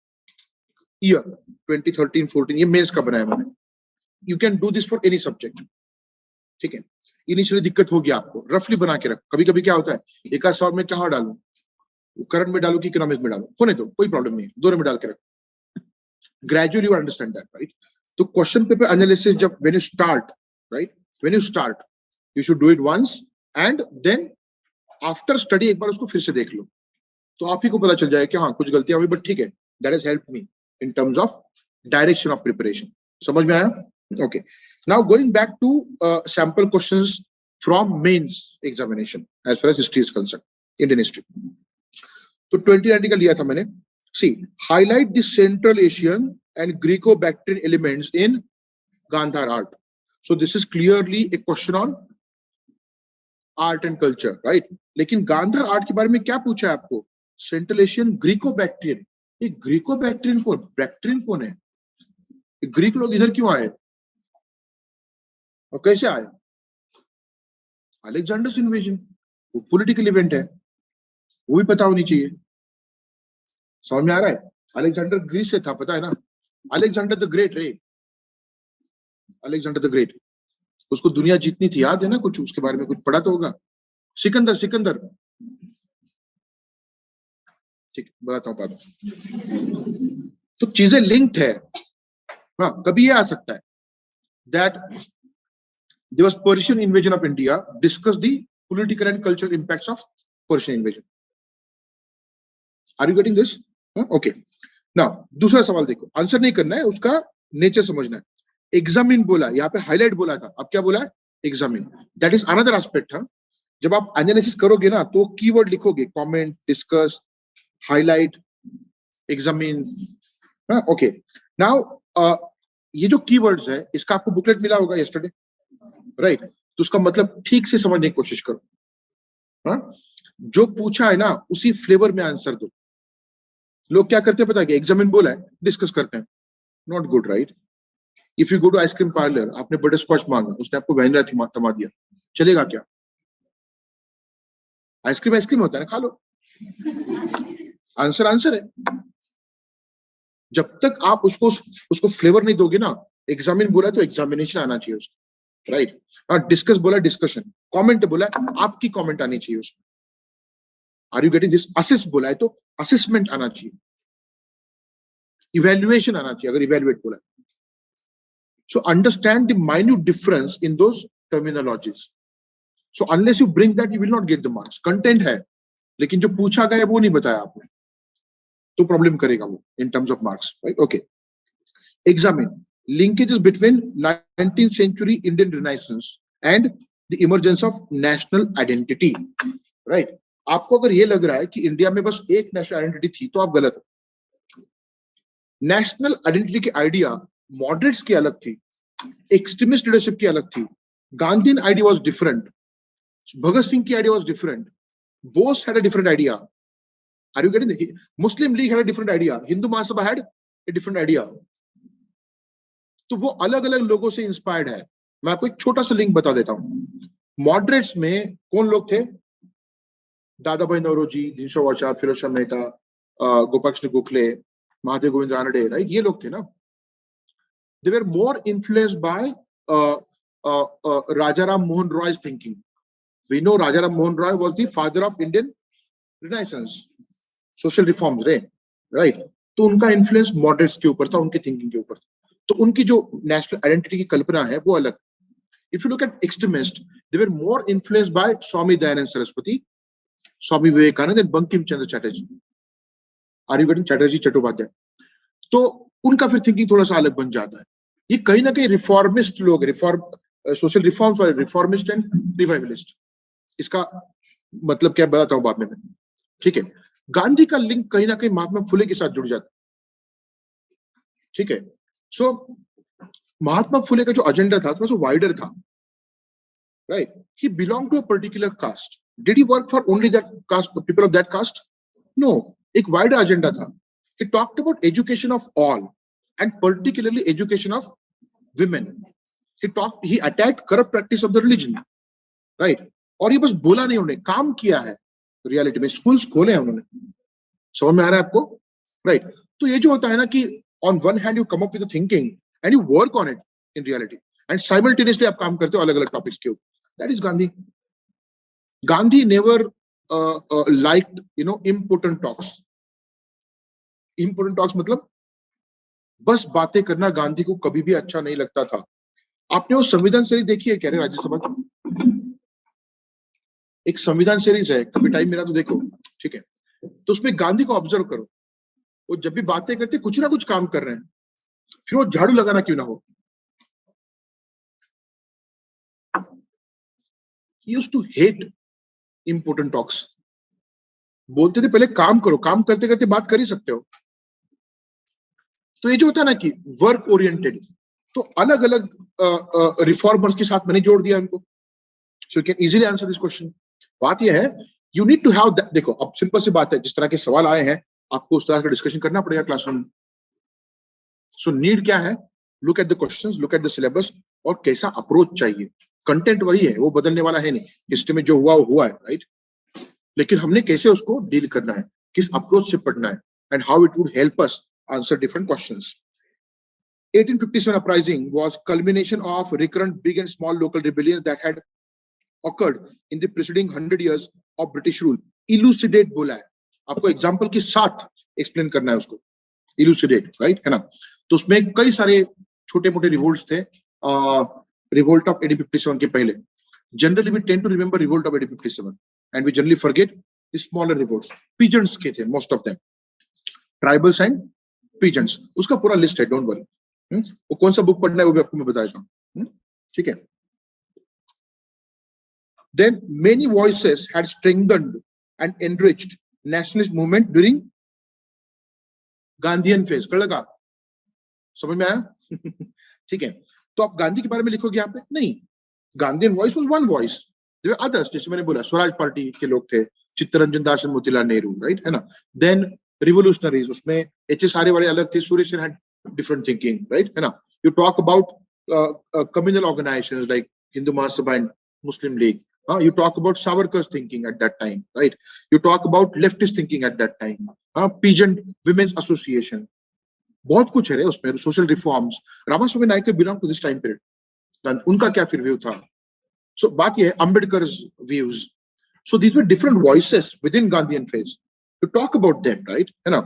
ईयर 2013 14, ये मेंस का बनाया मैंने। You can do this for any subject, ठीक है। इनिशियली दिक्कत होगी आपको, रफली बना के रख। कभी कभी क्या होता है, एक आध सवाल में कहाँ डालूं, करंट में डालूं कि इकोनॉमिक्स में डालूं, होने दो, कोई प्रॉब्लम नहीं है, दोनों में डाल के रख। Gradually you understand that, right. तो क्वेश्चन पेपर एनालिसिस जब when you start, right, when you start you should do it once and then after study एक बार उसको फिर से देख लो, तो आप ही को पता चल जाएगा कि हाँ कुछ गलतियां हुई, बट ठीक है, that has helped me in terms of direction of preparation. समझ में आया? Okay. Now going back to sample questions from mains examination as far as history is concerned, Indian history. तो 2019 का लिया था मैंने। See, highlight the Central Asian and Greco-Bactrian elements in Gandhar art. So this is clearly a question on art and culture, right? लेकिन Gandhara art के बारे में क्या पूछा है आपको? Central Asian, Greco-Bactrian. ये ग्रीको-बैक्ट्रियन कौन, बैक्ट्रियन कौन है? ग्रीक लोग इधर क्यों आए और कैसे आए? अलेक्जेंडर्स इन्वेजन, वो पॉलिटिकल इवेंट है, वो भी पता होनी चाहिए। समझ में आ रहा है? अलेक्जेंडर ग्रीस से था, पता है ना, अलेक्जेंडर द ग्रेट रे, अलेक्जेंडर द ग्रेट, उसको दुनिया जीतनी थी, याद है ना, कुछ उसके बारे में कुछ पढ़ा तो होगा। सिकंदर, सिकंदर, ठीक, बताता हूँ बात। तो चीजें लिंक्ड है। हाँ, कभी ये आ सकता है that there was Persian invasion of India, discuss the political and cultural impacts of Persian invasion. Are you getting this? Okay. Now दूसरा सवाल देखो, आंसर नहीं करना है, उसका नेचर समझना है। एग्जामिन बोला, यहाँ पे हाईलाइट बोला था, अब क्या बोला है? Examine. That is another aspect. हाँ, जब आप एनालिसिस करोगे ना तो कीवर्ड लिखोगे, कमेंट, डिस्कस, हाईलाइट, एग्जामिन। हाँ, ओके। नाउ ये जो कीवर्ड्स है, इसका आपको बुकलेट मिला होगा यस्टरडे, राइट? तो उसका मतलब ठीक से समझने की कोशिश करो। हाँ, जो पूछा है ना उसी फ्लेवर में आंसर दो। लोग क्या करते हैं पता है, एग्जामिन बोला है, डिस्कस करते हैं। Not good, right? If you go to ice cream parlour, आपने बटर स्कॉच मांगा, उसने आपको वैनिला थमा दिया, चलेगा क्या? आइसक्रीम आइसक्रीम होता है ना, खा लो। आंसर आंसर है। जब तक आप उसको फ्लेवर नहीं दोगे ना, एग्जामिन बोला तो एग्जामिनेशन आना चाहिए उसको, राइट? और डिस्कस बोला डिस्कशन, कमेंट बोला आपकी कमेंट आनी चाहिए उसमें। Are you getting this? Assess बोला है तो असेसमेंट आना चाहिए, इवैल्यूएशन आना चाहिए अगर इवैल्यूएट बोला। So understand the minute difference in those terminologies. So unless you bring that, you will not get the marks. Content है, लेकिन जो पूछा गया है वो नहीं बताया आपने, तो प्रॉब्लम करेगा वो in terms of marks, right? Okay. Examine linkages between 19th century Indian Renaissance and the emergence of national identity, right? आपको अगर ये लग रहा है कि इंडिया में बस एक नेशनल आइडेंटिटी थी तो आप गलत हो। नेशनल आइडेंटिटी की आइडिया मॉडरेट्स की अलग थी, एक्सट्रीमिस्ट लीडरशिप की अलग थी। Gandhian idea was different, Bhagat Singh की idea was different, Bose had a different idea. Are you getting it? Muslim League had a different idea, Hindu Mahasabha had a different idea. तो वो अलग अलग लोगों से इंस्पायर्ड है। मैं आपको एक छोटा सा लिंक बता देता हूँ। मॉडरेट्स में कौन लोग थे? दादा भाई नौरोजी, दीनशो वाचा, फिरोज शाह मेहता, गोपाल कृष्ण गोखले, महादेव गोविंद रानडे, राइट? ये लोग थे ना। They were more influenced by Rajaram Mohan Roy's thinking. We know Rajaram Mohan Roy was the father of Indian Renaissance, social reforms, right? तो उनका इन्फ्लुएंस मॉडरेट्स के ऊपर था, उनकी थिंकिंग के ऊपर। तो उनकी जो नेशनल आइडेंटिटी की कल्पना है वो अलग। If you look at extremist, they were more influenced by Swami Dayanand Saraswati, Swami Vivekanand and Bankim Chandra Chatterjee. Are you getting? Chatterjee, Chattopadhyay. तो उनका फिर थिंकिंग थोड़ा सा अलग बन जाता है। ये कहीं ना कहीं रिफॉर्मिस्ट लोग, सोशल रिफॉर्म्स वाले, रिफॉर्मिस्ट एंड रिवाइवलिस्ट। इसका मतलब क्या बताता हूं बाद में मैं, ठीक है? गांधी का लिंक कहीं ना कहीं महात्मा फुले के साथ जुड़ जाता, ठीक है? सो महात्मा फुले का जो एजेंडा था थोड़ा सा वाइडर था, राइट? He belong to a particular caste. Did he work for only that caste, people of that caste? No, एक वाइडर एजेंडा था। He talked about education of all and particularly education of women. He attacked corrupt practice of the religion. Right. और ये बस बोला नहीं, उन्होंने काम किया है रियलिटी में, स्कूल्स खोले हैं उन्होंने। समझ में आ रहा है आपको, राइट। तो ये जो होता है ना कि on one hand you come up with thinking and you work on it in reality, and simultaneously आप काम करते हो अलग अलग टॉपिक्स के ऊपर, that is Gandhi. Gandhi never liked important talks. Important talks मतलब बस बातें करना गांधी को कभी भी अच्छा नहीं लगता था। आपने वो संविधान सीरीज देखी है क्या रे राज्यसभा की? एक संविधान सीरीज है, कभी टाइम मिला तो देखो, ठीक है। तो उसमें गांधी को ऑब्जर्व करो, वो जब भी बातें करते कुछ ना कुछ काम कर रहे हैं, फिर वो झाड़ू लगाना क्यों ना हो। He used to hate important talks. बोलते थे पहले काम करो, काम करते करते बात कर ही सकते हो। तो ये जो होता है ना कि वर्क ओरिएंटेड, तो अलग अलग रिफॉर्मर्स के साथ मैंने जोड़ दिया उनको, so you can easily answer this question. बात ये है, यू नीड टू हैव, देखो अब सिंपल सी बात है, जिस तरह के सवाल आए हैं आपको उस तरह का डिस्कशन करना पड़ेगा क्लासरूम। सो नीड क्या है, look at the questions, look at the syllabus, और कैसा अप्रोच चाहिए। कंटेंट वही है, वो बदलने वाला है नहीं, हिस्ट्री में जो हुआ वो हुआ है, राइट। लेकिन हमने कैसे उसको डील करना है, किस अप्रोच से पढ़ना है, and how it would help us answer different questions. 1857 uprising was culmination of recurrent big and small local rebellions that had occurred in the preceding 100 years of British rule. Elucidate बोला है, आपको example के साथ explain करना है उसको, इलुसिडेट, right, है ना। तो उसमें कई सारे छोटे मोटे रिवोल्ट्स थे, रिवोल्ट ऑफ 1857 के पहले। Generally we tend to remember revolt of 1857 and we generally forget the smaller revolts. Peasants के थे most of them, tribals and peasants, उसका पूरा लिस्ट है, डोंट वरी। वो कौन सा बुक पढ़ना है वो भी आपको मैं बताता हूँ, ठीक है। Then many voices had strengthened and enriched nationalist movement during Gandhian phase. कर लगा, समझ में आया? ठीक है। तो आप गांधी के बारे में लिखोगे यहाँ पे नहीं, Gandhian voice was one voice, there were others, जैसे मैंने बोला स्वराज पार्टी के लोग थे, चित्तरंजन दास और मोतीलाल नेहरू, राइट, है ना। देन रिवोल्यूशनरीज, उसमें एच.एस. आर्य वाले अलग थे, Surya Sen had different thinking, right, है ना। You talk about communal organisations like Hindu Mahasabha and Muslim League, you talk about Savarkar's thinking at that time, right? You talk about leftist thinking at that time, peasant women's association, बहुत कुछ है उसमें, social reforms. Ramaswamy Naicker belong to this time period, उनका क्या फिर view था। So बात ये है, Ambedkar's views. So these were different voices within Gandhian phase, to talk about them, right, है ना।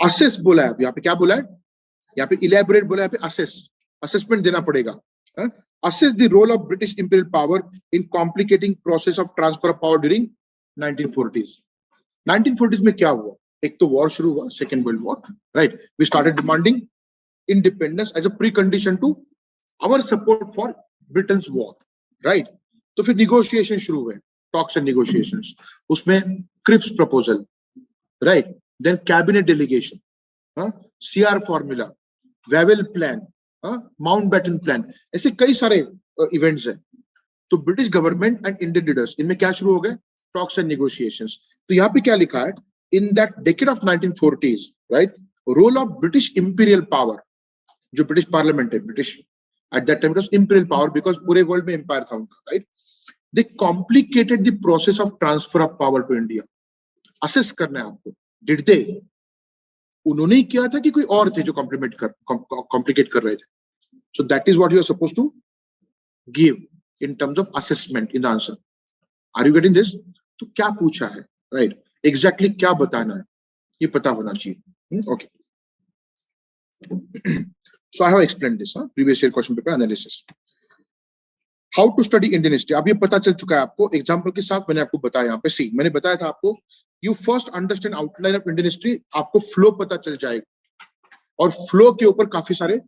असेस बोला है यहाँ पे, क्या बोला है यहाँ पे, इलेबोरेट बोला है यहाँ पे, असेस, असेसमेंट देना पड़ेगा। Assess the role of British imperial power in complicating process of transfer of power during 1940s. 1940s में क्या हुआ, एक तो वॉर शुरू हुआ, second world war, right. We started demanding independence as a pre condition to our support for Britain's war, right. तो फिर negotiation शुरू हुए, टॉक्स एंड निगोशिएशंस, उसमें Cripps proposal, right, then cabinet delegation, CR formula, Wavell plan, Mountbatten plan, ऐसे कई सारे events हैं। तो British government and Indian leaders, इनमें क्या शुरू हो गए, टॉक्स एंड नेगोशिएशंस। तो यहाँ पे क्या लिखा है, in that decade of 1940s, right, role of British imperial power, जो ब्रिटिश पार्लियामेंट है, British at that time imperial power, because पूरे वर्ल्ड में एम्पायर था उनका, right. They complicated the process of transfer of power to India. Assess करना है आपको, did they, उन्होंने ही किया था कि कोई और थे जो कॉम्प्लिकेट कर रहे थे। So that is what you are supposed to give in terms of assessment in the answer. Are you getting this? तो क्या पूछा है, right? Exactly क्या बताना है, ये पता होना चाहिए। Okay. So I have explained this, previous year question paper analysis. How to study Indian history? अब ये पता चल चुका है आपको, एग्जाम्पल के साथ मैंने आपको बताया। यहाँ पे सी मैंने बताया था आपको, you first understand outline of Indian history, आपको फ्लो पता चल जाएगा, और फ्लो के ऊपर काफी सारे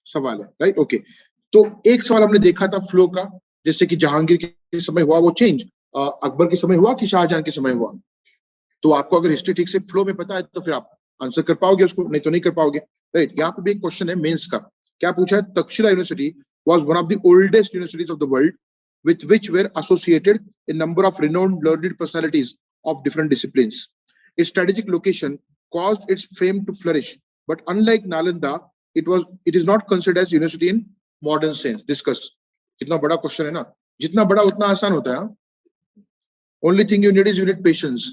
सवाल है, राइट, ओके। तो एक सवाल हमने देखा था फ्लो का, जैसे कि जहांगीर के समय हुआ वो चेंज, अकबर के समय हुआ कि शाहजहां के समय हुआ। तो आपको अगर हिस्ट्री ठीक से फ्लो में पता है तो फिर आप आंसर कर पाओगे उसको, नहीं तो नहीं कर पाओगे, राइट। यहाँ पे भी एक क्वेश्चन है मेंस का, क्या पूछा है, Takshashila university was one of the oldest universities of the world with which were associated a number of renowned learned personalities of different disciplines. Its strategic location caused its fame to flourish, but unlike Nalanda, it is not considered as university in modern sense. Discuss. कितना बड़ा question है ना, जितना बड़ा उतना आसान होता है। Only thing you need is you need patience.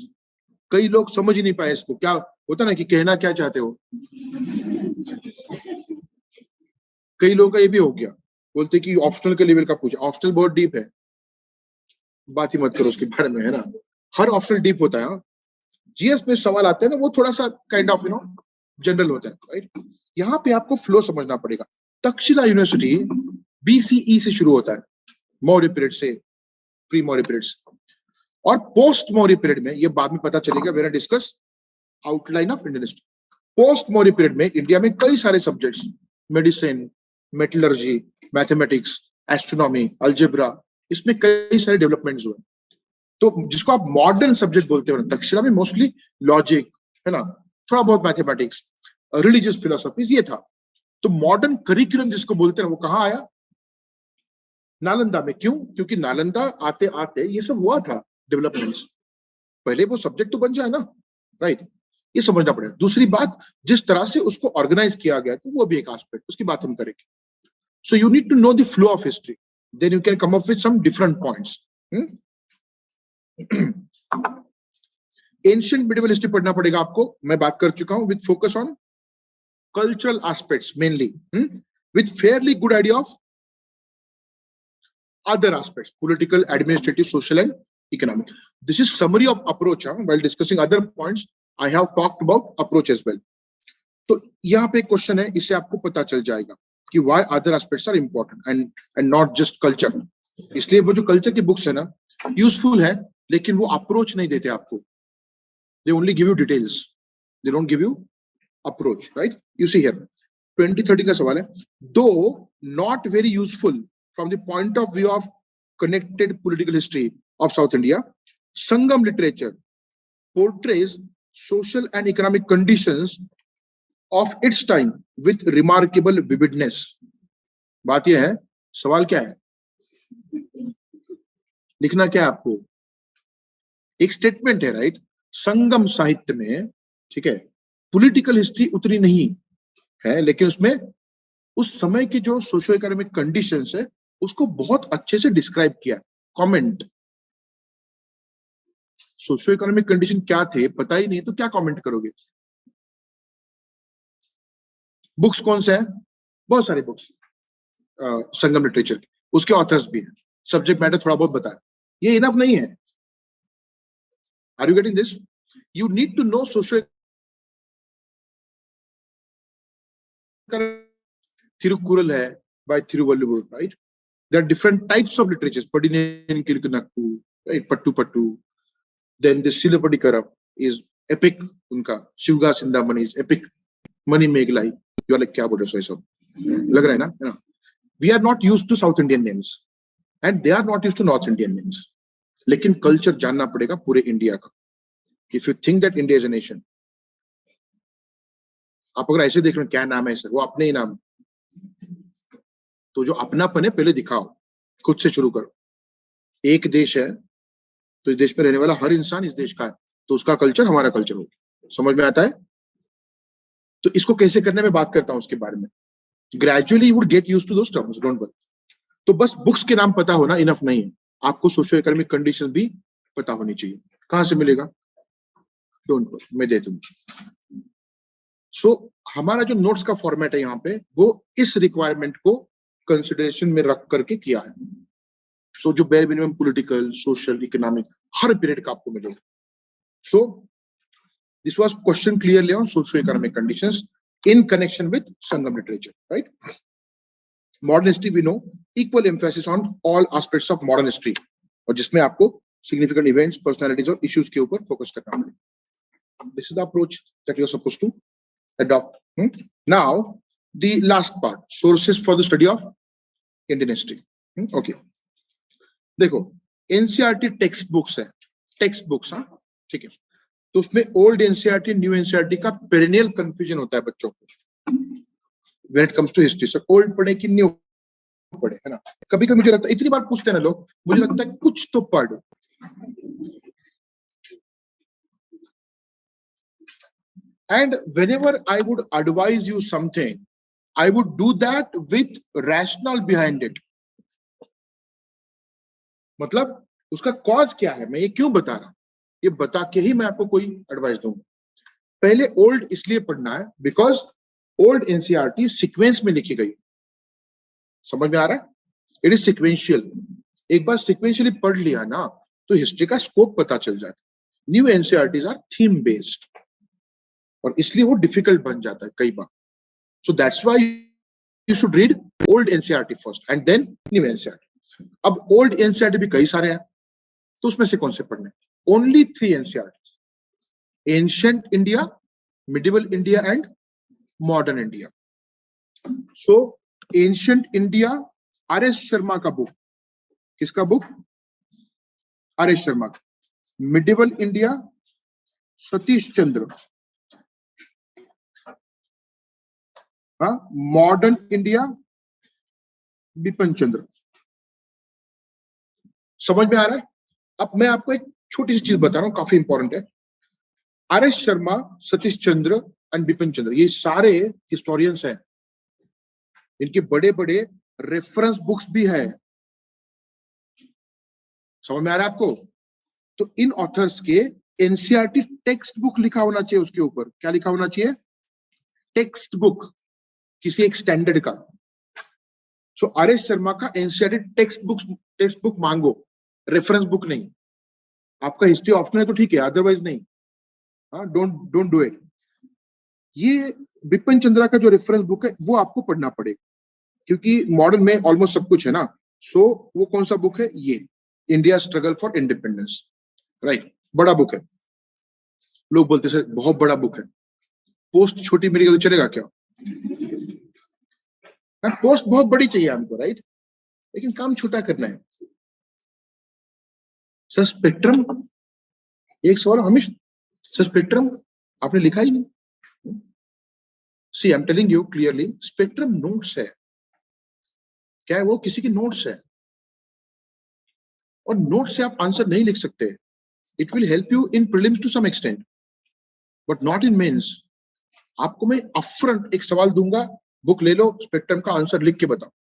कई लोग समझ ही नहीं पाए इसको, क्या होता ना कि कहना क्या चाहते हो। कई लोगों का ये भी हो गया, बोलते कि ऑप्शनल के लेवल का पूछा, ऑप्शनल बहुत डीप है, बात ही मत करो उसके बारे में, है ना। हर ऑप्शनल डीप होता है। जीएस में सवाल आते हैं ना, वो थोड़ा सा काइंड ऑफ जनरल होता है, राइट। यहाँ पे आपको फ्लो समझना पड़ेगा। तक्षशिला यूनिवर्सिटी बीसीई से शुरू होता है, मौर्य पीरियड से, प्री मौर्य पीरियड से, और पोस्ट मौर्य पीरियड में, ये बाद में पता चलेगा when I discuss outline of Indian history. Post Maurya period में इंडिया में कई सारे subjects, medicine, metallurgy, mathematics, astronomy, algebra, इसमें कई सारे डेवलपमेंट्स हुए। तो जिसको आप मॉडर्न सब्जेक्ट बोलते हो, तक्षशिला में मोस्टली लॉजिक, है ना, थोड़ा बहुत मैथमेटिक्स, रिलीजियस फिलोसफीज, ये था। तो मॉडर्न करिकुलम जिसको बोलते हैं वो कहाँ आया? नालंदा में। क्यों? क्योंकि नालंदा आते आते ये सब हुआ था डेवलपमेंट्स। पहले वो सब्जेक्ट तो बन जाए ना, राइट। ये समझना पड़ेगा। दूसरी बात, जिस तरह से उसको ऑर्गेनाइज किया गया था वो भी एक एस्पेक्ट, उसकी बात हम करेंगे। So you need to know the flow of history, then you can come up with some different points. Ancient medieval history पढ़ना पड़ेगा आपको, मैं बात कर चुका हूं, with focus on cultural aspects mainly, with fairly good idea of other aspects, political, administrative, social and economic. This is summary of approach. While discussing other points, I have talked about approach as well. तो यहाँ पे question है, इससे आपको पता चल जाएगा कि why other aspects are important and not just culture. इसलिए वो जो कल्चर की बुक्स है ना, यूजफुल है, लेकिन वो अप्रोच नहीं देते आपको। They only give you details. They don't give you approach, right? You see here, 2030 का सवाल है, though not very useful from the point of view of connected political history of South India, Sangam literature portrays social and economic conditions of its time with remarkable vividness. बात यह है, सवाल क्या है, लिखना क्या है आपको? एक स्टेटमेंट है, राइट। संगम साहित्य में, ठीक है, पॉलिटिकल हिस्ट्री उतनी नहीं है, लेकिन उसमें उस समय की जो सोशो इकोनॉमिक कंडीशंस है उसको बहुत अच्छे से डिस्क्राइब किया। कमेंट, सोशो इकोनॉमिक कंडीशन क्या थे पता ही नहीं तो क्या कमेंट करोगे? बुक्स कौन से हैं? बहुत सारे बुक्स संगम लिटरेचर के, उसके ऑथर्स भी हैं, सब्जेक्ट मैटर थोड़ा बहुत बताया, ये इनफ नहीं है। Are you getting this? You need to no socio. Thirukkural है bye Thiruvalluvar, right. There are different types of literatures. Padineen Kilkanakku, right? Pattu Pattu. Then the Silapadikara is epic. Unka Shivga Sindhamani is epic. Mani Meghlai. You are like, क्या बोल रहे हो सब? लग रहा है ना? We are not used to South Indian names, and they are not used to North Indian names. लेकिन culture जानना पड़ेगा पूरे इंडिया का. If you think that India is a nation, आप अगर ऐसे देख रहे हो क्या नाम है सर, वो अपने ही नाम। तो जो अपनापन है पहले दिखाओ, खुद से शुरू करो। एक देश है तो इस देश में रहने वाला हर इंसान इस देश का है, तो उसका कल्चर हमारा कल्चर होगा। समझ में आता है? तो इसको कैसे करने में बात करता हूं उसके बारे में। Gradually you would get used to those terms, don't worry. तो बस बुक्स के नाम पता होना इनफ नहीं है, आपको सोशियो इकोनॉमिक कंडीशन भी पता होनी चाहिए। कहां से मिलेगा? डोंट वरी, मैं दे दूंगा। सो हमारा जो नोट्स का फॉर्मेट है यहाँ पे, वो इस रिक्वायरमेंट को कंसिडरेशन में रख करके किया है। सो जो bare minimum political, social, economic हर पीरियड का आपको मिलेगा। So this was question clearly on socio economic conditions in connection with Sangam literature, right? Modern history, we know, equal emphasis on all aspects of modern history, और जिसमें आपको significant events, personalities और issues के ऊपर focus करना पड़ेगा। This is the approach that you are supposed to adopt. Now, the last part, sources for the study of Indian history. Okay. देखो, NCERT text books है, टेक्स्ट बुक्स, हाँ, ठीक है। तो उसमें ओल्ड एनसीईआरटी, न्यू एनसीईआरटी का perennial confusion होता है बच्चों को when it comes to history. Sir old पढ़े कि न्यू पढ़े, है ना। कभी कभी मुझे लगता है, इतनी बार पूछते हैं ना लोग, मुझे लगता है कुछ तो पढ़। And whenever I would advise you something, I would do that with rationale behind it. मतलब उसका कॉज क्या है, मैं ये क्यों बता रहा हूं, ये बता के ही मैं आपको कोई एडवाइस दूंगा। पहले ओल्ड इसलिए पढ़ना है बिकॉज ओल्ड एनसीईआरटी सीक्वेंस में लिखी गई, समझ में आ रहा है, इट इज सिक्वेंशियल। एक बार सिक्वेंशियली पढ़ लिया ना तो हिस्ट्री का स्कोप पता चल जाता है। New NCERTs are theme based और इसलिए वो डिफिकल्ट बन जाता है कई बार। So that's why you should read old NCERT first and then new NCERT. अब ओल्ड एनसीईआरटी भी कई सारे हैं, तो उसमें से कौन से पढ़ने? Only 3 NCERT, ancient India, medieval India and modern India. So ancient India RS. Sharma का बुक, किसका बुक? आर.एस. शर्मा का। मिडिवल इंडिया सतीश चंद्र, हाँ, मॉडर्न इंडिया बिपिन चंद्र। समझ में आ रहा है? अब मैं आपको एक छोटी सी चीज बता रहा हूं, काफी इंपॉर्टेंट है। आर.एस. शर्मा, सतीश चंद्र एंड बिपिन चंद्र, ये सारे हिस्टोरियंस हैं, इनके बड़े बड़े रेफरेंस बुक्स भी है। समझ में आ रहा है आपको? तो इन ऑथर्स के एनसीईआरटी टेक्स्ट बुक लिखा होना चाहिए, उसके ऊपर क्या लिखा होना चाहिए? टेक्स्ट बुक, किसी एक स्टैंडर्ड का। सो आर.एस. शर्मा का एनसीईआरटी टेक्स्ट बुक मांगो, रेफरेंस बुक नहीं। आपका हिस्ट्री ऑप्शनल है तो ठीक है, अदरवाइज नहीं। Don't do it. ये बिपिन चंद्रा का जो रेफरेंस बुक है वो आपको पढ़ना पड़ेगा, क्योंकि मॉडर्न में ऑलमोस्ट सब कुछ है ना। सो वो कौन सा बुक है? ये India struggle for independence, right. बड़ा बुक है, लोग बोलते सर बहुत बड़ा बुक है, पोस्ट छोटी मिलेगी तो चलेगा क्या? पोस्ट बहुत बड़ी चाहिए हमको, राइट, लेकिन काम छोटा करना है। सर स्पेक्ट्रम, एक सवाल हमेशा, सर स्पेक्ट्रम आपने लिखा ही नहीं। See I am telling you clearly, spectrum notes है। क्या है वो? किसी की नोट्स है, और नोट से आप आंसर नहीं लिख सकते। It will help you in prelims to some extent but not in mains. आपको मैं अपफ्रंट एक सवाल दूंगा, बुक ले लो, स्पेक्ट्रम का आंसर लिख के बताओ।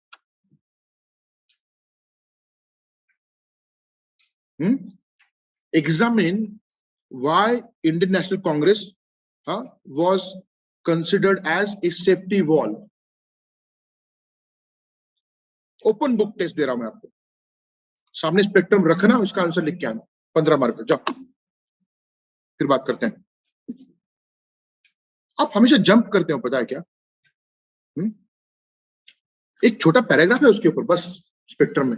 Examine why Indian National Congress was considered as a safety wall. Open book test दे रहा हूं मैं आपको, सामने स्पेक्ट्रम रखना, उसका आंसर लिख के आना, 15 मार्क। जाओ, फिर बात करते हैं। आप हमेशा जंप करते हो, पता है क्या? एक छोटा पैराग्राफ है उसके ऊपर बस, स्पेक्ट्रम में।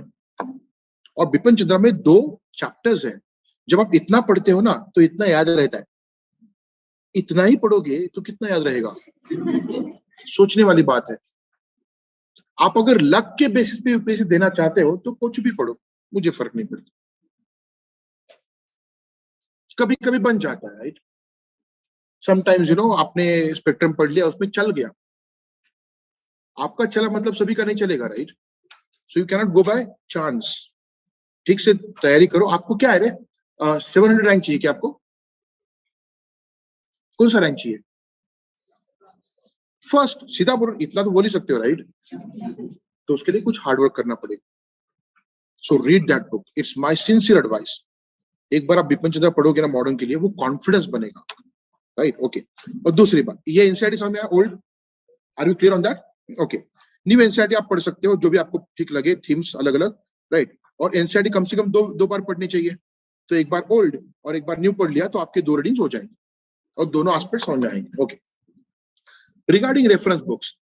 और बिपिन चंद्रा में 2 चैप्टर्स हैं। जब आप इतना पढ़ते हो ना तो इतना याद रहता है, इतना ही पढ़ोगे तो कितना याद रहेगा? सोचने वाली बात है। आप अगर लक के बेसिस पे यूपीएससी देना चाहते हो तो कुछ भी पढ़ो, मुझे फर्क नहीं पड़ता, कभी कभी बन जाता है, राइट। समटाइम्स आपने स्पेक्ट्रम पढ़ लिया, उसमें चल गया, आपका चला मतलब सभी का नहीं चलेगा, right. So you can not go by chance. ठीक से तैयारी करो। आपको क्या है रे, 700 रैंक चाहिए क्या आपको? कौन सा रैंक चाहिए? फर्स्ट, सीधा बोलो, इतना तो बोल ही सकते हो, राइट। तो उसके लिए कुछ हार्डवर्क करना पड़ेगा। So read that book, it's my sincere advice. एक बार आप बिपिन चंद्रा पढ़ोगे ना मॉडर्न के लिए, वो कॉन्फिडेंस बनेगा, राइट। ओके, और दूसरी बात, ये एनसीईआरटी समझ में आया? Old, are you clear on that? Okay. New NCERT आप पढ़ सकते हो, जो भी आपको ठीक लगे, थीम्स अलग अलग, राइट। और एनसीईआरटी कम से कम दो बार पढ़नी चाहिए। तो एक बार ओल्ड और एक बार न्यू पढ़ लिया तो आपके 2 रीडिंग्स हो जाएंगे और दोनों एस्पेक्ट समझ में आएंगे। ओके। रिगार्डिंग रेफरेंस बुक्स,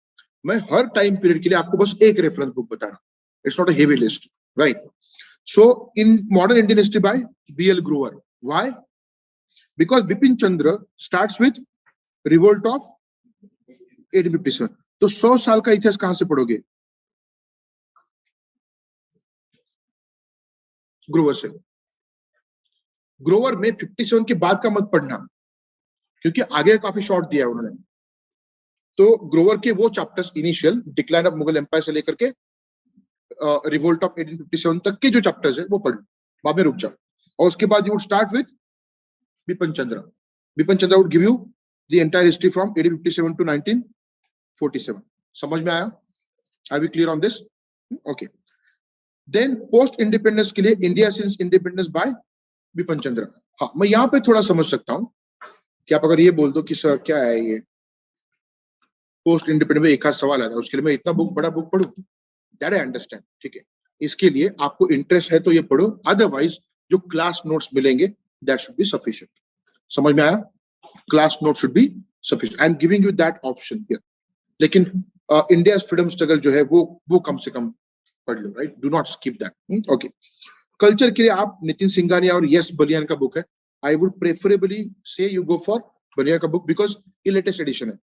मैं हर टाइम पीरियड के लिए आपको बस एक रेफरेंस बुक बता रहा हूं, it's not a heavy list, right. So in modern Indian history by B.L. Grover, why? Because Bipin Chandra starts with revolt of 1857। तो 100 साल का इतिहास कहां से पढ़ोगे? ग्रोवर से। ग्रोवर में 57 के बाद का मत पढ़ना, क्योंकि आगे काफी शॉर्ट दिया है उन्होंने। तो ग्रोवर के वो chapters, initial decline of Mughal empire से लेकर के रिवोल्ट ऑफ 1857 तक के जो चैप्टर्स है वो पढ़, बाद में रुक जाओ। और उसके बाद you would start with Bipin Chandra. Bipin Chandra would give you the entire history from 1857 to 1947। समझ में आया? Are we clear on this? Okay. Then post independence के लिए India since independence by Bipin Chandra. हाँ, मैं यहाँ पे थोड़ा समझ सकता हूँ कि आप अगर ये बोल दो कि सर क्या है ये पोस्ट इंडिपेंडेंस में एक आध सवाल आता है, उसके लिए मैं इतना बड़ा बुक पढ़ूं, दैट आई अंडरस्टैंड, ठीक है। इसके लिए आपको इंटरेस्ट है तो ये पढ़ो, अदरवाइज जो क्लास नोट्स मिलेंगे दैट शुड बी सफिशिएंट। समझ में आया? Class note should be sufficient, I am giving you that option here. लेकिन इंडिया फ्रीडम स्ट्रगल जो है वो कम से कम पढ़ लो, right, do not skip that. Okay, culture के लिए आप नितिन सिंघानिया और यस बलियान का बुक है, आई वुड प्रेफरेबली से यू गो फॉर बलियान का बुक बिकॉज ये लेटेस्ट एडिशन है,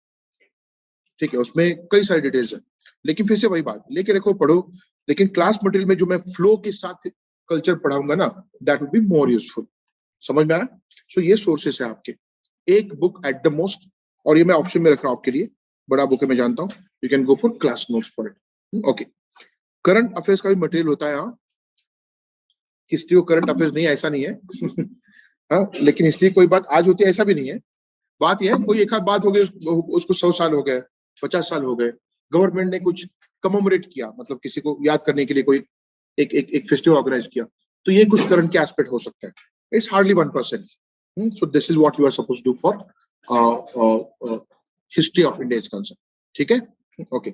ठीक है, उसमें कई सारी डिटेल्स है। लेकिन फिर से वही बात, लेके रखो, पढ़ो, लेकिन क्लास मटेरियल में जो मैं फ्लो के साथ कल्चर पढ़ाऊंगा ना, that would be more useful. समझ में आया? सो ये सोर्सेस है आपके, एक बुक एट द मोस्ट, और ये मैं ऑप्शन में रख रहा हूं आपके लिए, बड़ा बुक है मैं जानता हूँ, you can go for class notes for it. Okay, current affairs का भी मटेरियल होता है यहाँ, हिस्ट्री और करंट अफेयर्स नहीं है ऐसा नहीं है हाँ, लेकिन हिस्ट्री कोई बात आज होती है ऐसा भी नहीं है, बात यह है कोई एक आध बात हो गई उसको 100 साल हो गए, 50 साल हो गए, गवर्नमेंट ने कुछ कमोमरेट किया, मतलब किसी को याद करने के लिए कोई एक फेस्टिवल ऑर्गेनाइज किया, तो ये कुछ करंट के एस्पेक्ट हो सकता है, it's hardly 1%। So this is what you are supposed to do for history of India is concern, ठीक है। ओके,